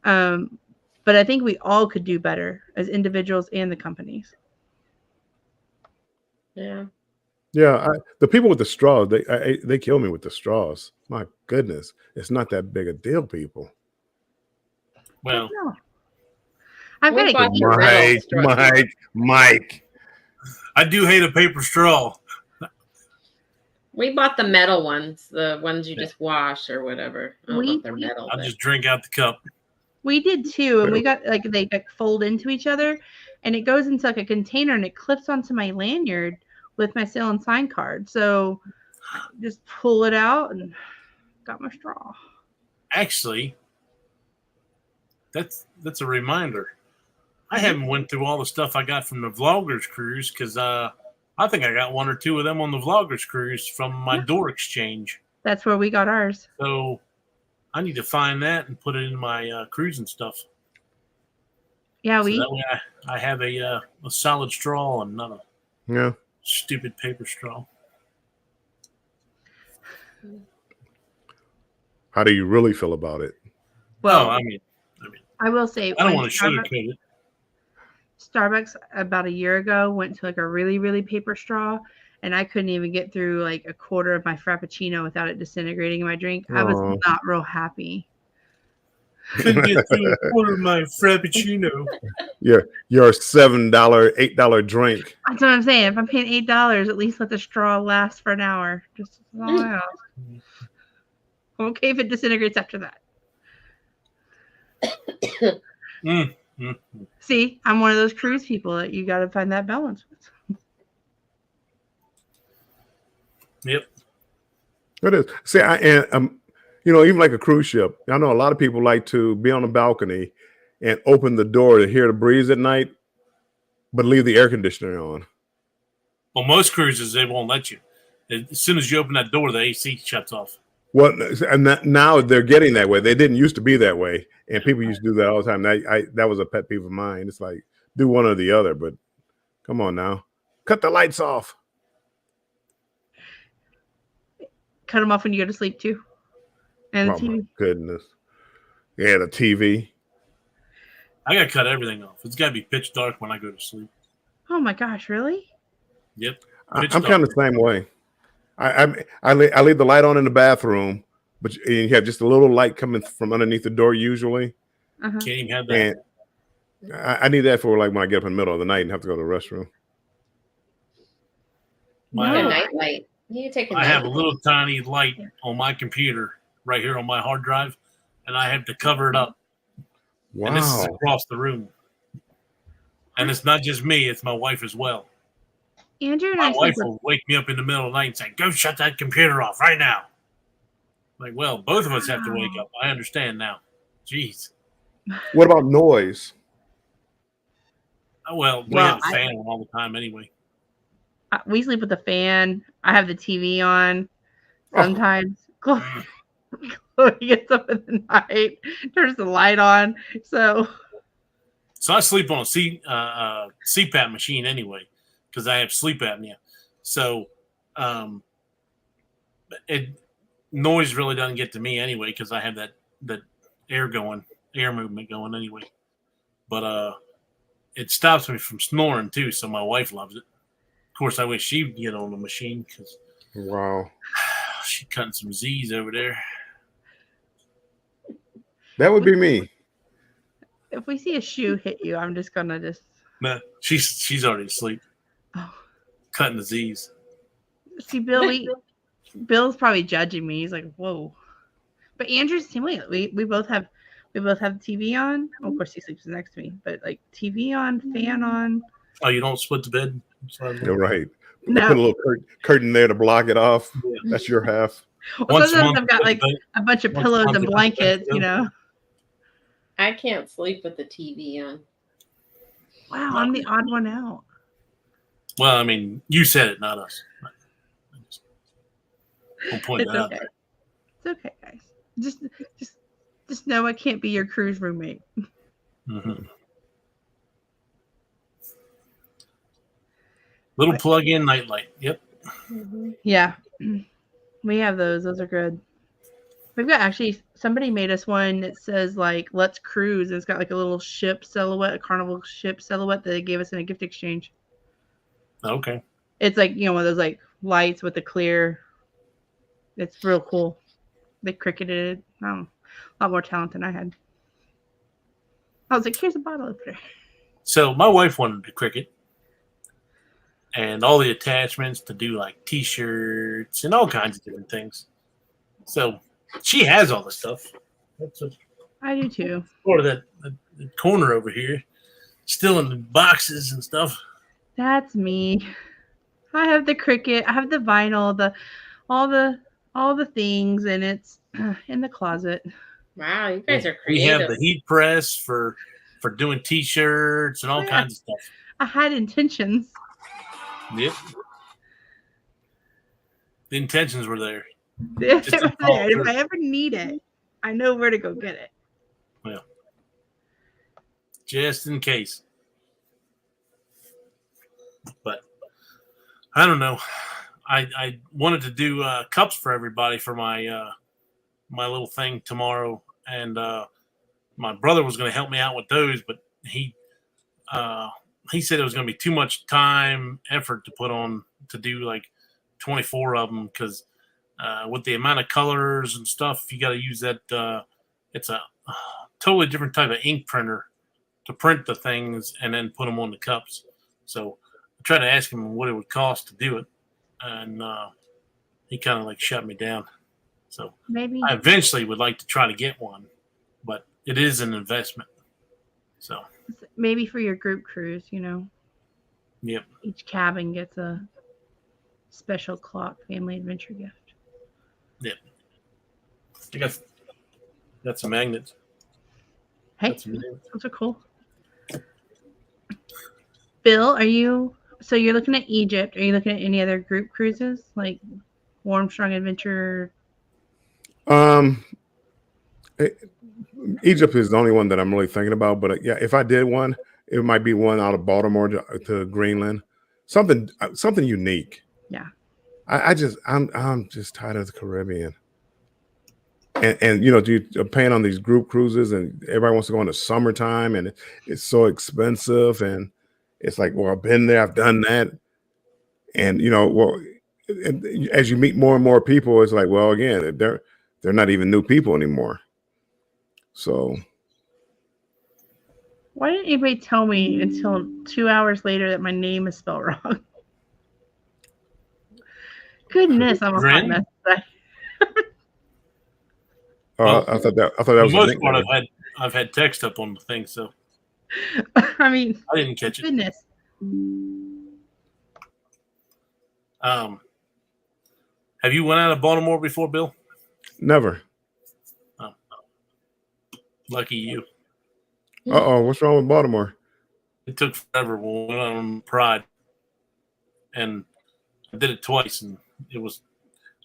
But I think we all could do better as individuals and the companies. Yeah. Yeah, the people with the straws, they kill me with the straws. My goodness, it's not that big a deal, people. Well, No. I've got bought to your metal straw. Mike. I do hate a paper straw. We bought the metal ones, the ones you just wash or whatever. I don't know if they're metal. I'll but- just drink out the cup. We did too, and we got like they fold into each other, and it goes into like a container, and it clips onto my lanyard with my sale and sign card. So Just pull it out and got my straw. Actually, that's a reminder. I haven't went through all the stuff I got from the Vloggers cruise because I think I got one or two of them on the Vloggers cruise from my door exchange. That's where we got ours. So I need to find that and put it in my cruising stuff. Yeah, So we that way I have a solid straw and not a Yeah. stupid paper straw. How do you really feel about it? well. I mean, I will say, I don't when want to sugarcoat it. Starbucks about a year ago went to like a really, really paper straw, and I couldn't even get through like a quarter of my Frappuccino without it disintegrating in my drink. I was Aw. not real happy. Couldn't get through a quarter of my Frappuccino. Your $7, $8 drink. That's what I'm saying. If I'm paying $8, at least let the straw last for an hour. Just that's all I ask. I'm okay if it disintegrates after that. Mm, mm. See, I'm one of those cruise people that you got to find that balance with. Yep. It is. See, even like a cruise ship, I know a lot of people like to be on the balcony and open the door to hear the breeze at night, but leave the air conditioner on. Well, most cruises, they won't let you. As soon as you open that door, the AC shuts off. Well, and now they're getting that way. They didn't used to be that way, and people used to do that all the time. That was a pet peeve of mine. It's like do one or the other, but come on now, cut the lights off. Cut them off when you go to sleep too. And the Oh my TV. goodness, yeah, the TV. I got to cut everything off. It's got to be pitch dark when I go to sleep. Oh my gosh, really? Yep. I'm Pitch kind dark. of the same way. I leave the light on in the bathroom, but you have just a little light coming from underneath the door usually, Uh-huh. Can't even have that. and I need that for like when I get up in the middle of the night and have to go to the restroom. You need My, a No. night light. You need to take a I night have a light. little tiny light on my computer right here on my hard drive, and I have to cover it up. And this is Wow. across the room. And it's not just me, it's my wife as well. Andrew and My I wife sleep with, will wake me up in the middle of the night and say, go shut that computer off right now. Like, well, both of us have to wake up. I understand now. Jeez. What about noise? Oh, well, we Well, have the fan on all the time anyway. we sleep with the fan. I have the TV on. Oh. Sometimes Chloe gets up in the night, turns the light on. So So I sleep on a CPAP machine anyway because I have sleep apnea. So noise really doesn't get to me anyway because I have that air movement going anyway. But it stops me from snoring too, so my wife loves it. Of course, I wish she'd get on the machine because Wow, she's cutting some Z's over there. that would be me. if we see a shoe hit you, I'm just gonna just No, she's already asleep, oh. cutting the Z's. See Bill's probably judging me. He's like, whoa. But Andrew's the same way. We both have the TV on. Of course he sleeps next to me, but like TV on, fan on. Oh, you don't split the bed? You're right. No. Put a little curtain there to block it off. That's your half. Well, Once a sometimes month, I've got like but- a bunch of once a pillows month, and it's blankets, like- you know. I can't sleep with the TV on. Wow, I'm the odd one out. Well, I mean, you said it, not us. We'll point It's that out okay. there. It's okay, guys. Just know I can't be your cruise roommate. Mhm. Little plug-in nightlight. Yep. Yeah. We have those. Those are good. We've got actually somebody made us one that says like let's cruise, and it's got like a little ship silhouette, a carnival ship silhouette that they gave us in a gift exchange. Okay. It's like, you know, one of those like lights with the clear. It's real cool. They cricketed it. I don't know, a lot more talent than I had. I was like, here's a bottle opener. So my wife wanted to cricket and all the attachments to do like T-shirts and all kinds of different things. So she has all the stuff. That's a I do too. part of that corner over here, still in the boxes and stuff. That's me. I have the cricket. I have the vinyl. all the things, and it's in the closet. Wow, you guys are We have creative. the heat press for doing T-shirts and all Yeah. kinds of stuff. I had intentions. Yep. The intentions were there. If Just a call through. I ever need it, I know where to go get it. Just in case. But I don't know. I wanted to do cups for everybody for my my little thing tomorrow, and my brother was going to help me out with those, but he said it was going to be too much time, effort to put on to do like 24 of them because with the amount of colors and stuff, you got to use that. It's a totally different type of ink printer to print the things and then put them on the cups. So I tried to ask him what it would cost to do it, and he kind of like shut me down. So Maybe I eventually would like to try to get one, but it is an investment. So maybe for your group cruise, yep. each cabin gets a special clock family adventure gift. I got some magnets. Hey, Got some magnets. those are cool. Bill, so you're looking at Egypt? Are you looking at any other group cruises like Warmstrong Adventure? Egypt is the only one that I'm really thinking about. But yeah, if I did one, it might be one out of Baltimore to Greenland, something unique. Yeah, I'm just tired of the Caribbean. And you're paying on these group cruises, and everybody wants to go in the summertime, and it's so expensive, and it's like, well, I've been there, I've done that, and as you meet more and more people, it's like, well, again, they're not even new people anymore. So why didn't anybody tell me until 2 hours later that my name is spelled wrong? Goodness, I'm a hot Ren? mess. I thought that For was the a most part, nickname. I've had text up on the thing, so I mean, I didn't catch it. goodness. Have you went out of Baltimore before, Bill? Never. Lucky you. What's wrong with Baltimore? It took forever when we went on Pride, and I did it twice, and it was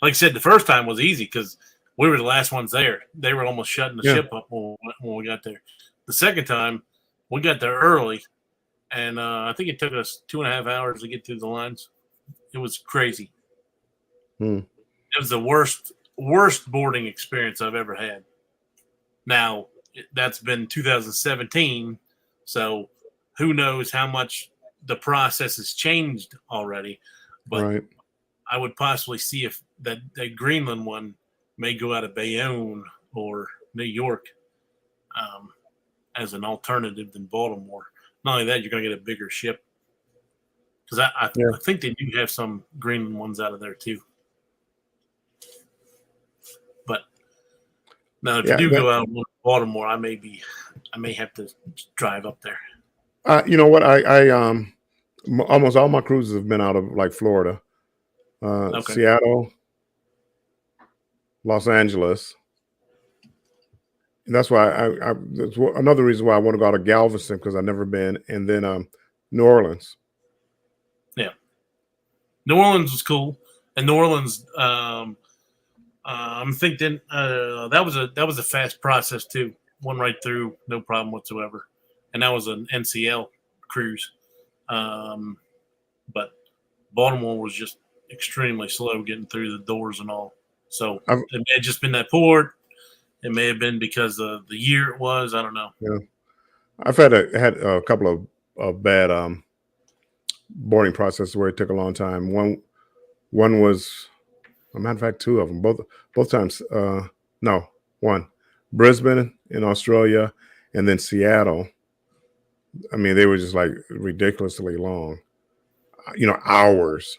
like I said. The first time was easy because we were the last ones there. They were almost shutting the ship up when we got there. The second time, we got there early, and I think it took us 2.5 hours to get through the lines. It was crazy. It was the worst boarding experience I've ever had. Now, that's been 2017, so who knows how much the process has changed already. But Right. I would possibly see if that Greenland one may go out of Bayonne or New York as an alternative than Baltimore. Not only that, you're going to get a bigger ship. Because I think they do have some Greenland ones out of there too. But now, if you do go out of Baltimore, I may have to drive up there. You know what? I almost all my cruises have been out of like Florida, Seattle, Los Angeles. And that's why that's another reason why I want to go out of Galveston because I've never been, and then New Orleans. Yeah, New Orleans was cool, and New Orleans. I'm thinking that was a fast process too. Went right through, no problem whatsoever, and that was an NCL cruise. But Baltimore was just extremely slow getting through the doors and all. So it may have just been that port. It may have been because of the year it was. I don't know. Yeah, I've had a couple of bad boarding processes where it took a long time. One was, as a matter of fact, two of them. Both times. No, one, Brisbane in Australia, and then Seattle. I mean, they were just like ridiculously long. Hours.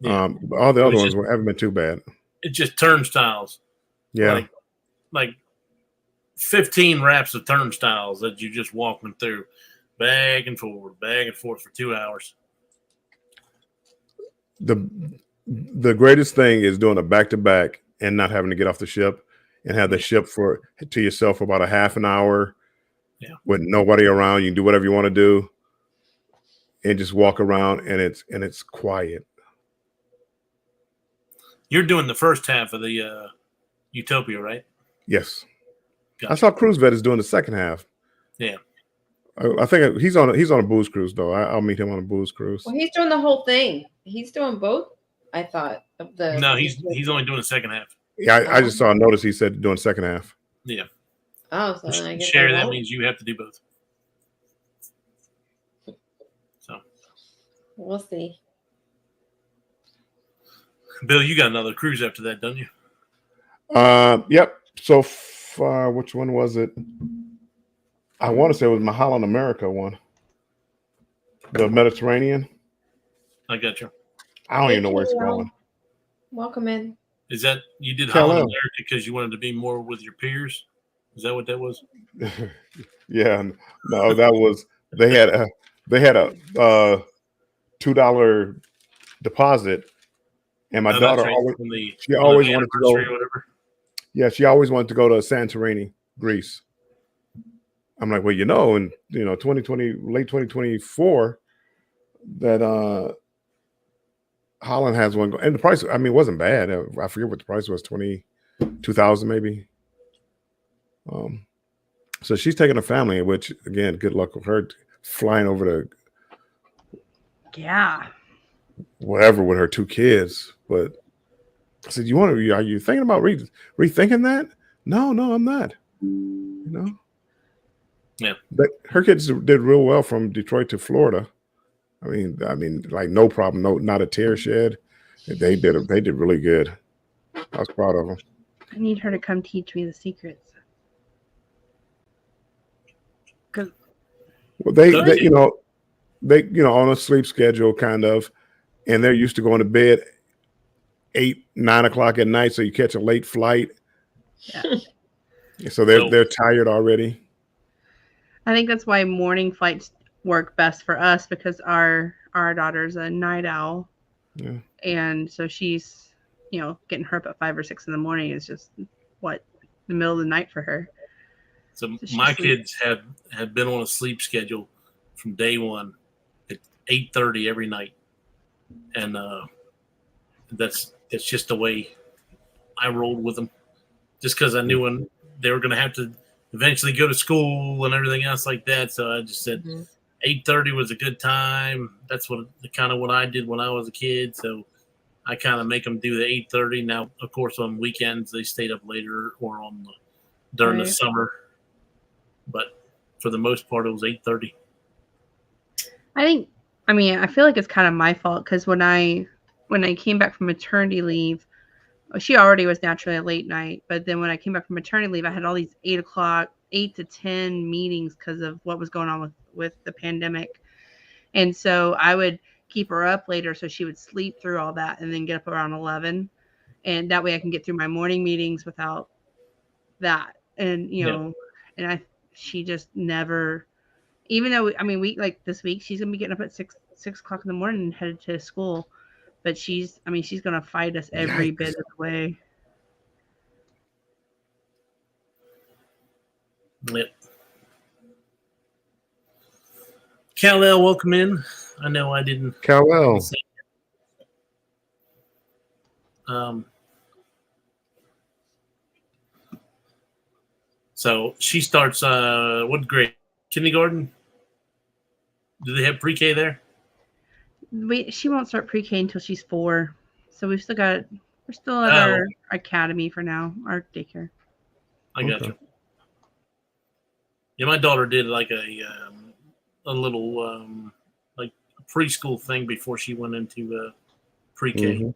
Yeah. All the other ones haven't been too bad. It's just turnstiles. Yeah. Like 15 wraps of turnstiles that you just walking through back and forth for 2 hours. The the greatest thing is doing a back-to-back and not having to get off the ship and have the ship to yourself for about a half an hour with nobody around. You can do whatever you want to do and just walk around, and it's quiet. You're doing the first half of the Utopia, right? Yes. Gotcha. I saw Cruise Vet is doing the second half. Yeah. I think he's on a booze cruise though. I'll meet him on a booze cruise. Well, he's doing the whole thing. He's doing both. I thought of the. No, he's only doing the second half. Yeah, I just saw a notice he said doing second half. Yeah. Oh, so then I guess Share I that won't. means you have to do both. So, We'll see. Bill, you got another cruise after that, don't you? Yep. So far, which one was it? I want to say it was Holland America one. The Mediterranean. I got you. I don't even know where it's Carol. going. Welcome in. Is that you did Tell Holland him. America because you wanted to be more with your peers? Is that what that was? Yeah. No, that was they had a $2 deposit, and my Oh, that's daughter right, always from the- she on always the wanted to go. anniversary or whatever. Yeah, she always wanted to go to Santorini, Greece. I'm like, well, in 2020, late 2024, that Holland has one, and the price, I mean, it wasn't bad. I forget what the price was, 22,000 maybe. So she's taking a family, which again, good luck with her flying over to Yeah. wherever with her 2 kids. But I said, are you thinking about rethinking that? No, I'm not. Yeah. But her kids did real well from Detroit to Florida. I mean, like no problem, not a tear shed. They did really good. I was proud of them. I need her to come teach me the secrets. Well, they on a sleep schedule kind of, and they're used to going to bed 8-9 o'clock at night, so you catch a late flight. Yeah. So they're tired already. I think that's why morning flights work best for us because our daughter's a night owl. Yeah. And so she's, getting her up at 5 or 6 in the morning is just the middle of the night for her. So she my sleeps. kids have been on a sleep schedule from day one at 8:30 every night, and that's just the way I rolled with them. Just because I knew when they were going to have to eventually go to school and everything else like that, so I just said 8:30 was a good time. That's what I did when I was a kid. So I kind of make them do the 8:30. Now, of course, on weekends they stayed up later or during the Right. summer. But for the most part, it was 8:30. I feel like it's kind of my fault because when I came back from maternity leave, she already was naturally a late night. But then when I came back from maternity leave, I had all these 8 to 10 meetings because of what was going on with the pandemic. And so I would keep her up later so she would sleep through all that and then get up around 11. And that way I can get through my morning meetings without that. And, she just never, even though, we like this week, she's going to be getting up at 6 o'clock in the morning and headed to school. But she's going to fight us every bit of the way. Yep. Kal-El, welcome in. I know I didn't. Kal-El. So she starts what grade? Kindergarten? Do they have pre-K there? She won't start pre-K until she's 4. So we're still at our academy for now, our daycare. I got you. Yeah, my daughter did like a little like preschool thing before she went into pre-K. Mm-hmm.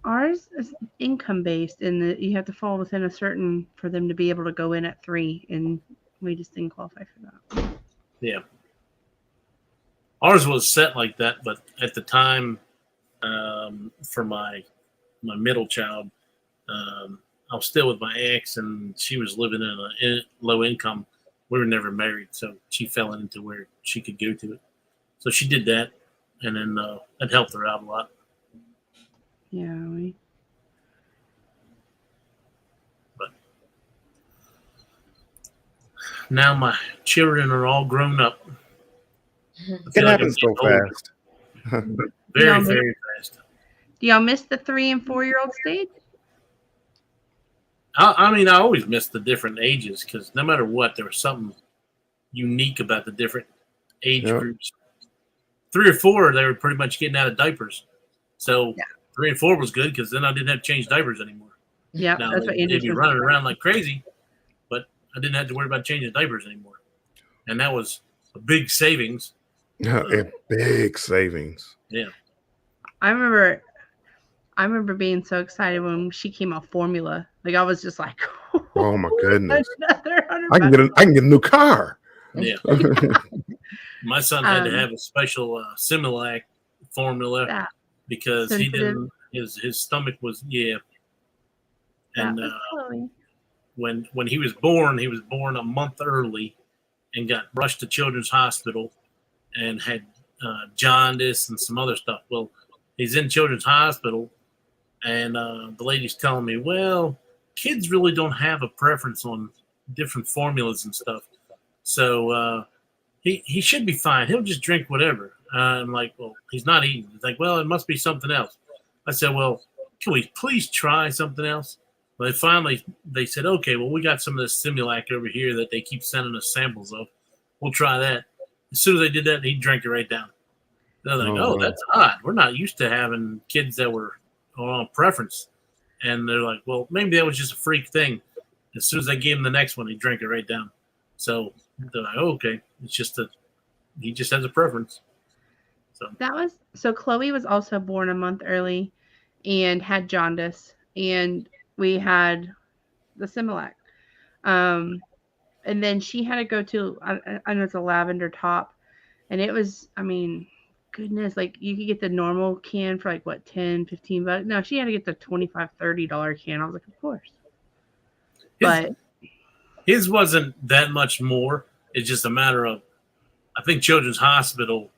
Ours is income based, and you have to fall within a certain for them to be able to go in at 3, and we just didn't qualify for that. Yeah. Ours was set like that, but at the time, for my middle child, I was still with my ex, and she was living in a low income. We were never married, so she fell into where she could go to it. So she did that, and then that helped her out a lot. Yeah. Now my children are all grown up. I It feel like I'm happens so getting older. fast. Very, Yeah, very fast. Do y'all miss the 3 and 4-year-old stage? I mean, I always miss the different ages because no matter what, there was something unique about the different age Yep. groups. 3 or 4, they were pretty much getting out of diapers. So Yeah. 3 and 4 was good because then I didn't have to change diapers anymore. Yeah, Now that's what they'd Andrew's be been running saying. around like crazy, but I didn't have to worry about changing diapers anymore. And that was a big savings. A big savings. Yeah. I remember being so excited when she came off formula. Like I was just like, Oh my goodness! another $100 I can get a new car. Yeah. My son had to have a special Similac formula Yeah. because he Sensitive. didn't. His stomach was and That was Chloe. when he was born a month early, and got rushed to Children's Hospital, and had jaundice and some other stuff. Well, he's in Children's Hospital, and the lady's telling me, well, kids really don't have a preference on different formulas and stuff, so he should be fine. He'll just drink whatever. I'm like, well, he's not eating. He's like, well, it must be something else. I said, well, can we please try something else? Well, they said, okay, well, we got some of this Similac over here that they keep sending us samples of. We'll try that. As soon as they did that, he drank it right down. They're like, Oh, oh, wow. that's odd. We're not used to having kids that were on preference. And they're like, well, maybe that was just a freak thing. As soon as I gave him the next one, he drank it right down. So they're like, oh, okay, it's just he just has a preference. So Chloe was also born a month early and had jaundice, and we had the Similac. And then she had to go to, I know it's a lavender top, and it was, I mean, goodness, like you could get the normal can for like what, 10, 15 bucks. No, she had to get the $25, $30 can. I was like, of course. But His wasn't that much more. It's just a matter of, I think Children's Hospital,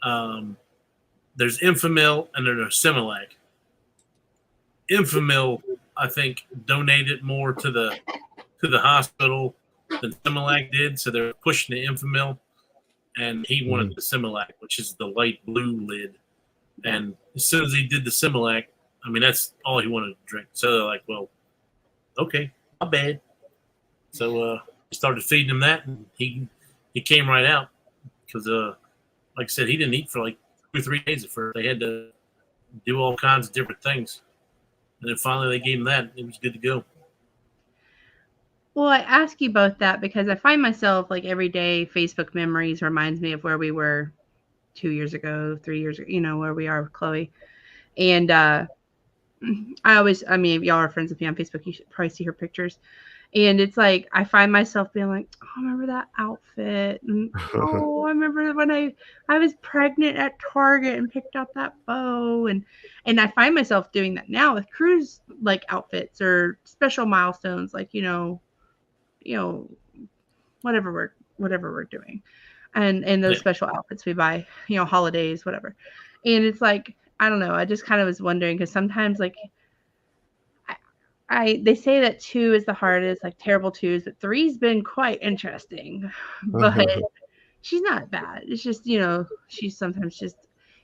there's Enfamil and there's Similac. Enfamil, I think, donated more to the hospital than Similac did, so they're pushing the Enfamil, and he wanted the Similac, which is the light blue lid. And as soon as he did the Similac, I mean, that's all he wanted to drink. So they're like, well, okay, not bad. So we started feeding him that, and he came right out because, like I said, he didn't eat for like 2 or 3 days at first. They had to do all kinds of different things. And then finally they gave him that, and he was good to go. well, I ask you both that because I find myself like every day Facebook memories reminds me of where we were 2 years ago, 3 years ago, where we are with Chloe. And I mean, if y'all are friends with me on Facebook, you should probably see her pictures. And it's like, I find myself being like, oh, I remember that outfit. And, oh, I remember when I was pregnant at Target and picked out that bow. And I find myself doing that now with cruise like outfits or special milestones, like, whatever we're doing. And those special outfits we buy, holidays, whatever. And it's like, I don't know. I just kind of was wondering because sometimes like, they say that 2 is the hardest, like terrible 2s, but 3's been quite interesting. But she's not bad. It's just, she's sometimes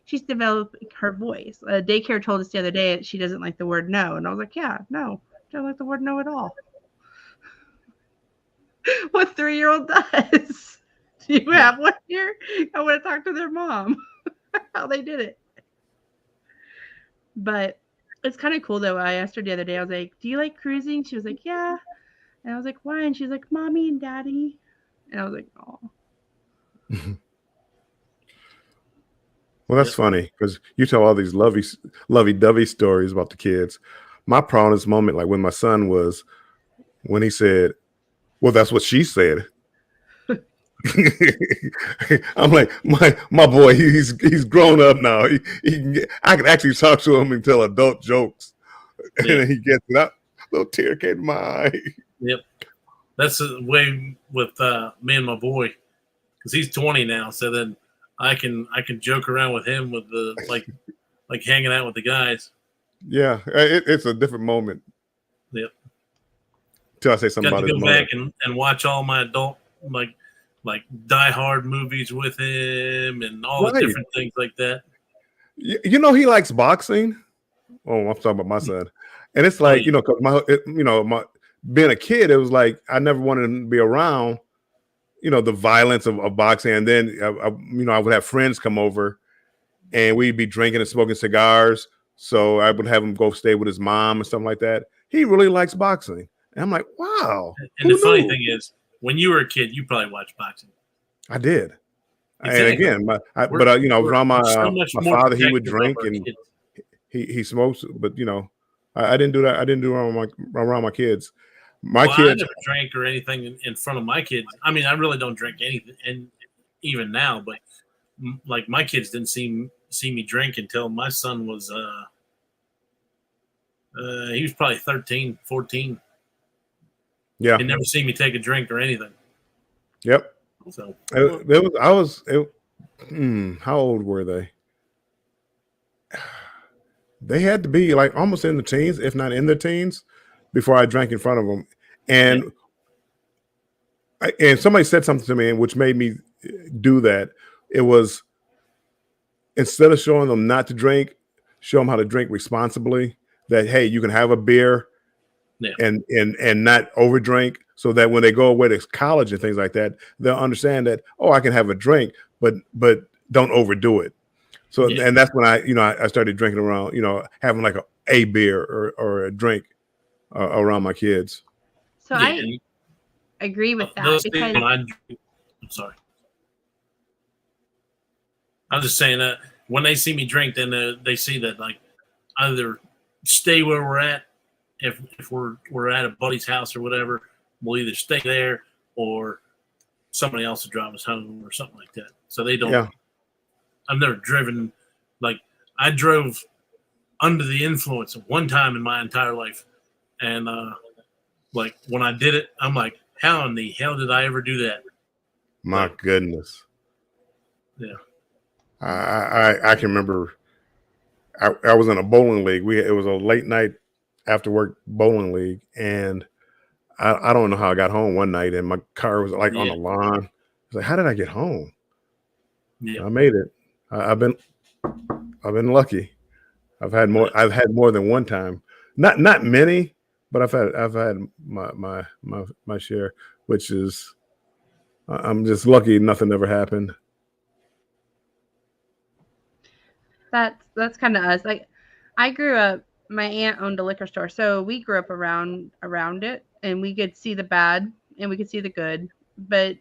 she's developing her voice. Daycare told us the other day that she doesn't like the word no. And I was like, yeah, no, don't like the word no at all. What 3-year-old does? Do you have one here? I want to talk to their mom. How they did it. But it's kind of cool though. I asked her the other day, I was like, do you like cruising? She was like, yeah. And I was like, why? And she was like, mommy and daddy. And I was like, oh. Well, that's funny because you tell all these lovey-dovey stories about the kids. My proudest moment, like when my son was, when he said, well, that's what she said. I'm like, my boy, he's grown up now. I can actually talk to him and tell adult jokes. And then he gets it up. Little tear came to my eye. Yep. That's the way with me and my boy, because he's 20 now. So then I can joke around with him with the like hanging out with the guys. Yeah, it's a different moment. Yep. Till I say something Got about to his go mother. back and watch all my adult like Die Hard movies with him and all the Right. different things like that. You know, he likes boxing. Oh, I'm talking about my son. And it's like, yeah. you know, because my being a kid, it was like I never wanted to be around, you know, the violence of boxing. And then, I would have friends come over and we'd be drinking and smoking cigars. So I would have him go stay with his mom and something like that. He really likes boxing. And I'm like, wow. And the funny thing is, when you were a kid, you probably watched boxing. I did. Exactly. And again, I was around my father. He would drink and he smokes, but I didn't do that. I didn't do it around my kids. My kids. I never drank or anything in front of my kids. I mean, I really don't drink anything, and even now. But like my kids didn't see me drink until my son was he was probably 13, 14. Yeah, they never see me take a drink or anything. Yep. So how old were they? They had to be like almost in the teens, if not in their teens, before I drank in front of them. And and somebody said something to me, which made me do that. It was, instead of showing them not to drink, show them how to drink responsibly. That, hey, you can have a beer and not overdrink, so that when they go away to college and things like that, they'll understand that, oh, I can have a drink, but don't overdo it. So and that's when I started drinking around, having like a beer or a drink around my kids. So I agree with that because I'm sorry. I was just saying that when they see me drink, then they see that like either stay where we're at. If we're at a buddy's house or whatever, we'll either stay there or somebody else will drive us home or something like that. So they don't. Yeah. I've never driven, like I drove under the influence one time in my entire life, and like when I did it, I'm like, how in the hell did I ever do that? My goodness. Yeah. I can remember. I was in a bowling league. It was a late night after work bowling league, and I don't know how I got home one night, and my car was like on the lawn. I was like, how did I get home? Yeah. I made it. I've been lucky. I've had more than one time. Not many, but I've had my share, which is I'm just lucky nothing ever happened. That's kind of us. Like I grew up, my aunt owned a liquor store, so we grew up around it, and we could see the bad and we could see the good. But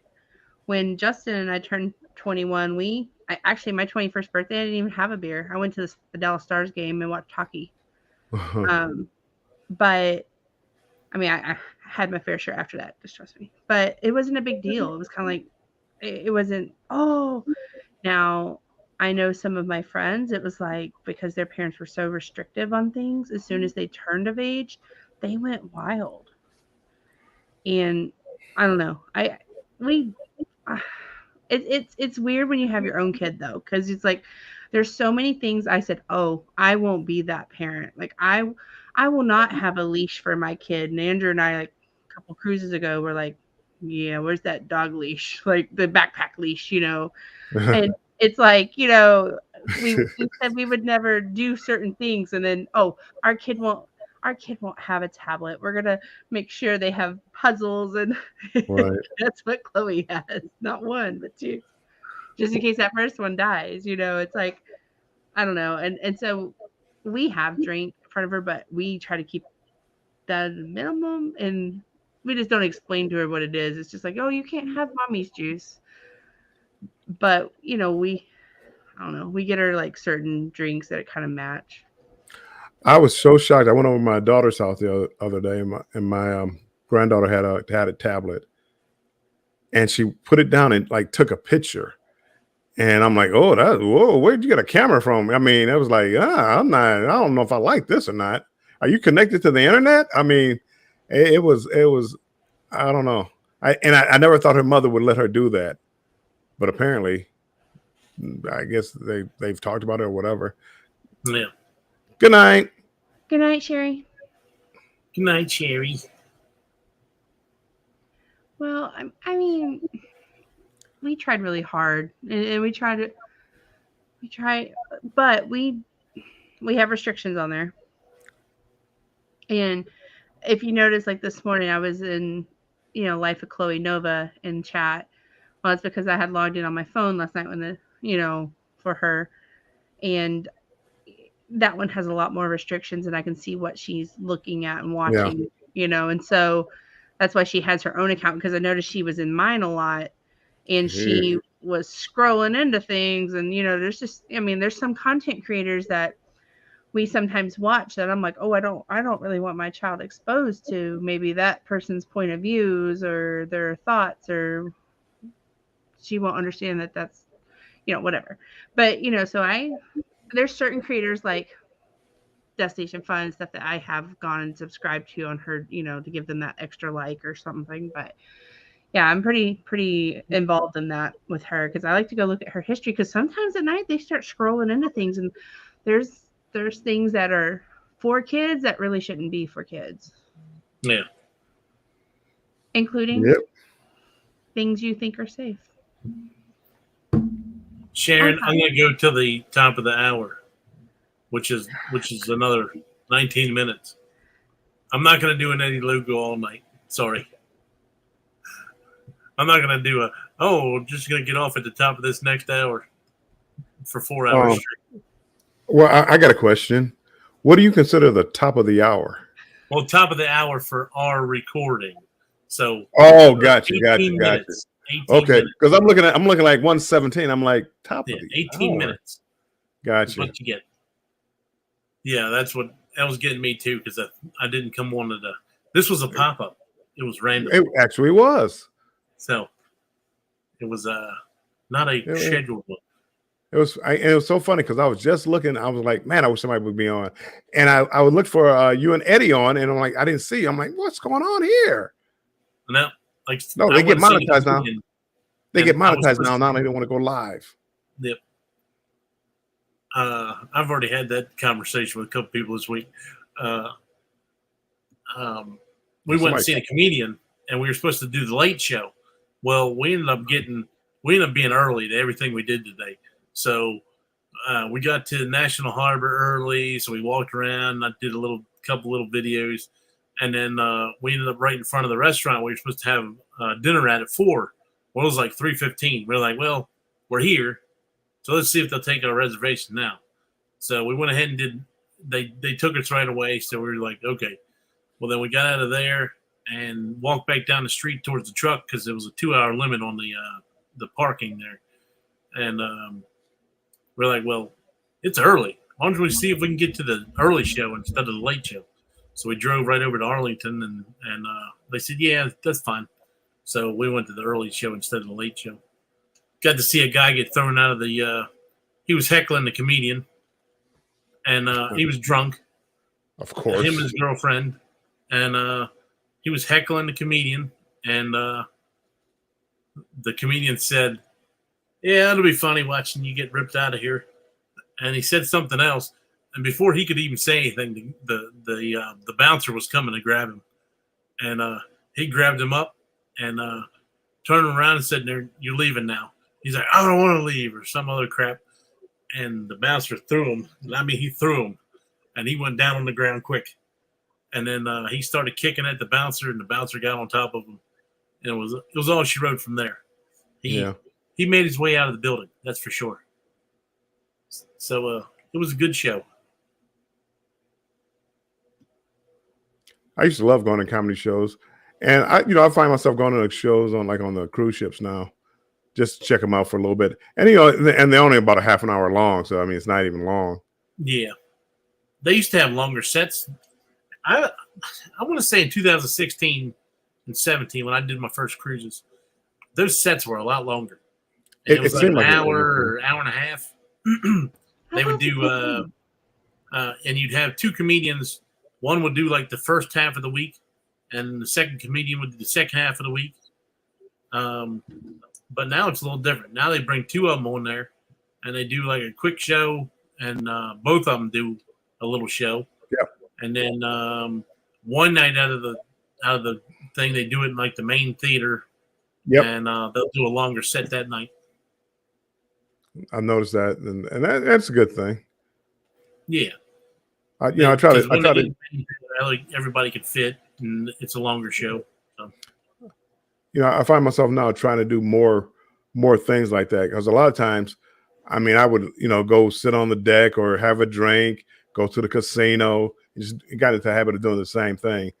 when Justin and I turned 21, my 21st birthday, I didn't even have a beer. I went to the Dallas Stars game and watched hockey. But I mean, I had my fair share after that, just trust me. But it wasn't a big deal. It was kind of like, it wasn't, now I know some of my friends, it was like, because their parents were so restrictive on things, as soon as they turned of age, they went wild. And I don't know. It's weird when you have your own kid though, because it's like there's so many things I said, oh, I won't be that parent. Like I will not have a leash for my kid. And Andrew and I, like a couple cruises ago, were like, yeah, where's that dog leash? Like the backpack leash, And it's like, we said we would never do certain things, and then our kid won't have a tablet. We're gonna make sure they have puzzles, and right. That's what Chloe has. Not one, but two. Just in case that first one dies, it's like, I don't know. And so we have drink in front of her, but we try to keep that at a minimum, and we just don't explain to her what it is. It's just like, oh, you can't have mommy's juice. But I don't know, we get her like certain drinks that kind of match. I was so shocked. I went over to my daughter's house the other day, and my granddaughter had a tablet, and she put it down and like took a picture, and I'm like, whoa, where'd you get a camera from? I mean, it was like, I don't know if I like this or not. Are you connected to the internet? I mean, it was, I don't know. I never thought her mother would let her do that. But apparently, I guess they've talked about it or whatever. Yeah. Good night. Good night, Sherry. Good night, Sherry. Well, I mean, we tried really hard, and we try, but we have restrictions on there. And if you notice, like this morning, I was in, Life of Chloe Nova in chat. Well, it's because I had logged in on my phone last night when for her, and that one has a lot more restrictions, and I can see what she's looking at and watching, and so that's why she has her own account, because I noticed she was in mine a lot, and she was scrolling into things, and there's some content creators that we sometimes watch that I'm like, oh, I don't really want my child exposed to maybe that person's point of views or their thoughts, or she won't understand that that's whatever. But so there's certain creators like Destination Fun and stuff that I have gone and subscribed to on her, to give them that extra like or something. But yeah, I'm pretty involved in that with her, because I like to go look at her history, because sometimes at night they start scrolling into things, and there's things that are for kids that really shouldn't be for kids. Yeah. Including things you think are safe. Sharon, I'm going to go to the top of the hour, which is another 19 minutes. I'm not going to do an Eddie Lugo all night. Sorry. I'm not going to do just going to get off at the top of this next hour for 4 hours straight. Well, I got a question. What do you consider the top of the hour? Well, top of the hour for our recording. So. Oh, gotcha. Okay, minutes. because I'm looking like 117. I'm like top of the 18 hour. minutes. Gotcha. What you get? Yeah, that was getting me too, because I didn't come on to this was a pop up. It was random. It actually was. So it was not a scheduled one. It was so funny, because I was just looking. I was like, man, I wish somebody would be on. And I would look for you and Eddie on, and I'm like, I didn't see. I'm like, what's going on here? No, they get monetized now. They get monetized now. Now they don't want to go live. Yep. I've already had that conversation with a couple people this week. We went and seen a comedian, and we were supposed to do the late show. Well, we ended up being early to everything we did today. So we got to National Harbor early, so we walked around. I did a couple little videos, and then we ended up right in front of the restaurant we were supposed to have dinner at 4. Well, it was like 3:15. We're like, well, we're here, so let's see if they'll take our reservation now. So we went ahead and did. They took us right away. So we were like, okay. Well, then we got out of there and walked back down the street towards the truck, because there was a 2-hour limit on the parking there. And we're like, well, it's early. Why don't we see if we can get to the early show instead of the late show? So we drove right over to Arlington, and they said, yeah, that's fine. So we went to the early show instead of the late show. Got to see a guy get thrown out of he was heckling the comedian, and he was drunk. Of course. Him and his girlfriend. And he was heckling the comedian, and the comedian said, yeah, it'll be funny watching you get ripped out of here. And he said something else. And before he could even say anything, the bouncer was coming to grab him. And he grabbed him up and turned him around and said, you're leaving now. He's like, I don't want to leave, or some other crap. And the bouncer threw him. He threw him. And he went down on the ground quick. And then he started kicking at the bouncer, and the bouncer got on top of him. And it was all she wrote from there. He made his way out of the building, that's for sure. So it was a good show. I used to love going to comedy shows, and I find myself going to shows on the cruise ships now, just to check them out for a little bit. And and they're only about a half an hour long, so I mean it's not even long. Yeah, they used to have longer sets. I want to say in 2016 and 17 when I did my first cruises, those sets were a lot longer. And it was like an hour or hour and a half. They would do, and you'd have 2 comedians. One would do like the first half of the week, and the second comedian would do the second half of the week. But now it's a little different. Now they bring 2 of them on there, and they do like a quick show, and both of them do a little show. Yeah. and then one night out of the thing they do it in like the main theater. Yep. And they'll do a longer set that night. I noticed that, and that's a good thing. Yeah. I try Because when they to. do the main theater, like everybody could fit, and it's a longer show. So. I find myself now trying to do more things like that, because a lot of times, I mean, I would go sit on the deck or have a drink, go to the casino, and just got into the habit of doing the same thing.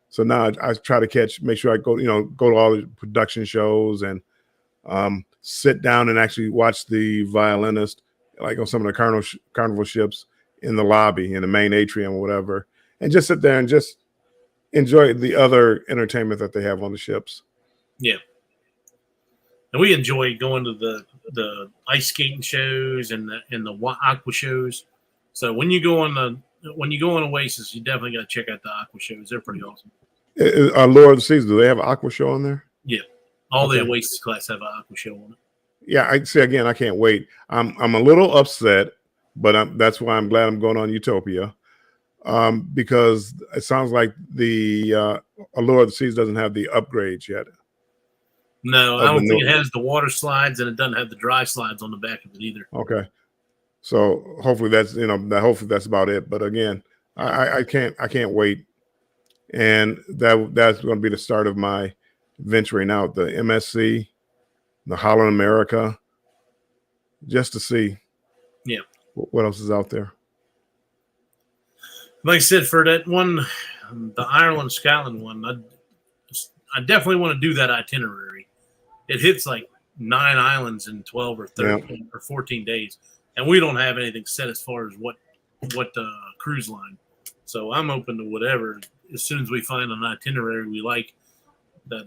So now I try to make sure I go to all the production shows and sit down and actually watch the violinist, like on some of the carnival ships in the lobby, in the main atrium or whatever, and just sit there and just enjoy the other entertainment that they have on the ships. Yeah. And we enjoy going to the ice skating shows and the aqua shows. So when you go on Oasis, you definitely got to check out the aqua shows. They're pretty awesome. Lure of the Seas, do they have an aqua show on there? Yeah. All the Oasis class have an aqua show on it. Yeah, I see. Again, I can't wait. I'm a little upset, but that's why I'm glad I'm going on Utopia, because it sounds like the Allure of the Seas doesn't have the upgrades yet. No, I don't think it has the water slides, and it doesn't have the dry slides on the back of it either. Okay, so hopefully that's hopefully that's about it. But again, I can't wait, and that's going to be the start of my venturing out, the MSC, the Holland America, just to see what else is out there. Like I said, for that one, the Ireland Scotland one, I definitely want to do that itinerary. It hits like 9 islands in 12 or 13 or 14 days, and we don't have anything set as far as what cruise line. So I'm open to whatever as soon as we find an itinerary we like that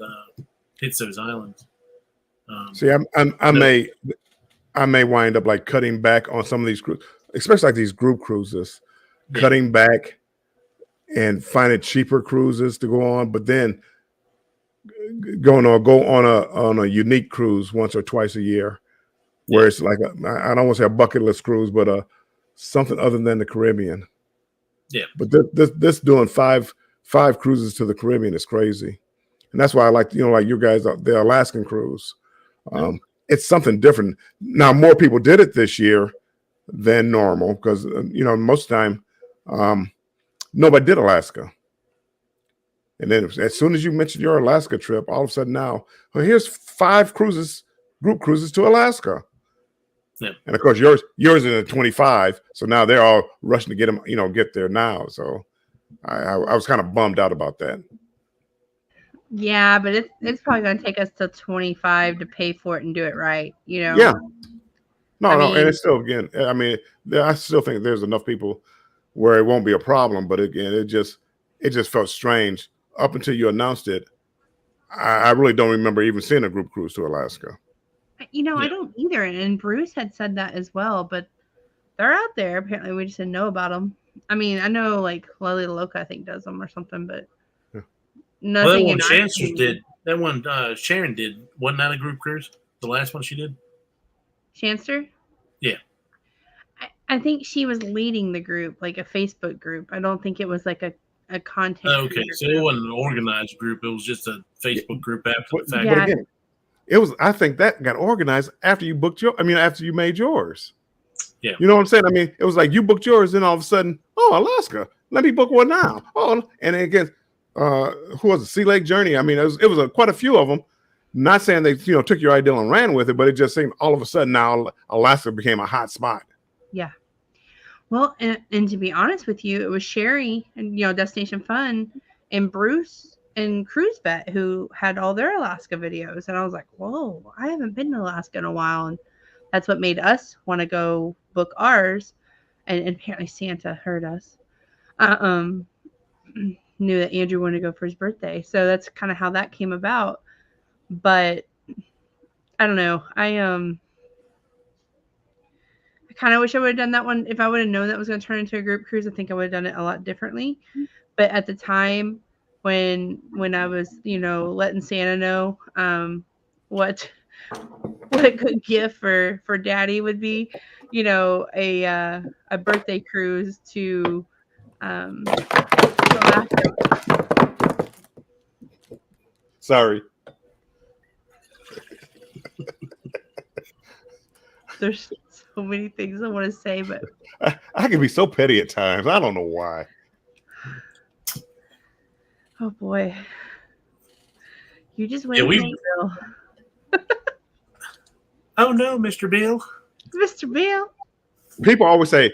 hits those islands. See, I may wind up like cutting back on some of these cruises, especially like these group cruises, cutting back and finding cheaper cruises to go on, but then go on a unique cruise once or twice a year, where it's like I don't want to say a bucket list cruise, but something other than the Caribbean. Yeah. But this doing five cruises to the Caribbean is crazy, and that's why I like like you guys, the Alaskan cruise. It's something different. Now more people did it this year than normal because most of the time nobody did Alaska. And then as soon as you mentioned your Alaska trip, all of a sudden now, here's 5 cruises, group cruises to Alaska. Yeah. And of course yours is in 25. So now they're all rushing to get them, get there now. So I was kind of bummed out about that. Yeah, but it's probably going to take us till 25 to pay for it and do it right. Yeah. No, and it's still, again, I mean, I still think there's enough people where it won't be a problem. But again, it just felt strange up until you announced it. I really don't remember even seeing a group cruise to Alaska. I don't either. And Bruce had said that as well, but they're out there. Apparently, we just didn't know about them. I mean, I know like Lily Loca, I think, does them or something, but nothing. Well, that one Chancellor did. That one Sharon did. Wasn't that a group cruise? The last one she did? Chancellor? Yeah. I think she was leading the group, like a Facebook group. I don't think it was like a content. Okay, so it wasn't an organized group. It was just a Facebook group after the fact. But again, it was. I think that got organized after you booked after you made yours. Yeah. You know what I'm saying? I mean, it was like you booked yours, then all of a sudden, Alaska. Let me book one now. And again, who was it? Sea Lake Journey. I mean, it was quite a few of them. Not saying they took your idea and ran with it, but it just seemed all of a sudden now Alaska became a hot spot. Yeah. Well, and to be honest with you, it was Sherry and Destination Fun and Bruce and Cruise Vet who had all their Alaska videos, and I was like, whoa, I haven't been to Alaska in a while, and that's what made us want to go book ours. And apparently Santa heard us. Knew that Andrew wanted to go for his birthday, so that's kind of how that came about. But I don't know. I kind of wish I would have done that one. If I would have known that was going to turn into a group cruise, I think I would have done it a lot differently. But at the time when I was, letting Santa know what a good gift for Daddy would be, a birthday cruise to to Alaska. Sorry. There's so many things I want to say, but I can be so petty at times. I don't know why. oh boy, you just wait, Yeah, we- Bill. Oh no, Mr. Bill. Mr. Bill. People always say,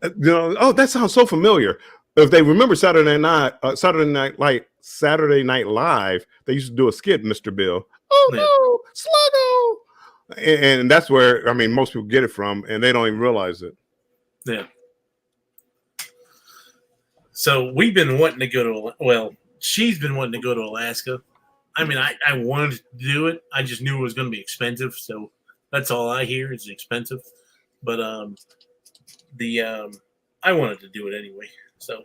oh, that sounds so familiar. If they remember Saturday Night Live, they used to do a skit, Mr. Bill. Oh no, Sluggo. And that's where, I mean, most people get it from, and they don't even realize it. Yeah. So we've been wanting to go to, well, she's been wanting to go to Alaska. I mean, I wanted to do it. I just knew it was going to be expensive. So that's all I hear is expensive. But I wanted to do it anyway. So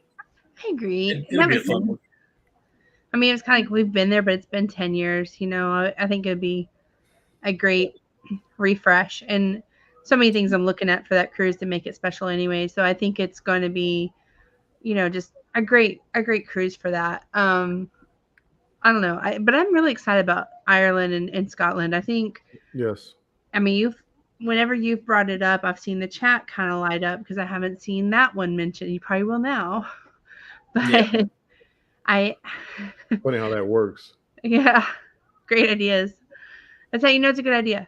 I agree. it'll be a fun one. I mean, it's kind of like we've been there, but it's been 10 years. You know, I think it'd be a great refresh. And so many things I'm looking at for that cruise to make it special anyway. So I think it's going to be, you know, just a great cruise for that. I don't know. But I'm really excited about Ireland and Scotland. I think, Yes. I mean, whenever you've brought it up, I've seen the chat kind of light up because I haven't seen that one mentioned. You probably will now. But Yeah. Funny how that works. Yeah, great ideas. That's how you know it's a good idea.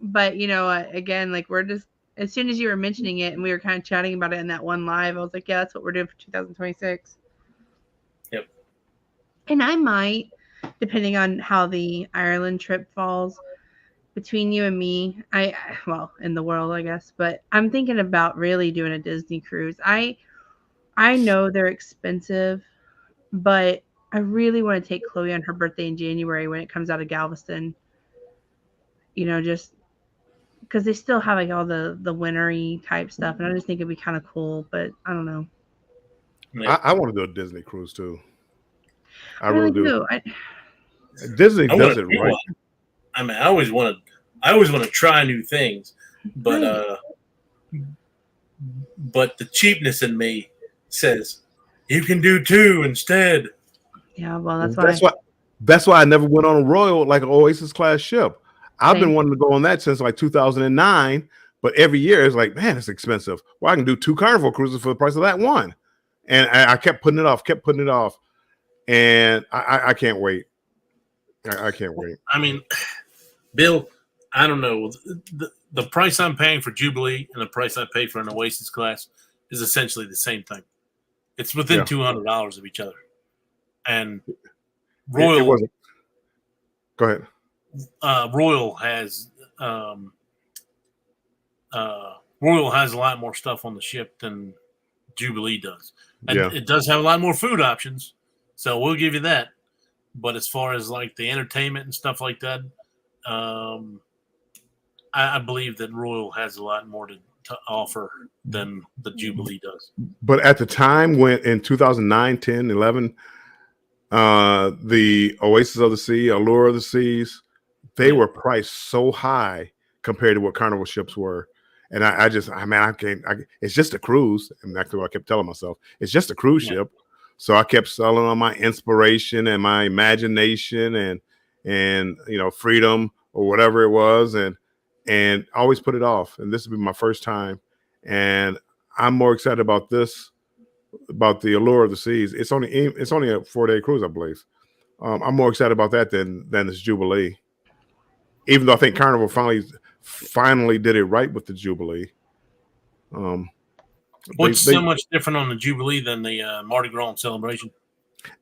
But you know, again, like we're just, as soon as you were mentioning it and we were kind of chatting about it in that one live, I was like, yeah, that's what we're doing for 2026. Yep. And I might, depending on how the Ireland trip falls, between you and me, well, in the world, I guess, but I'm thinking about really doing a Disney cruise. I know they're expensive, but I really want to take Chloe on her birthday in January when it comes out of Galveston. You know, just because they still have like all the wintry type stuff, and I just think it'd be kind of cool. But I don't know. I want to do a Disney cruise too. I really really do. I Disney I does wanna it do right. one. I mean, I always want to try new things, but the cheapness in me says you can do two instead. Yeah, well, that's That's why I never went on a Royal, like an Oasis class ship. I've Same. been wanting to go on that since like 2009, but every year it's like, man, it's expensive. Well, I can do 2 Carnival cruises for the price of that one. And I kept putting it off, and I can't wait. I can't wait. I mean, Bill, I don't know. The price I'm paying for Jubilee and the price I pay for an Oasis class is essentially the same thing. It's within Yeah. $200 of each other. And It Royal wasn't. Go ahead. Royal has Royal has a lot more stuff on the ship than Jubilee does. And Yeah. it does have a lot more food options. So we'll give you that. But as far as like the entertainment and stuff like that, I believe that Royal has a lot more to offer than the Jubilee does. But at the time when in 2009, 10, 11, the Oasis of the Sea, Allure of the Seas, they were priced so high compared to what Carnival ships were. And I can't, it's just a cruise. And that's what I kept telling myself. It's just a cruise ship. So I kept selling on my inspiration and my imagination and you know, freedom or whatever it was. And always put it off. And this will be my first time. And I'm more excited about this, about the Allure of the Seas. It's only a 4-day cruise, I believe. I'm more excited about that than this Jubilee. Even though I think Carnival finally did it right with the Jubilee. What's so much different on the Jubilee than the Mardi Gras and Celebration?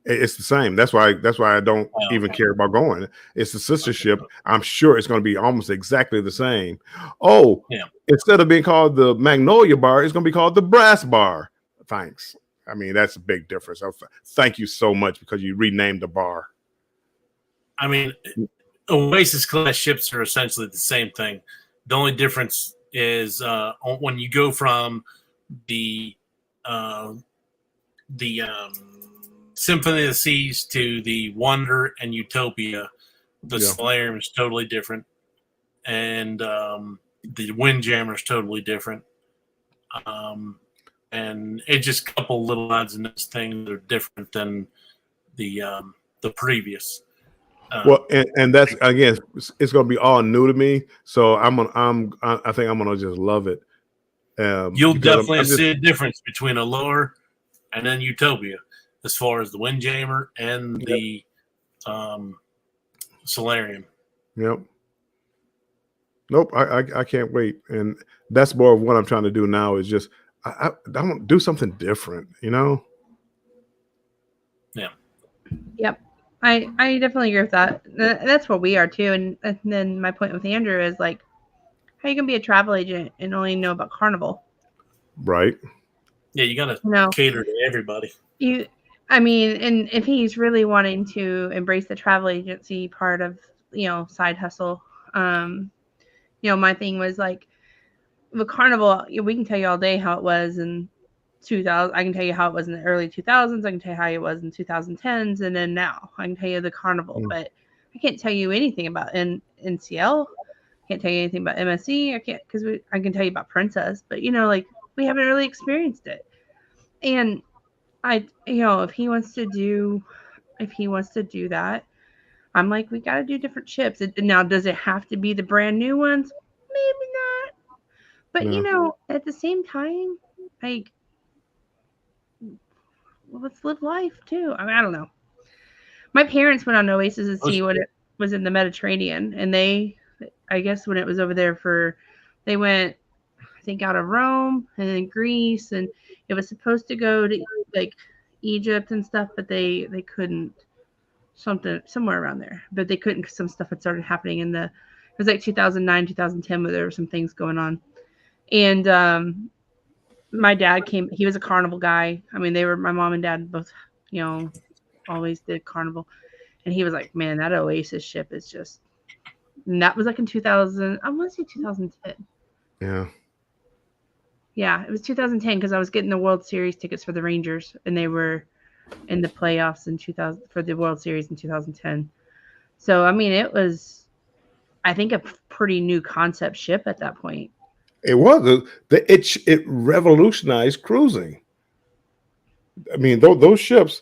It's the same. That's why I don't even care about going. It's the sister ship. I'm sure it's going to be almost exactly the same. Oh, yeah. Instead of being called the Magnolia Bar, it's going to be called the Brass Bar. Thanks. I mean, that's a big difference. Thank you so much because you renamed the bar. I mean, Oasis class ships are essentially the same thing. The only difference is when you go from the Symphony of the Seas to the Wonder and Utopia, the Solarium is totally different, and the Windjammer is totally different. and it just a couple little odds and ends things that are different than the previous. Well, and that's again, it's going to be all new to me. So I think I'm going to just love it. You'll because definitely I'm just- see a difference between Allure and then Utopia, as far as the Windjammer and the Solarium. Yep. Nope. I can't wait, and that's more of what I'm trying to do now. Is just I want to do something different, you know. Yep. I definitely agree with that. That's what we are too. And then my point with Andrew is like, how you gonna be a travel agent and only know about Carnival? Right. Yeah, you got to No. cater to everybody. I mean, and if he's really wanting to embrace the travel agency part of, side hustle, my thing was like the Carnival, we can tell you all day how it was in 2000. I can tell you how it was in the early 2000s. I can tell you how it was in 2010s, and then now I can tell you the Carnival, but I can't tell you anything about NCL. I can't tell you anything about MSC. I can't, because I can tell you about Princess, but like we haven't really experienced it. And if he wants to do that, I'm like, we got to do different ships. Now, does it have to be the brand new ones? Maybe not. But at the same time, like, let's live life too. I mean, I don't know. My parents went on Oasis to see what it was in the Mediterranean, and I guess when it was over there they went, I think, out of Rome and then Greece, and it was supposed to go to like Egypt and stuff, but they couldn't, somewhere around there, but they couldn't because some stuff had started happening it was like 2009, 2010, where there were some things going on. And my dad came, he was a Carnival guy. I mean, my mom and dad both, always did Carnival. And he was like, man, that Oasis ship is just, and that was like in 2000, I want to say 2010. Yeah. Yeah, it was 2010 because I was getting the World Series tickets for the Rangers, and they were in the playoffs in 2000 for the World Series in 2010. So, I mean, it was, I think, a pretty new concept ship at that point. It was. It revolutionized cruising. I mean, those ships,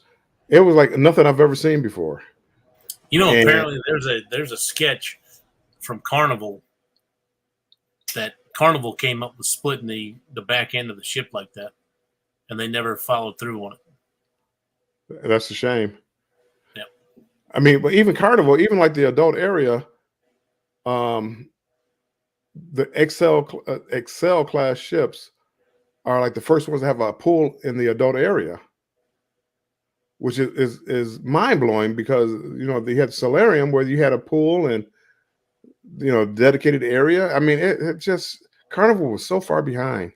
it was like nothing I've ever seen before. Apparently there's a sketch from Carnival that Carnival came up with splitting the back end of the ship like that, and they never followed through on it. That's a shame. Yeah. I mean, but even Carnival, even like the adult area, the Excel class ships are like the first ones to have a pool in the adult area, which is mind blowing because they had Solarium where you had a pool and dedicated area. I mean, it just, Carnival was so far behind.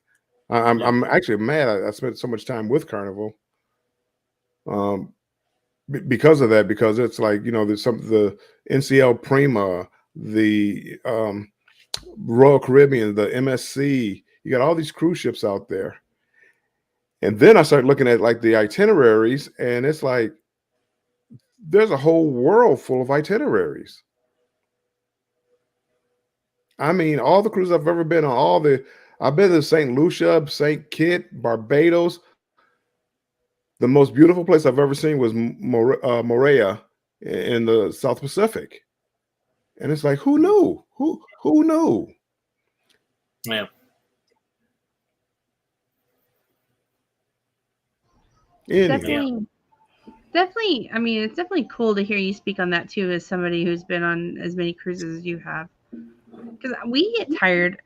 I'm actually mad. I spent so much time with Carnival, because of that. Because it's like there's the NCL Prima, the Royal Caribbean, the MSC. You got all these cruise ships out there, and then I started looking at like the itineraries, and it's like there's a whole world full of itineraries. I mean, all the cruises I've ever been on, I've been to St. Lucia, St. Kitts, Barbados. The most beautiful place I've ever seen was Moorea in the South Pacific. And it's like, who knew? Who knew? Yeah. Definitely. I mean, it's definitely cool to hear you speak on that too, as somebody who's been on as many cruises as you have. Because we get tired,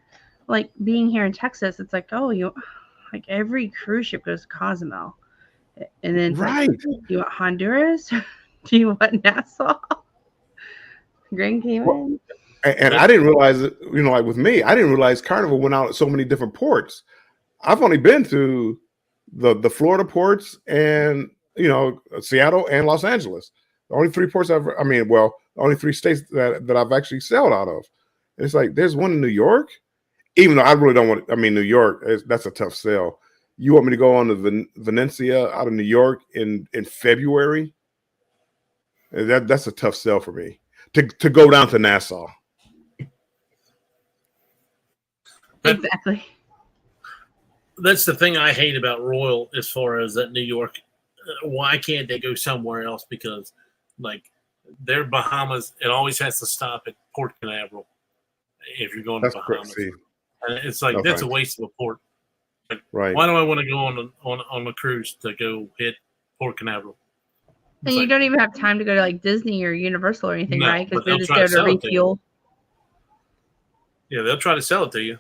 like being here in Texas. It's like, like every cruise ship goes to Cozumel, and then right. Like, do you want Honduras? Do you want Nassau? Grand Cayman? Well, and I didn't realize it. Like with me, I didn't realize Carnival went out at so many different ports. I've only been to the Florida ports and Seattle and Los Angeles. The only three ports only three states that I've actually sailed out of. It's like there's one in New York, even though I really don't want. I mean, New York, that's a tough sell. You want me to go on to Venecia out of New York in February? That's a tough sell for me to go down to Nassau. Exactly. that's the thing I hate about Royal as far as that New York. Why can't they go somewhere else? Because like their Bahamas, it always has to stop at Port Canaveral if you're going That's to Bahamas. crazy. And it's like No that's a thanks. waste of a port. Right. Why do I want to go on a cruise to go hit Port Canaveral? And It's you like, don't even have time to go to like Disney or Universal or anything, No, right? Because but they're they'll just try there to to sell it to you. refuel. yeah, they'll try to sell it to you.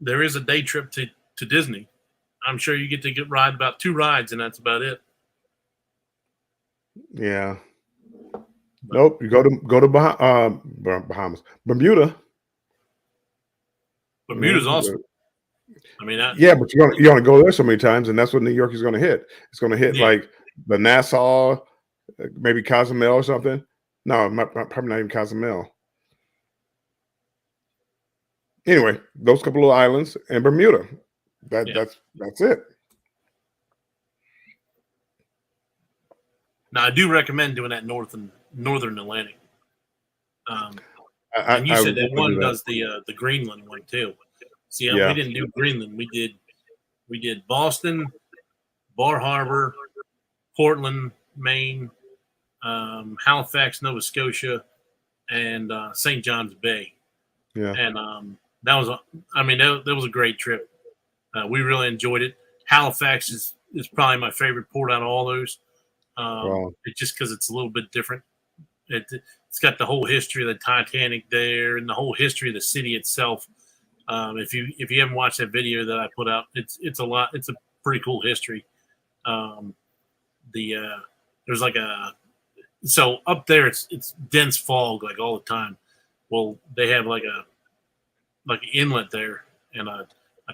There is a day trip to Disney. I'm sure you get to ride about 2 rides, and that's about it. Yeah. Nope. You go to Bahamas, Bermuda. Bermuda's Yeah. awesome. I mean, Yeah, but you're gonna go there so many times, and that's what New York is going to hit. It's going to hit Yeah. like the Nassau, maybe Cozumel or something. No, probably not even Cozumel. Anyway, those couple of islands and Bermuda. Yeah. That's it. now I do recommend doing that northern Atlantic. I And you said that would one do does the Greenland one too. See, Yeah. we didn't do Greenland. We did Boston, Bar Harbor, Portland, Maine, Halifax, Nova Scotia, and St. John's Bay. Yeah. And that was that was a great trip. We really enjoyed it. Halifax is probably my favorite port out of all those. Wow. It's just because it's a little bit different. It's got the whole history of the Titanic there, and the whole history of the city itself. If you haven't watched that video that I put out, it's a lot. It's a pretty cool history. There's like so up there it's dense fog like all the time. Well, they have like an inlet there, and a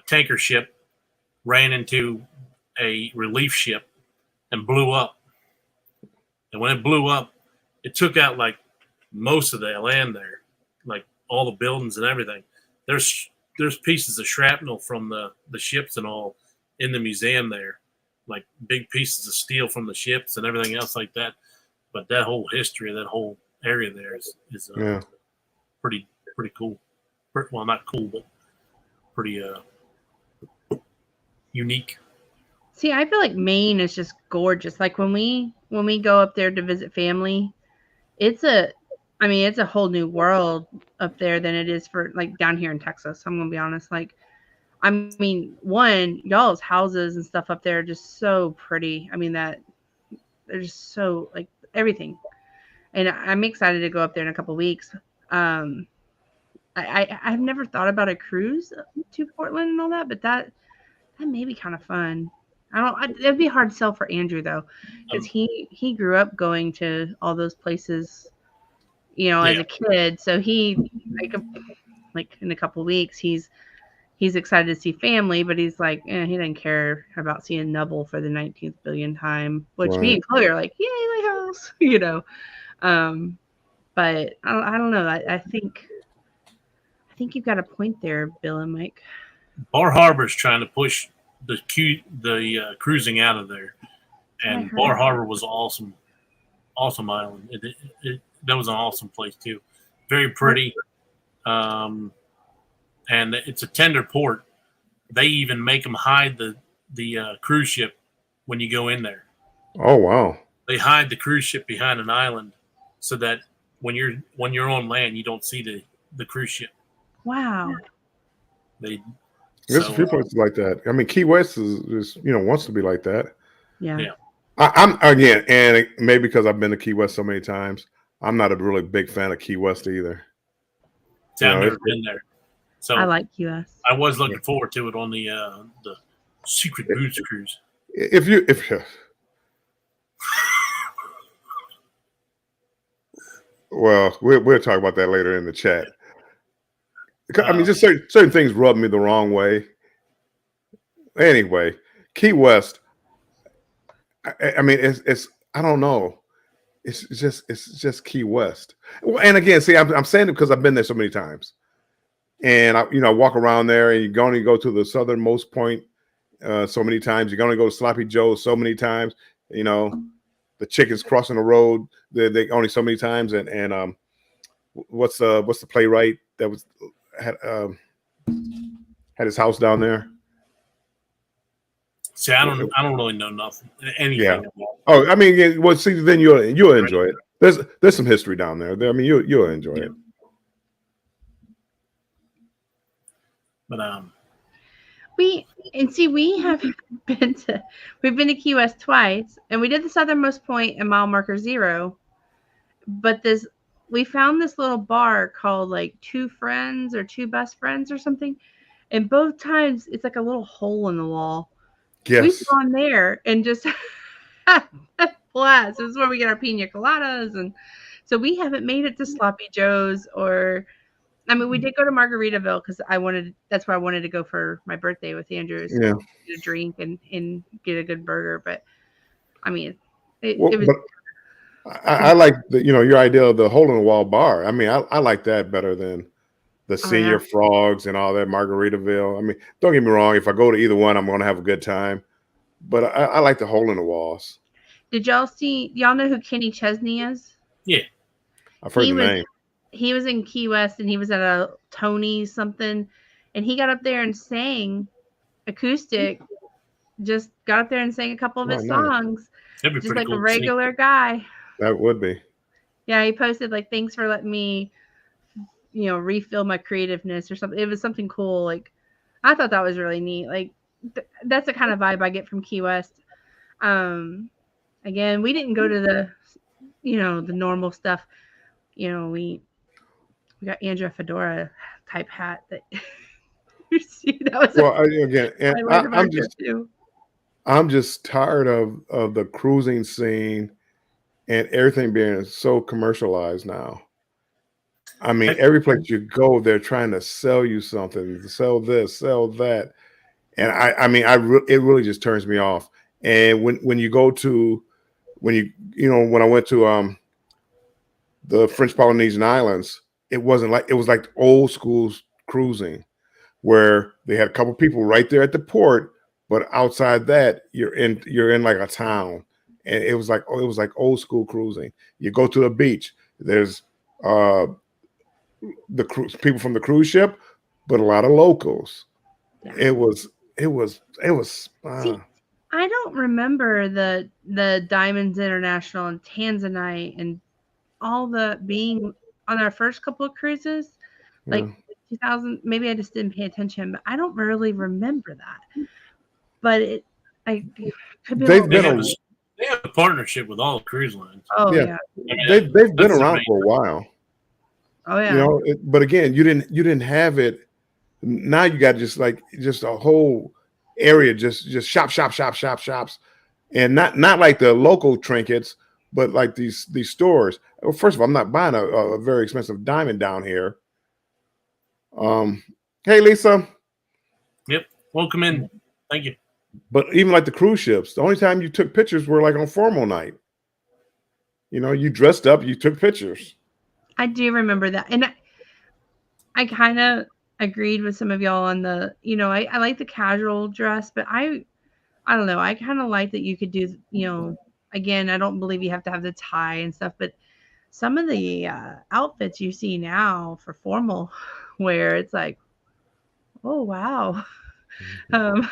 tanker ship ran into a relief ship and blew up. And when it blew up, it took out like most of the land there, like all the buildings and everything. There's pieces of shrapnel from the ships and all in the museum there, like big pieces of steel from the ships and everything else like that. But that whole history of that whole area there is Yeah. pretty cool. Well, not cool, but pretty unique. See, I feel like Maine is just gorgeous. Like when we go up there to visit family, it's a whole new world up there than it is for like down here in Texas. I'm gonna be honest. Like, I mean, y'all's houses and stuff up there are just so pretty. I mean, that they're just so like everything. And I'm excited to go up there in a couple of weeks. I've never thought about a cruise to Portland and all that, but that may be kind of fun. It'd be hard to sell for Andrew though, because he grew up going to all those places, as a kid. So he like in a couple of weeks he's excited to see family, but he's like, he didn't care about seeing Nubble for the 19th billion time. Which me and Chloe are like, yay, lighthouse, But I don't know. I think you've got a point there, Bill and Mike. Bar Harbor's trying to push the cruising out of there, and Bar Harbor was awesome island. That was an awesome place too, very pretty, and it's a tender port. They even make them hide the cruise ship when you go in there. Oh wow! They hide the cruise ship behind an island so that when you're on land, you don't see the cruise ship. Wow. There's a few places like that. I mean, Key West is wants to be like that. Yeah. I'm again, and maybe because I've been to Key West so many times, I'm not a really big fan of Key West either. See, I've never been there, so I like Key West. I was looking forward to it on the Secret Boots cruise. If well, we'll talk about that later in the chat. I mean, just certain things rub me the wrong way. Anyway, Key West. I mean, it's I don't know. It's just Key West. And again, see, I'm saying it because I've been there so many times, and I walk around there, and you're going to go to the southernmost point so many times. You're going to go to Sloppy Joe's so many times. The chickens crossing the road they only so many times, and what's the playwright that had his house down there? See, I don't really know nothing, anything. Yeah. About it. Oh, I mean, well, see, then you'll enjoy it. There's some history down there. I mean, you'll enjoy it. But We have we've been to Key West twice, and we did the southernmost point and mile marker 0. But we found this little bar called like Two Friends or Two Best Friends or something, and both times it's like a little hole in the wall. Yes. We've gone there and just had a blast. This is where we get our pina coladas, and so we haven't made it to Sloppy Joe's or. I mean, we did go to Margaritaville because that's where I wanted to go for my birthday with Andrews. Yeah. Get a drink and get a good burger. But I mean, it Well, was. but I like your idea of the hole in the wall bar. I mean, I like that better than the Senior Frogs and all that Margaritaville. I mean, don't get me wrong. If I go to either one, I'm going to have a good time. But I like the hole in the walls. Did y'all know who Kenny Chesney is? yeah, I've heard the name. He was in Key West and he was at a Tony something, and he got up there and sang acoustic. Just got up there and sang a couple of his songs, that'd be just pretty like cool a to see. regular guy. That would be. Yeah, he posted like, "Thanks for letting me, refill my creativeness" or something. It was something cool. Like, I thought that was really neat. Like, that's the kind of vibe I get from Key West. Again, we didn't go to the normal stuff. We got Andrea Fedora type hat that you see. That was I'm just tired of the cruising scene and everything being so commercialized now. I mean, every place you go, they're trying to sell you something, sell this, sell that, and it really just turns me off. And when you go to when I went to the French Polynesian Islands, it was like old school cruising where they had a couple people right there at the port, but outside that you're in like a town, and it was like old school cruising. You go to the beach, there's people from the cruise ship, but a lot of locals. Yeah. It was. See, I don't remember the Diamonds International and Tanzanite and all the being on our first couple of cruises, like 2000. Maybe I just didn't pay attention, but I don't really remember that. But I could be. They have a partnership with all the cruise lines. Oh yeah. They've been around for a while. Oh yeah. But again, you didn't have it. Now you got just a whole area, just shops, and not like the local trinkets, but like these stores. Well, first of all, I'm not buying a very expensive diamond down here. Hey Lisa. Yep. Welcome in. Thank you. But even like the cruise ships, the only time you took pictures were like on formal night. You dressed up, you took pictures. I do remember that, and I kind of agreed with some of y'all on the. I like the casual dress, but I don't know. I kind of like that you could do. Again, I don't believe you have to have the tie and stuff, but some of the outfits you see now for formal wear, it's like, oh wow. I'm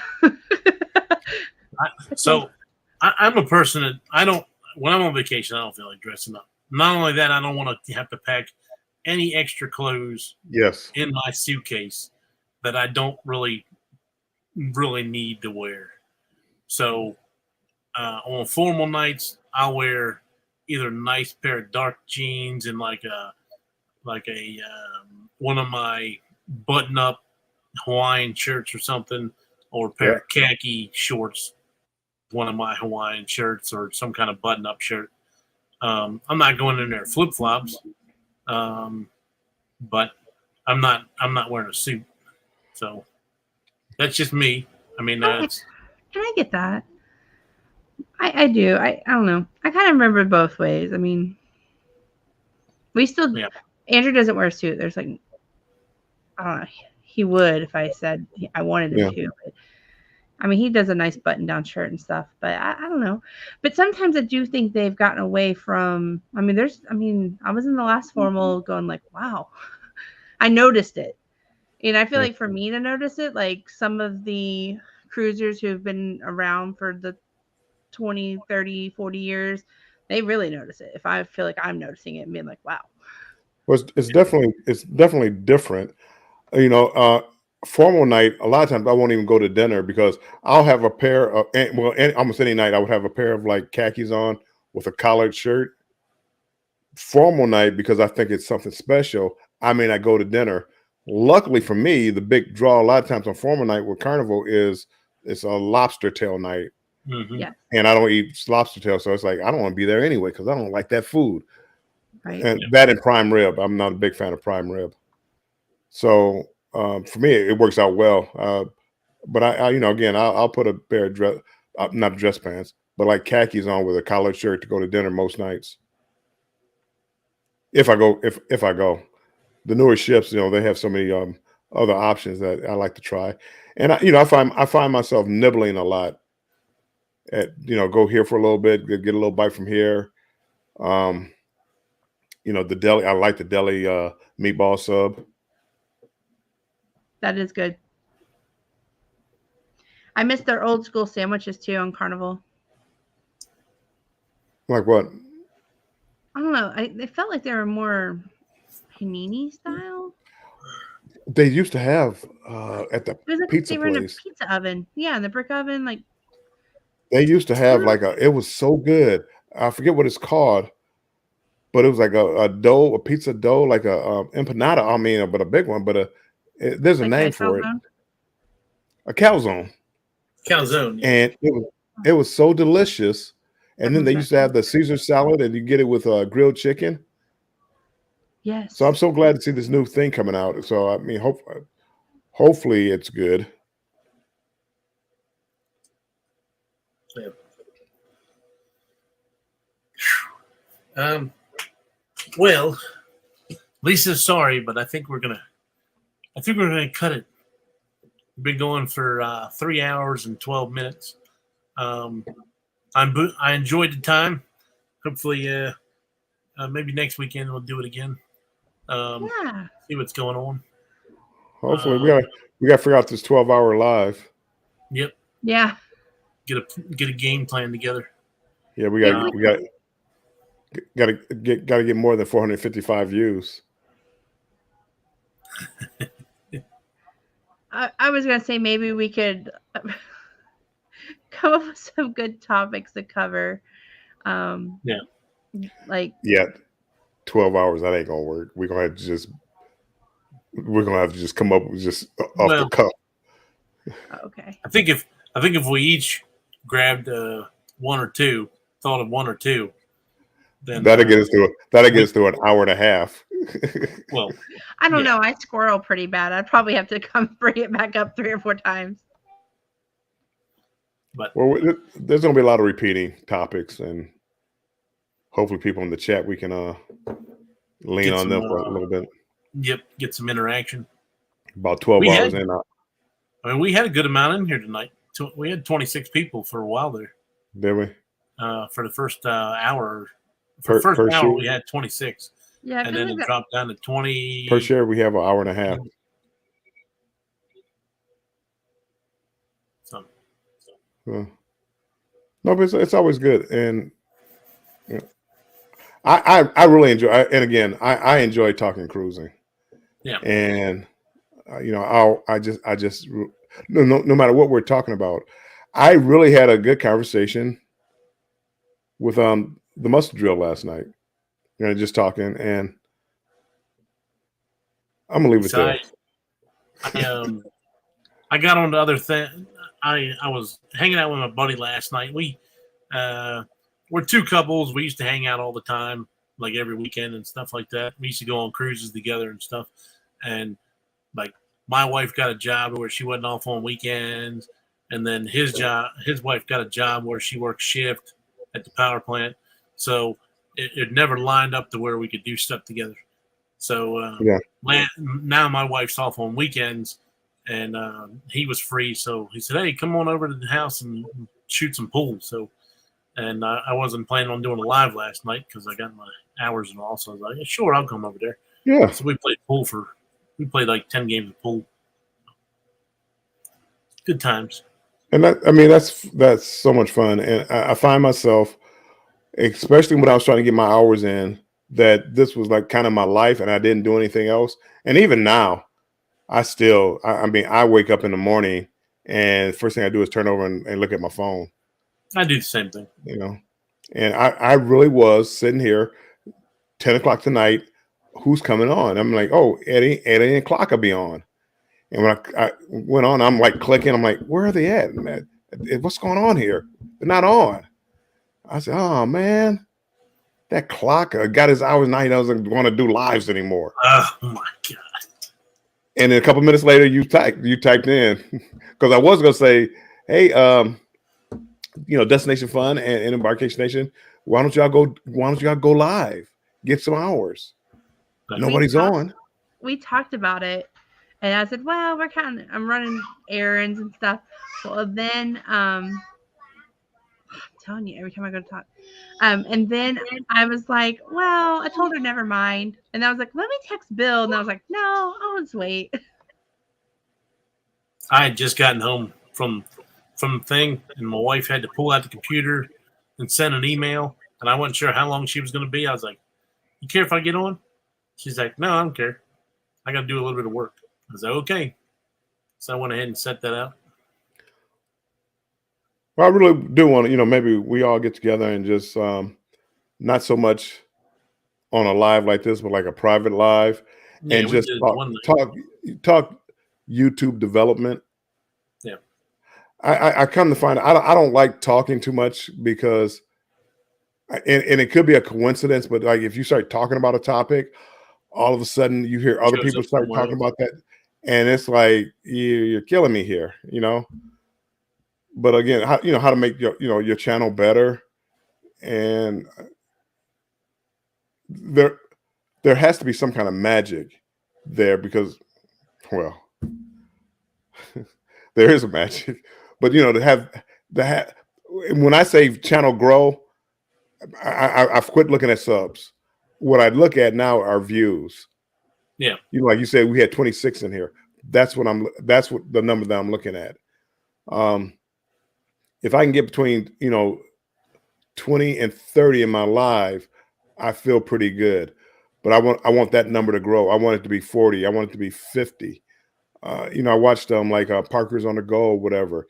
a person that when I'm on vacation, I don't feel like dressing up. Not only that, I don't want to have to pack any extra clothes in my suitcase that I don't really need to wear. So on formal nights, I'll wear either a nice pair of dark jeans and like a one of my button-up Hawaiian shirts or something, or a pair of khaki shorts, one of my Hawaiian shirts, or some kind of button-up shirt. I'm not going in there flip-flops, but I'm not wearing a suit. So that's just me. I mean, and I get that. I do. I don't know. I kind of remember both ways. I mean, we still. Yeah. Andrew doesn't wear a suit. There's like, I don't know. He would if I said I wanted him to. But, I mean, he does a nice button-down shirt and stuff, but I don't know. But sometimes I do think they've gotten away from. I was in the last formal going like, wow, I noticed it, and I feel like for me to notice it, like some of the cruisers who have been around for the 20, 30, 40 years, they really notice it. If I feel like I'm noticing it and being like, wow. Well, it's definitely different. Formal night, a lot of times I won't even go to dinner because I'll have a pair of, almost any night I would have a pair of like khakis on with a collared shirt. Formal night, because I think it's something special, I may not go to dinner. Luckily for me, the big draw a lot of times on formal night with Carnival is it's a lobster tail night. Mhm. Yeah. And I don't eat lobster tail, so it's like I don't want to be there anyway because I don't like that food. Right. And that and prime rib, I'm not a big fan of prime rib. So for me, it works out well. But I again, I'll put a pair of dress, not dress pants, but like khakis on with a collared shirt to go to dinner most nights. If I go, if I go, the newer ships, they have so many other options that I like to try, and I find myself nibbling a lot. Go here for a little bit, get a little bite from here. The deli, I like the deli meatball sub. That is good. I miss their old school sandwiches too on Carnival. Like what? I don't know. They felt like they were more panini style. They used to have at the It was like pizza they were in a place. pizza oven. Yeah, in the brick oven. Like They used to have it was so good. I forget what it's called, but it was like a pizza dough, like a empanada. But a big one. But there's a name for it. A calzone. Calzone. Yeah. And it was so delicious. And then they used to have the Caesar salad, and you get it with grilled chicken. yes. So I'm so glad to see this new thing coming out. So I mean, hopefully it's good. Well, Lisa's sorry, but I think we're gonna cut it. We've been going for 3 hours and 12 minutes. I enjoyed the time. Hopefully, maybe next weekend we'll do it again. Yeah. See what's going on. Hopefully we gotta figure out this 12-hour live. Yep. Yeah. Get a game plan together. Yeah, we gotta get more than 455 views. I was gonna say maybe we could come up with some good topics to cover. Yeah. Like 12 hours, that ain't gonna work. We're gonna have to just come up with just off the cuff. Okay. I think if we each grabbed thought of one or two, then that'll get us through an hour and a half. Well, I don't know. I squirrel pretty bad. I'd probably have to come bring it back up 3 or 4 times. But there's gonna be a lot of repeating topics, and hopefully people in the chat we can lean on them for a little bit. Yep, get some interaction. About 12 hours in. I mean, we had a good amount in here tonight. We had 26 people for a while there. Did we? For the first hour. For the first hour, we had 26. Yeah, and then it dropped down to 20. Per share, we have an hour and a half. No, but it's always good. And I really enjoy, and again, I enjoy talking cruising. Yeah. And I just no matter what we're talking about, I really had a good conversation with the muster drill last night. Just talking, and I'm gonna leave it there. I got on the other thing. I was hanging out with my buddy last night. We're 2 couples. We used to hang out all the time, like every weekend and stuff like that. We used to go on cruises together and stuff. And like my wife got a job where she wasn't off on weekends, and then his wife got a job where she worked shift at the power plant. So it never lined up to where we could do stuff together. So now my wife's off on weekends, and he was free. So he said, "Hey, come on over to the house and shoot some pool." So, and I wasn't planning on doing a live last night because I got my hours and all. So I was like, "Sure, I'll come over there." Yeah. So we played like 10 games of pool. Good times. And I mean, that's so much fun. And I find myself, especially when I was trying to get my hours in, that this was like kind of my life and I didn't do anything else. And even now, I mean, I wake up in the morning and first thing I do is turn over and look at my phone, I do the same thing. you know. And I really was sitting here 10 o'clock tonight. Who's coming on? I'm like, oh, Eddie, 8 o'clock will be on. And when I went on, I'm like clicking. I'm like, where are they at? Man, what's going on here? They're not on. I said, oh man, that clock got his hours now. He doesn't want to do lives anymore. Oh my God. And then a couple minutes later, you typed in because I was gonna say, hey, Destination Fun and Embarkation Nation, why don't y'all go live? Get some hours. Nobody's on. We talked about it, and I said, well, I'm running errands and stuff. Well, then I'm telling you every time I go to talk. And then I was like, well, I told her never mind. And I was like, let me text Bill. And I was like, no, I'll just wait. I had just gotten home from the thing, and my wife had to pull out the computer and send an email, and I wasn't sure how long she was going to be. I was like, you care if I get on? She's like, no, I don't care. I got to do a little bit of work. I was like, okay. So I went ahead and set that out. Well, I really do want to, maybe we all get together and just not so much on a live like this, but like a private live, Yeah, and we just did one night. talk YouTube development. Yeah. I come to find I don't like talking too much because, and it could be a coincidence, but like if you start talking about a topic, all of a sudden you hear other Shows people up start somewhere talking else. about that, and it's like you're killing me here, But again, how to make your channel better, and there has to be some kind of magic there because, well, there is a magic, but to have when I say channel grow, I've quit looking at subs. What I look at now are views. Yeah. Like you said, we had 26 in here. That's what the number that I'm looking at. If I can get between 20 and 30 in my live, I feel pretty good. But I want that number to grow. I want it to be 40. I want it to be 50. I watched like Parker's on the Go or whatever,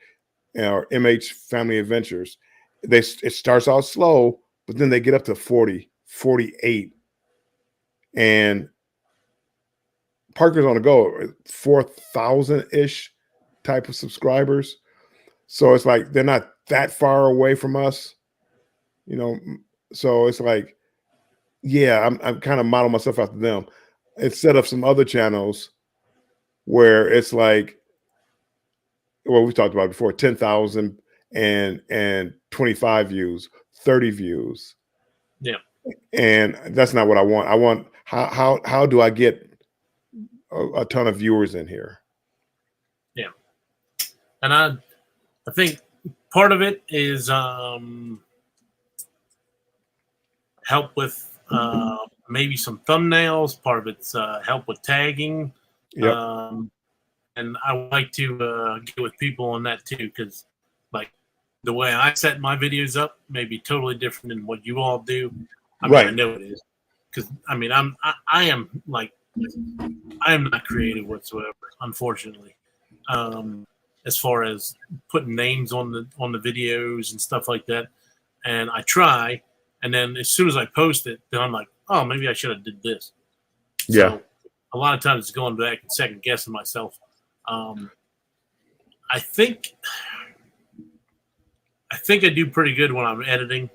or MH Family Adventures. It starts out slow, but then they get up to 40, 48. And Parker's on the Go, 4,000-ish type of subscribers. So it's like they're not that far away from us, So it's like, yeah, I'm kind of modeling myself after them instead of some other channels where it's like, well, we talked about before, 10,000 and 25 views, 30 views. Yeah. And that's not what I want. I want how do I get a ton of viewers in here? Yeah. And I think part of it is help with maybe some thumbnails. Part of it's help with tagging. Yep. And I like to get with people on that too, because like the way I set my videos up may be totally different than what you all do. I mean, I know it is, because I mean I am not creative whatsoever, unfortunately. As far as putting names on the videos and stuff like that, and I try, and then as soon as I post it, then I'm like, oh, maybe I should have did this. Yeah. So a lot of times it's going back and second guessing myself. I think I do pretty good when I'm editing,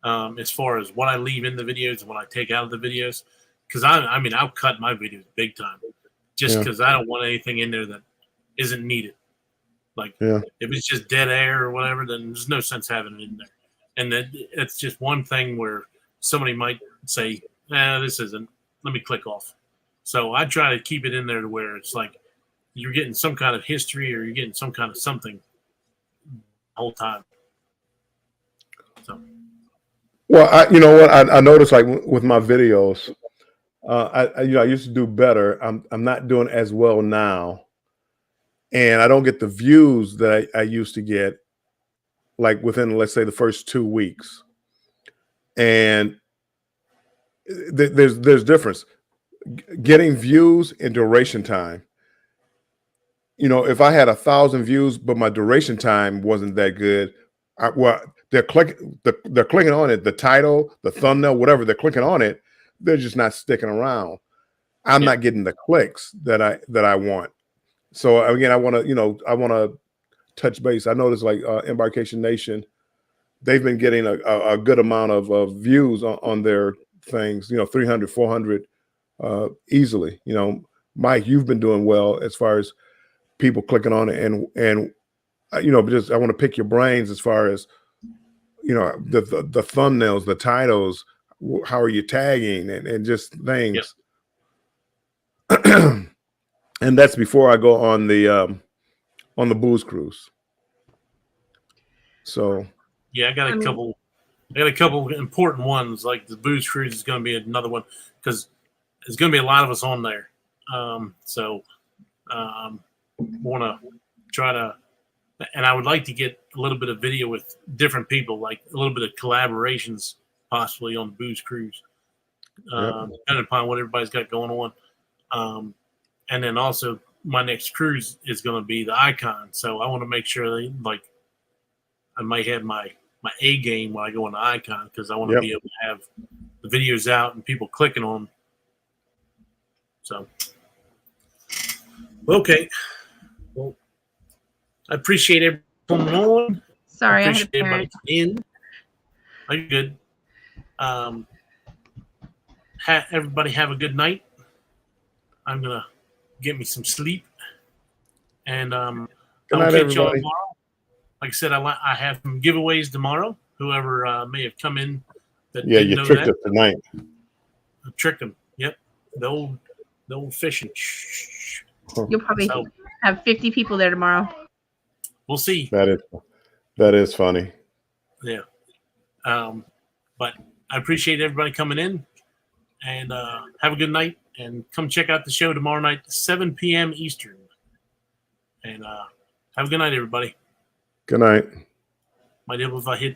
as far as what I leave in the videos and what I take out of the videos, because I'll cut my videos big time, just because I don't want anything in there that isn't needed. Like if it's just dead air or whatever, then there's no sense having it in there. And then it's just one thing where somebody might say, this isn't, let me click off. So I try to keep it in there to where it's like you're getting some kind of history or you're getting some kind of something the whole time. So. Well, I noticed like with my videos, I used to do better. I'm not doing as well now. and I don't get the views that I used to get, like within, let's say, the first 2 weeks. And there's difference. Getting views and duration time. You know, if I had 1,000 views, but my duration time wasn't that good, they're clicking on it, the title, the thumbnail, whatever, they're clicking on it, they're just not sticking around. I'm not getting the clicks that I want. So again, I want to touch base. I noticed like Embarkation Nation, they've been getting a good amount of views on their things, 300, 400 easily. Mike, you've been doing well as far as people clicking on it, and just I want to pick your brains as far as the thumbnails, the titles, how are you tagging, and just things. Yep. And that's before I go on the booze cruise. So yeah, I got a couple important ones. Like the booze cruise is going to be another one because there's going to be a lot of us on there. Want to try to, and I would like to get a little bit of video with different people, like a little bit of collaborations possibly on the booze cruise, depending upon what everybody's got going on. And then also my next cruise is going to be the Icon. So I want to make sure I might have my A game when I go on the Icon, because I want to be able to have the videos out and people clicking on them. So, okay. Well, I appreciate everyone coming on. Sorry, I appreciate everybody coming in. Are you good? Everybody have a good night. I'm gonna get me some sleep, and I'll catch y'all tomorrow. Like I said, I have some giveaways tomorrow. Whoever may have come in you tricked us tonight. I tricked them. Yep, the old fishing. You'll probably have 50 people there tomorrow. We'll see. That is funny. Yeah. But I appreciate everybody coming in, and have a good night, and come check out the show tomorrow night, 7 p.m. Eastern. And have a good night, everybody. Good night. Might be able if I hit that.